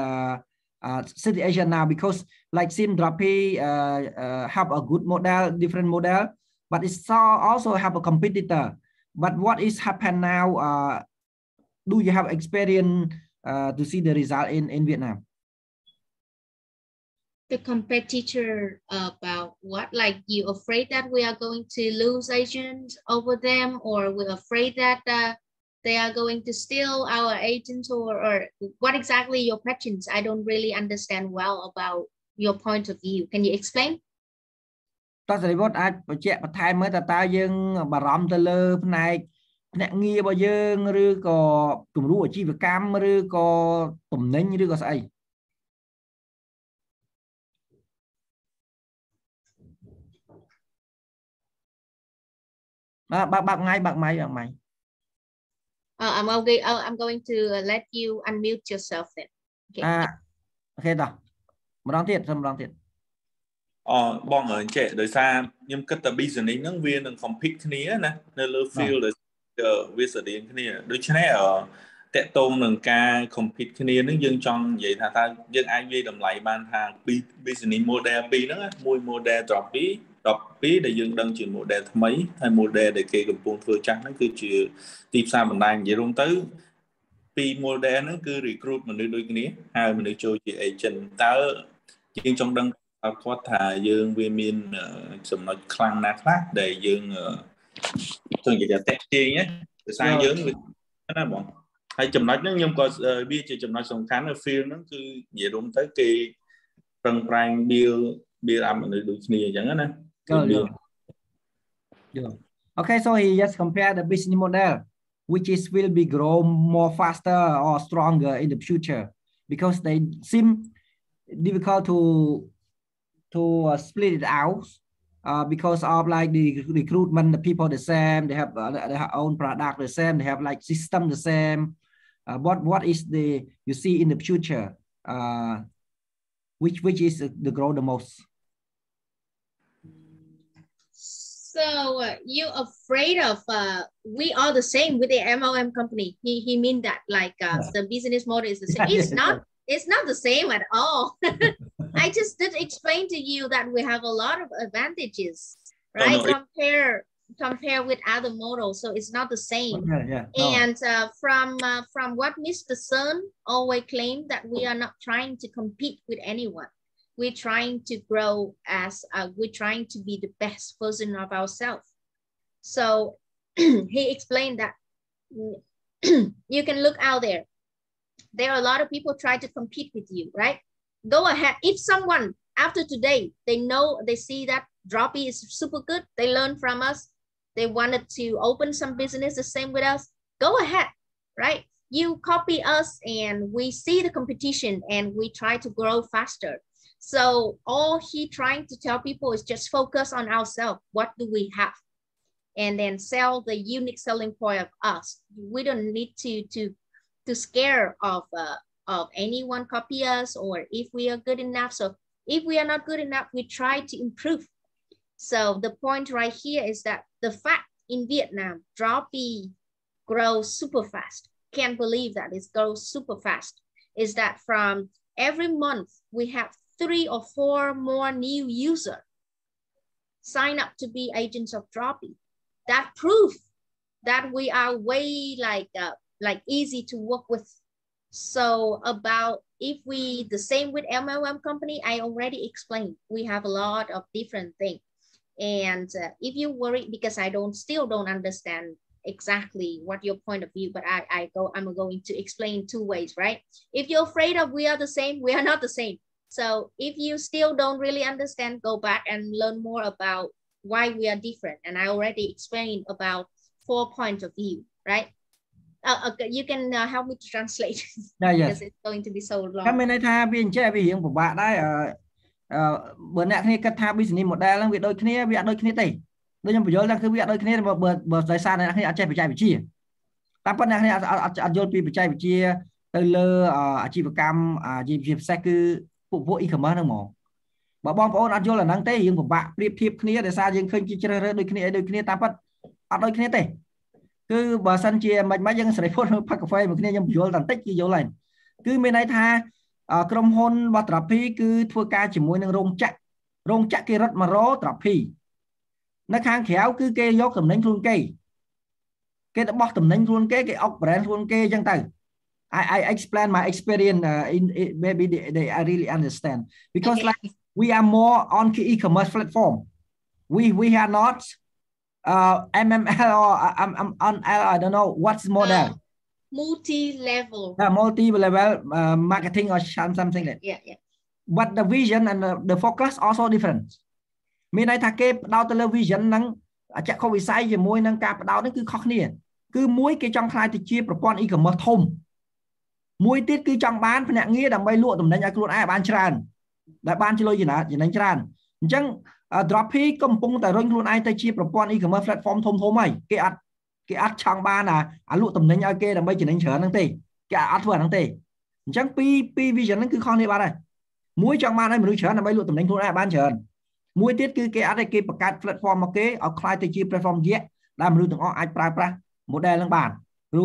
situation now? Because like Sim Droppii have a good model, different model, but it also have a competitor. But what is happen now? Do you have experience to see the result in Vietnam? The competitor about what? Like you afraid that we are going to lose agents over them, or we're afraid that they are going to steal our agents, or what exactly your questions? I don't really understand well about your point of view. Can you explain? តើសេរីវត្តអាចបញ្ជាក់បន្ថែមមើលតើយើងបារម្ភទៅលើផ្នែកភ្នាក់ងាររបស់យើងឬក៏គំរូអាជីវកម្មឬក៏ទំនិញឬក៏ស្អី បាក់ម៉ៃ I'm okay. I'm going to let you unmute yourself then. Okay. អូខេតោះម្ដងទៀតសម្ដងទៀត បងចេះដោយសារខ្ញុំគិតថា business ហ្នឹងវានឹង compete គ្នាណានៅលើ field វាស្តៀងគ្នាដូច្នេះតកតងនឹងការ compete គ្នាហ្នឹងយើងចង់និយាយថាតើយើងអាចវាយតម្លៃបានថា business model ពីរហ្នឹងមួយ model Droppii ដែលយើងដឹងជា model ថ្មីហើយ model ដែលគេកំពុងធ្វើចាស់ហ្នឹងគឺជាទីផ្សារបណ្ដាញនិយាយរួមទៅពី model ហ្នឹងគឺ recruit មនុស្សដូចគ្នាហើយមនុស្សចូលជា agent តើយើងចង់ដឹងគាត់ថាយើងវាមានចំណុចខ្លាំងណាស់ខ្លះដែលយើងចង់និយាយថាតាក់ទាញណាភាសាយើងណាបងហើយចំណុចហ្នឹងខ្ញុំក៏វាជាចំណុចសំខាន់នៅ field ហ្នឹងគឺនិយាយរួមទៅគេប្រឹងប្រែង build up មនុស្សដូចគ្នាអញ្ចឹងណា Okay, so he just compare the business model which is will be grow more faster or stronger in the future because they seem difficult to split it out because of like the recruitment, the people the same, they have their own product the same, they have like system the same. What is the you see in the future? Which is the grow the most? So you're afraid of we are the same with the MLM company. He mean that like the business model is the same. It's not the same at all. I just did explain to you that we have a lot of advantages, right? Compare with other models, so it's not the same. And from what Mr. Sun always claimed that we are not trying to compete with anyone. We're trying to grow as we're trying to be the best version of ourselves. So he explained that you can look out there. There are a lot of people try to compete with you, right? Go ahead. If someone after today, they see that Droppii is super good, they learn from us, they wanted to open some business the same with us, go ahead, right? You copy us and we see the competition and we try to grow faster. So all he trying to tell people is just focus on ourselves. What do we have? And then sell the unique selling point of us. We don't need to scare of anyone copy us or if we are good enough. So if we are not good enough, we try to improve. So the point right here is that the fact in Vietnam, Droppii grows super fast. Can't believe that it grows super fast. Is that from every month we have 3 or 4 more new users sign up to be agents of Droppii. That proof that we are way like easy to work with. So about if we the same with MLM company, I already explained we have a lot of different things. And if you worry because I still don't understand exactly what your point of view, but I'm going to explain 2 ways, right? If you're afraid of we are the same, we are not the same. So if you still don't really understand, go back and learn more about why we are different. And I already explained about 4 points of view. right? Okay, you can help me to translate because it's going to be so long. តែមានន័យថាវាអញ្ចឹងវារៀងពិបាកដែរបើអ្នកគ្នាគិតថា business model ហ្នឹងវាដូចគ្នាវាអត់ដូចគ្នាទេដូចខ្ញុំបញ្យល់ថាគឺវាអត់ដូចគ្នាបើដោយសារអ្នកគ្នាអត់ចេះបច្ចេកវិទ្យាតាមពិតអ្នកគ្នាអត់យល់ពីបច្ចេកវិទ្យាទៅលើអាជីវកម្មជាពិសេសគឺពួក e-commerce ហ្នឹងហ្មងបើបងប្អូនអត់យល់អាហ្នឹងទេយើងពិបាកប្រៀបធៀបគ្នាដោយសារយើងឃើញជាជ្រើសរើសដូចគ្នាតាមពិតអត់ដូចគ្នាទេគឺបើសិនជាមិនយើងសេរីពុតផឹកកាហ្វេមួយគ្នាខ្ញុំបញ្យល់តែបន្តិចគឺយល់ហើយគឺមានន័យថាក្រុមហ៊ុនរបស់ Droppii គឺធ្វើការជាមួយនឹងរោងចក្រគេរត់មករក Droppii នៅខាងក្រៅគឺគេយកតំណែងខ្លួនគេទៅបោះតំណែងខ្លួនគេអុក brand ខ្លួនគេអញ្ចឹងទៅ I explain my experience maybe they I really understand because like we are more on e-commerce platform we are not MML or on I don't know what's model multi-level marketing or something like yeah but the vision and the focus also different មានន័យថាគេផ្ដោតទៅលើ vision ហ្នឹងចក្ខុវិស័យជាមួយនឹងការផ្ដោតនេះគឺខុសគ្នាគឺមួយគេចង់ខ្លាយទៅជាប្រព័ន្ធ e-commerce ធំមួយទៀតគឺចង់បានភ្នាក់ងារដើម្បីលក់តំណែងឲ្យខ្លួនឯងបានច្រើនដែលបានជាលុយចំណេញច្រើនអញ្ចឹង Droppii កំពុងតែរុញខ្លួនឯងទៅជាប្រព័ន្ធ e-commerce platform ធំហើយគេអត់ចង់បានអាលក់តំណែងឲ្យគេដើម្បីចំណេញច្រើនហ្នឹងទេគេអត់ធ្វើអាហ្នឹងទេអញ្ចឹងពី vision ហ្នឹងគឺខុសគ្នាបាត់ហើយមួយចង់បានឲ្យមនុស្សច្រើនដើម្បីលក់តំណែងខ្លួនឯងបានច្រើនមួយទៀតគឺគេអត់ឲ្យគេបង្កើត platform មកគេឲ្យខ្លាយទៅជា platform យក្សដែលមនុស្សទាំងអស់អាចប្រើប្រាស់ model ហ្នឹងបានឬ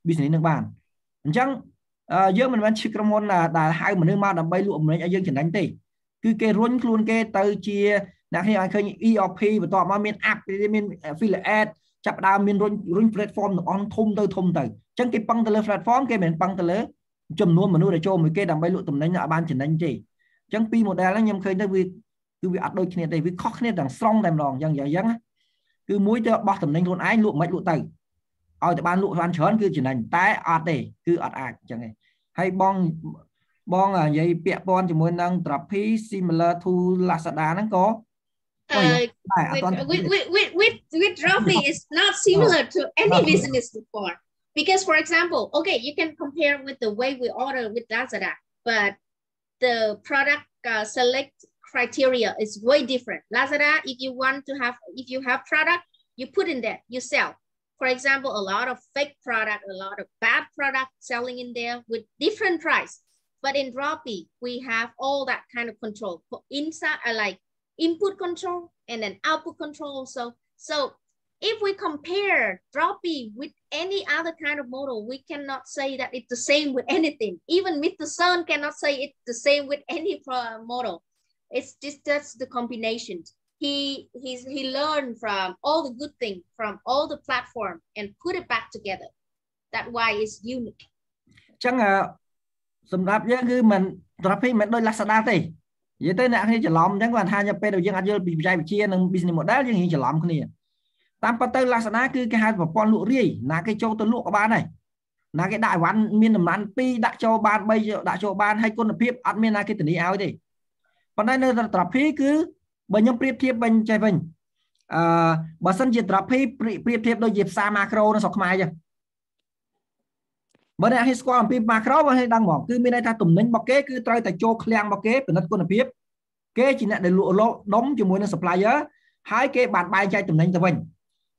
business ហ្នឹងបានអញ្ចឹងយើងមិនមែនជាក្រុមហ៊ុនដែលហៅមនុស្សមកដើម្បីលក់តំណែងឲ្យយើងចំណេញទេគឺគេរុញខ្លួនគេទៅជាអ្នកគ្នាឲ្យឃើញ ERP បន្ទាប់មកមាន app មាន affiliate ចាប់ដើមមានរុញ platform ទាំងអស់ធំទៅអញ្ចឹងគេពឹងទៅលើ platform គេមិនពឹងទៅលើចំនួនមនុស្សដែលចូលមួយគេដើម្បីលក់តំណែងឲ្យបានចំណេញទេអញ្ចឹងពី model ហ្នឹងខ្ញុំឃើញទៅវាអត់ដូចគ្នាទេវាខុសគ្នាទាំងស្រុងតែម្ដងអញ្ចឹងគឺមួយទៅបោះតំណែងខ្លួនឯងលក់មិនលក់ទៅឲ្យតែបានលក់បានច្រើនគឺចំណេញតែអត់ទេគឺអត់អាចអញ្ចឹងឯងហើយបងនិយាយពាក់ព័ន្ធជាមួយនឹង Droppii similar to Lazada ហ្នឹងក៏with Droppii is not similar to any business before because for example okay you can compare with the way we order with Lazada but the product select criteria is way different. Lazada if you have product you put in there you sell. For example, a lot of fake product, a lot of bad product selling in there with different price. But in Droppii, we have all that kind of control. For inside, like input control and then output control. So if we compare Droppii with any other kind of model, we cannot say that it's the same with anything. Even Mr. Sun cannot say it's the same with any model. It's just that's the combinations. He learned from all the good things from all the platform and put it back together. That's why it's unique. ចឹងសម្រាប់យើងគឺមិន Droppii មិនដូច Lazada ទេនិយាយទៅអ្នកគ្នាច្រឡំអញ្ចឹងគាត់ថាពេលដែលយើងអត់យល់ពីបច្ចេកវិទ្យានិង business model យើងរៀងច្រឡំគ្នាតាមពិតទៅ Lazada គឺគេហៅប្រព័ន្ធលក់រាយណាគេចូលទៅលក់ក៏បានដែរណាគេដាក់អីវ៉ាន់មានតម្រាន់2ដាក់ចូលបាន3ដាក់ចូលបានហើយគុណភាពអត់មានណាគេធានាឲ្យទេប៉ុន្តែនៅ Droppii គឺបើខ្ញុំប្រៀបធៀបវិញចេះវិញបើសិនជា Droppii ប្រៀបធៀបដូចជាផ្សារ macro នៅស្រុកខ្មែរអញ្ចឹងបើអ្នកឲ្យស្គាល់អំពី macro បើឲ្យដឹងហ្មងគឺមានន័យថាទំនិញរបស់គេគឺត្រូវតែចូលឃ្លាំងរបស់គេពិនិត្យគុណភាពគេជាអ្នកដែលលក់ដុំជាមួយនឹង supplier ហើយគេបានបែងចែកទំនិញទៅវិញ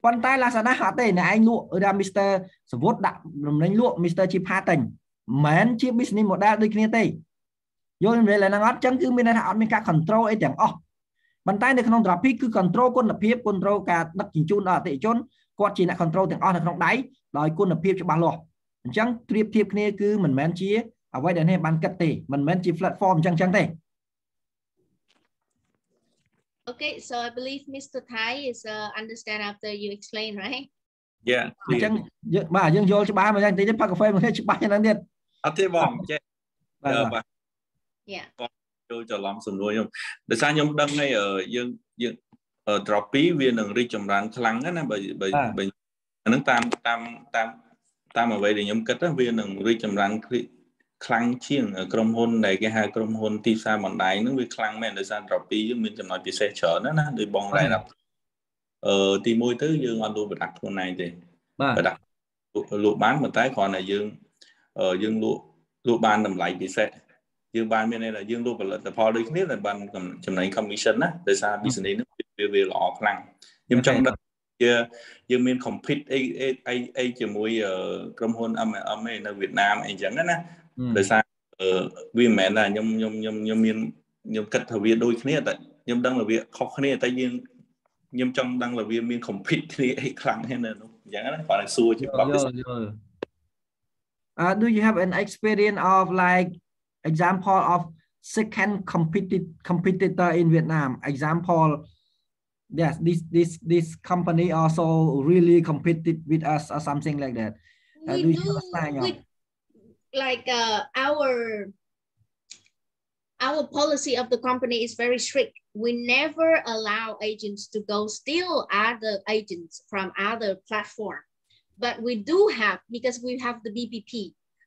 ប៉ុន្តែ Lazada អត់ទេអ្នកឯងលក់ឬ Mr. សវុតដាក់ទំនិញលក់ Mr. ជាផាទិញមិនជា business model ដូចគ្នាទេយល់និយាយឡើងអត់ចឹងគឺមានន័យថាអត់មានការ control អីទាំងអស់ប៉ុន្តែនៅក្នុង Droppii គឺ control គុណភាព control ការដឹកជញ្ជូនដល់អតិថិជនគាត់ជាអ្នក control ទាំងអស់នៅក្នុងដៃដោយគុណភាពច្បាស់លាស់អញ្ចឹងប្រៀបធៀបគ្នាគឺមិនមែនជាអ្វីដែលនេះបានគិតទេមិនមែនជា platform អញ្ចឹងទេ Okay, so I believe Mr. Thai is understand after you explain, right? Yeah. អញ្ចឹងបាទយើងយល់ច្បាស់មកយ៉ាងតិចផឹកកាហ្វេមកនេះច្បាស់យ៉ាងណាទៀតអត់ទេបងចេះបាទ Yeah. ចូលច្រឡំសំណួរខ្ញុំដោយសារខ្ញុំដឹងហើយយើង Droppii វានឹងរីកចម្រើនខ្លាំងណាបើអានឹងតាមអ្វីដែលខ្ញុំគិតវានឹងរីកចម្រើនខ្លាំងជាងក្រុមហ៊ុនដែលគេហៅក្រុមហ៊ុនទីផ្សារបណ្ដាញហ្នឹងវាខ្លាំងមែនដោយសារ Droppii មានចំណុចពិសេសច្រើនណាដោយបងរ៉ៃរាប់ទី1ទៅយើងអត់លក់ប្រដាប់ខ្លួនឯងទេប្រដាប់ លក់បានប៉ុន្តែគ្រាន់តែយើងលក់បានតម្លៃពិសេសយើងបានមានន័យថាយើងលក់ផលិតផលដូចគ្នាតែបានចំណេញ commission ណាដោយសារ business នេះវាល្អខ្លាំងខ្ញុំចង់ដឹងយើងមាន compete អីជាមួយក្រុមហ៊ុន MLM នៅវៀតណាមអីចឹងណាដោយសារវាមិនមែនថាខ្ញុំគិតថាវាដូចគ្នាតែខ្ញុំដឹងថាវាខុសគ្នាតែខ្ញុំចង់ដឹងថាវាមាន compete គ្នាអីខ្លាំងហ្នឹងអញ្ចឹងណាគាត់ឲ្យសួរជាបបិស Do you have an experience of like example of second competitor in Vietnam? Example, yes, this company also really competed with us or something like that. Our policy of the company is very strict. We never allow agents to go steal other agents from other platform. But we do have, because we have the BPP,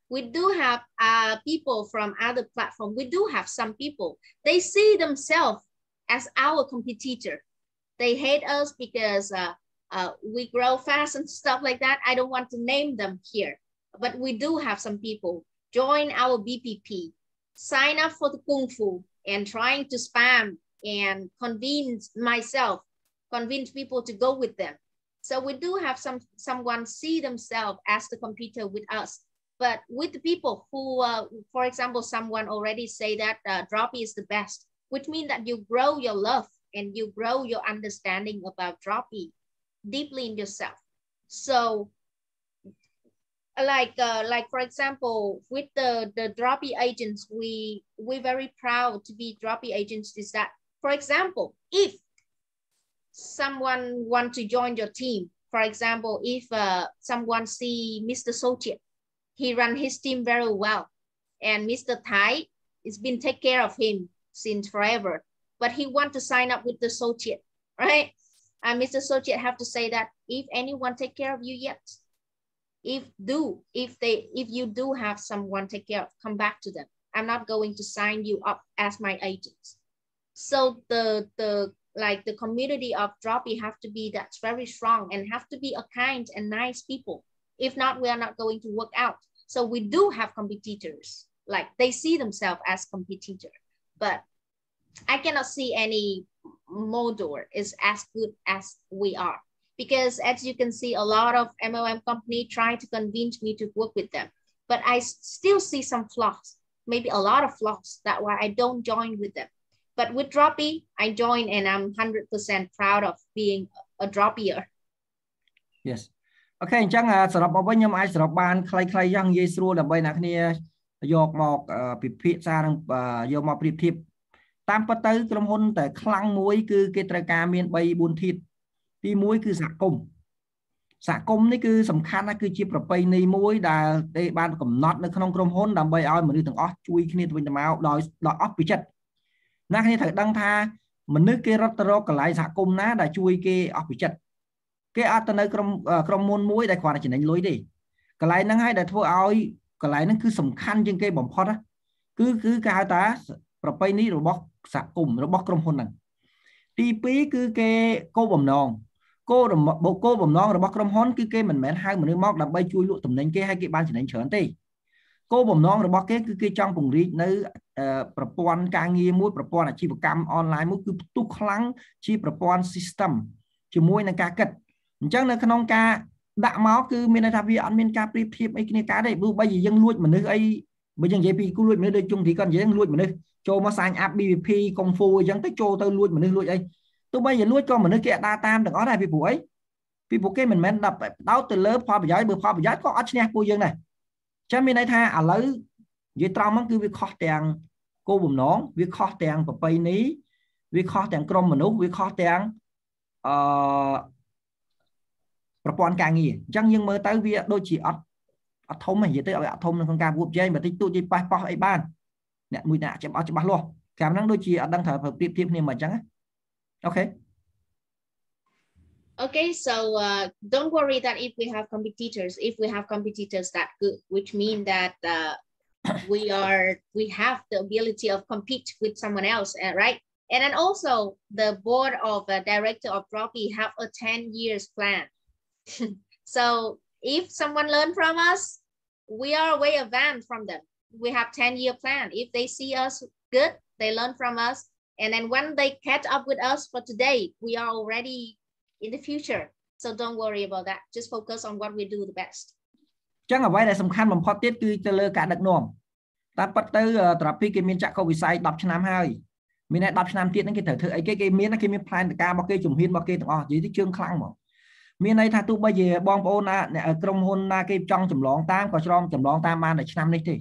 we do have people from other platform. We do have some people, they see themselves as our competitor. They hate us because we grow fast and stuff like that. I don't want to name them here, but we do have some people join our BPP, sign up for the Kung Fu and trying to spam and convince people to go with them. So we do have someone see themselves as the competitor with us. But with the people who, for example, someone already say that Droppii is the best, which means that you grow your love and you grow your understanding about Droppii deeply in yourself. So like for example, with the Droppii agents, we're very proud to be Droppii agents. Is that, for example, if someone want to join your team, for example, if someone see Mr. Sochiet, he run his team very well, and Mr. Thai has been take care of him since forever, but he want to sign up with the Sochiet, right? And Mr. Sochiet have to say that if anyone take care of you yet, if you do have someone take care of, come back to them. I'm not going to sign you up as my agents. So the community of Droppii have to be that's very strong and have to be a kind and nice people. If not, we are not going to work out. So we do have competitors, like they see themselves as competitor, but I cannot see any model is as good as we are, because as you can see, a lot of MLM company try to convince me to work with them, but I still see some flaws, maybe a lot of flaws. That's why I don't join with them. But with Droppii, I join and I'm 100% proud of being a Droppier. Yes. Okay, អញ្ចឹងសម្រាប់បងវិញខ្ញុំអាចសរុបបានខ្លីៗយ៉ាងនិយាយស្រួលដើម្បីអ្នកគ្នាយកមកពិភាក្សានិងយកមកប្រៀបធៀបតាមពិតទៅក្រុមហ៊ុនតែខ្លាំងមួយគឺគេត្រូវការមាន 3-4 ធាតុទី1គឺសហគមន៍នេះគឺសំខាន់ណាស់គឺជាប្រពៃណីមួយដែលគេបានកំណត់នៅក្នុងក្រុមហ៊ុនដើម្បីឲ្យមនុស្សទាំងអស់ជួយគ្នាទៅវិញទៅមកដោយអស់ពីចិត្តអ្នកគ្នាត្រូវដឹងថាមនុស្សគេរត់ទៅរកកន្លែងសហគមន៍ណាដែលជួយគេអស់ពីចិត្តគេអត់ទៅនៅក្រុមមួយដែលគ្រាន់តែចំណេញលុយទេកន្លែងហ្នឹងហើយដែលធ្វើឲ្យកន្លែងហ្នឹងគឺសំខាន់ជាងគេបំផុតគឺគេហៅថាប្រពៃណីរបស់សហគមន៍របស់ក្រុមហ៊ុនហ្នឹងទី2គឺគេគោលបំណងរបស់ក្រុមហ៊ុនគឺគេមិនមែនហៅមនុស្សមកដើម្បីជួយលក់ទំនិញគេឲ្យគេបានចំណេញច្រើនទេគោលបំណងរបស់គេគឺគេចង់ពង្រីកនៅប្រព័ន្ធការងារមួយប្រព័ន្ធអាជីវកម្មអនឡាញមួយគឺផ្ទុះខ្លាំងជាប្រព័ន្ធ system ជាមួយនឹងការគិតអញ្ចឹងនៅក្នុងការដាក់មកគឺមានន័យថាវាអត់មានការប្រៀបធៀបអីគ្នាកើតទេបើយើងលួចមនុស្សអីបើយើងនិយាយពីគូលួចមនុស្សដូចជុងទីគាត់និយាយលួចមនុស្សចូលមកសាញ app BVP កុងហ្វូអញ្ចឹងទៅចូលទៅលួចមនុស្សលួចអីទោះបីជាលួចក៏មនុស្សគេអាចដើរតាមទាំងអស់ដែរពីព្រោះអីពីព្រោះគេមិនមែនដោតទៅលើផលប្រយោជន៍បើផលប្រយោជន៍ក៏អត់ឈ្នះពួកយើងដែរចាំមានន័យថាឥឡូវនិយាយត្រង់ហ្នឹងគឺវាខុសទាំងគោលបំណងវាខុសទាំងប្រពៃណីវាខុសទាំងក្រុមមនុស្សវាខុសទាំងប្រព័ន្ធការងារអញ្ចឹងយើងមើលទៅវាដូចជាអត់ធំទេនិយាយទៅឲ្យអត់ធំនៅក្នុងការប្រកួតប្រជែងបើតិចតួចនិយាយប៉ះអីបានអ្នកមួយអ្នកច្បាស់លាស់កាលហ្នឹងដូចជាអត់ដឹងថាប្រៀបធៀបគ្នាមកអញ្ចឹងអូខេOkay, so don't worry that if we have competitors that good, which mean that we have the ability of compete with someone else, right? And then also the board of director of Droppii have a 10 years plan. So if someone learn from us, we are way advanced from them. We have 10-year plan. If they see us good, they learn from us. And then when they catch up with us for today, we are already in the future. So don't worry about that. Just focus on what we do the best. ចឹងអ្វីដែលសំខាន់បំផុតទៀតគឺទៅលើការដឹកនាំតាមពិតទៅត្រពីគេមានចក្ខុវិស័យ10ឆ្នាំហើយមានតែ10ឆ្នាំទៀតហ្នឹងគេត្រូវធ្វើអីគេមានផែនការរបស់គេជំហានរបស់គេទាំងអស់និយាយទៅជើងខ្លាំងហ្មងមានន័យថាទោះបីជាបងប្អូនណាក្រុមហ៊ុនណាគេចង់ចម្លងតាមក៏ចម្លងតាមបានតែឆ្នាំនេះទេ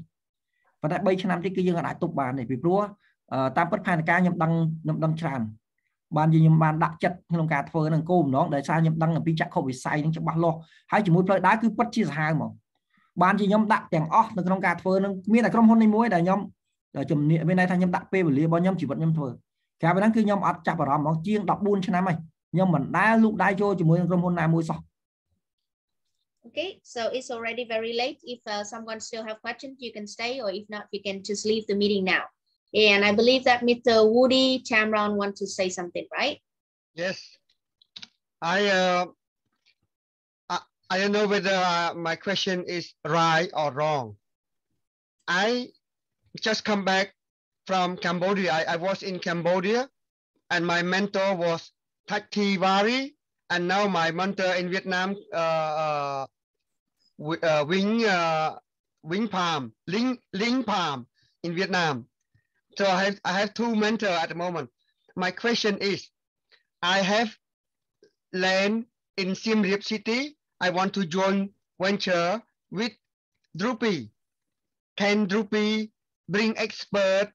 ប៉ុន្តែ3ឆ្នាំទៀតគឺយើងអាចទប់បានទេពីព្រោះតាមពិតផែនការខ្ញុំដឹងច្រើនបានខ្ញុំបានដាក់ចិត្តក្នុងការធ្វើនឹងគោលបំណងដែលសារខ្ញុំដឹងអំពីចក្ខុវិស័យនឹងច្បាស់លាស់ហើយជាមួយផ្លូវដើរគឺពិតជាសាហាវហ្មងបានជាខ្ញុំដាក់ទាំងអស់នៅក្នុងការធ្វើនឹងមានតែក្រុមហ៊ុននេះមួយដែលខ្ញុំជំនាញមានន័យថាខ្ញុំដាក់ពេលវេលារបស់ខ្ញុំជីវិតខ្ញុំធ្វើក្រៅពីហ្នឹងគឺខ្ញុំអត់ចាប់អារម្មណ៍ហ្មងជាង14ឆ្នាំហើយខ្ញុំមិនដែលលូកដៃចូលជាមួយនឹងក្រុមហ៊ុនណាមួយសោះ Okay, so it's already very late. If someone still have questions, you can stay, or if not, you can just leave the meeting now. And I believe that Mr. Woody Chamron wants to say something, right? Yes. I don't know whether my question is right or wrong. I just come back from Cambodia. I was in Cambodia, and my mentor was Thakthi Wari, and now my mentor in Vietnam, Wing Palm, Ling Palm in Vietnam. So I have two mentors at the moment. My question is, I have land in Siem Reap City. I want to join venture with Droppii. Can Droppii bring expert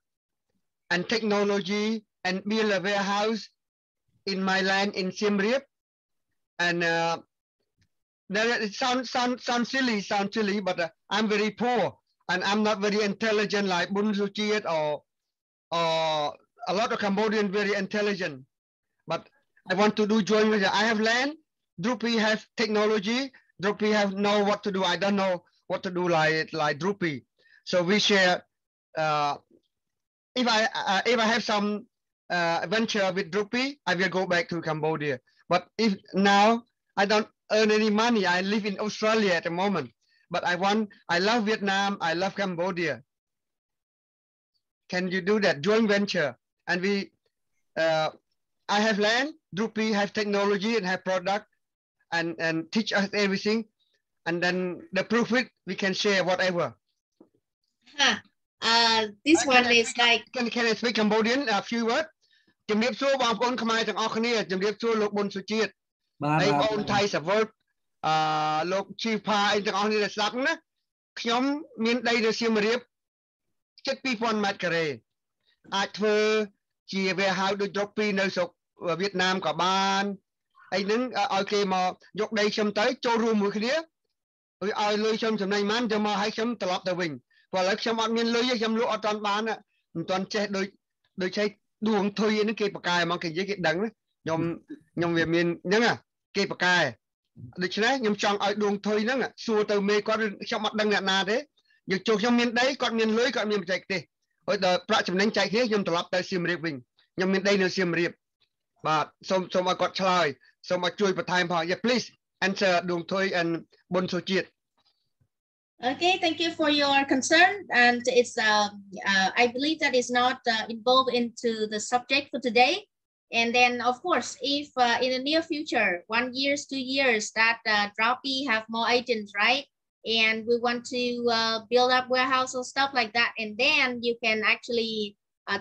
and technology and build a warehouse in my land in Siem Reap? And it sounds silly, but I'm very poor and I'm not very intelligent like Bun Suchiet or a lot of Cambodians very intelligent. But I want to do joint venture. I have land. Droppii have technology. Droppii have know what to do. I don't know what to do like Droppii. So we share. If I have some venture with Droppii, I will go back to Cambodia. But if now I don't earn any money, I live in Australia at the moment. But I love Vietnam. I love Cambodia. Can you do that joint venture? And I have land. Droppii have technology and have product, and teach us everything. And then the profit we can share whatever. This one is like. Can I speak Cambodian? A few words. ជំរាបសួរបងប្អូនខ្មែរទាំងអស់គ្នាជំរាបសួរលោកប៊ុនសុជាតិហើយបងអូនថៃសាវុតលោកជីផាអីទាំងអស់គ្នាដែលស្ដាប់ណាខ្ញុំមានដីនៅសៀមរាបជិត 2000 ម៉ែត្រការ៉េអាចធ្វើជា warehouse ដូច Droppii នៅស្រុកវៀតណាមក៏បានអីហ្នឹងឲ្យគេមកយកដីខ្ញុំទៅចូលរួមមួយគ្នាឲ្យលុយខ្ញុំចំណេញបានយកមកឲ្យខ្ញុំត្រឡប់ទៅវិញព្រោះឥឡូវខ្ញុំអត់មានលុយទេខ្ញុំលក់អត់ទាន់បានមិនទាន់ចេះដូចឆៃដួងធុយហ្នឹងគេបកកែមកគេនិយាយគេដឹងខ្ញុំវាមានហ្នឹងគេបកកែដូច្នេះខ្ញុំចង់ឲ្យដួងធុយហ្នឹងសួរទៅមេគាត់ខ្ញុំអត់ដឹងអ្នកណាទេយើងចូលខ្ញុំមានដីគាត់មានលុយគាត់មានបច្ចេកទេសហើយដល់ប្រាក់ចំណេញចែកគ្នាខ្ញុំត្រឡប់ទៅសៀមរាបវិញខ្ញុំមានដីនៅសៀមរាបបាទសូមឲ្យគាត់ឆ្លើយសូមឲ្យជួយបន្ថែមផង Yeah, please answer ដួងធុយ and ប៊ុនសុជាតិ Okay, thank you for your concern, and it's I believe that is not involved into the subject for today. And then, of course, if in the near future, 1 year, 2 years, that Droppii have more agents, right? And we want to build up warehouse or stuff like that, and then you can actually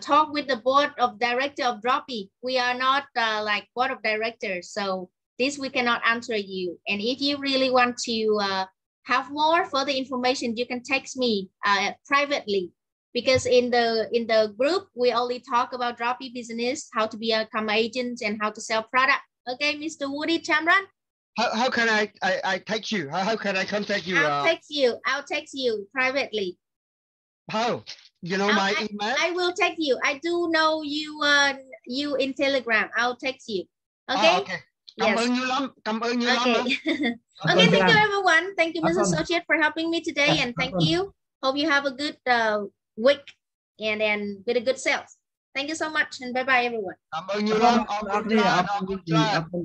talk with the board of director of Droppii. We are not like board of directors, so this we cannot answer you. And if you really want to have more further information, you can text me privately, because in the group we only talk about Droppii business, how to become agents and how to sell product. Okay, Mr. Woody Chamron. How can I text you? How can I contact you? I'll text you privately. How? You know my email? I will text you. I do know you in Telegram. I'll text you. Okay. Okay. Yes. Cảm ơn nhiều lắm. Okay, thank you everyone. Thank you, Mrs. Associate, for helping me today, and thank you. Hope you have a good week and then with a good sales. Thank you so much and bye bye everyone. អរគុណnhiều lắm អរគុណច្រើន អរគុណ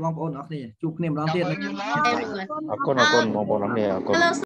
បងប្អូនអរគ្នាជួបគ្នាម្ដងទៀត everyone. អរគុណបងប្អូនអរគ្នាអរគុណ Hello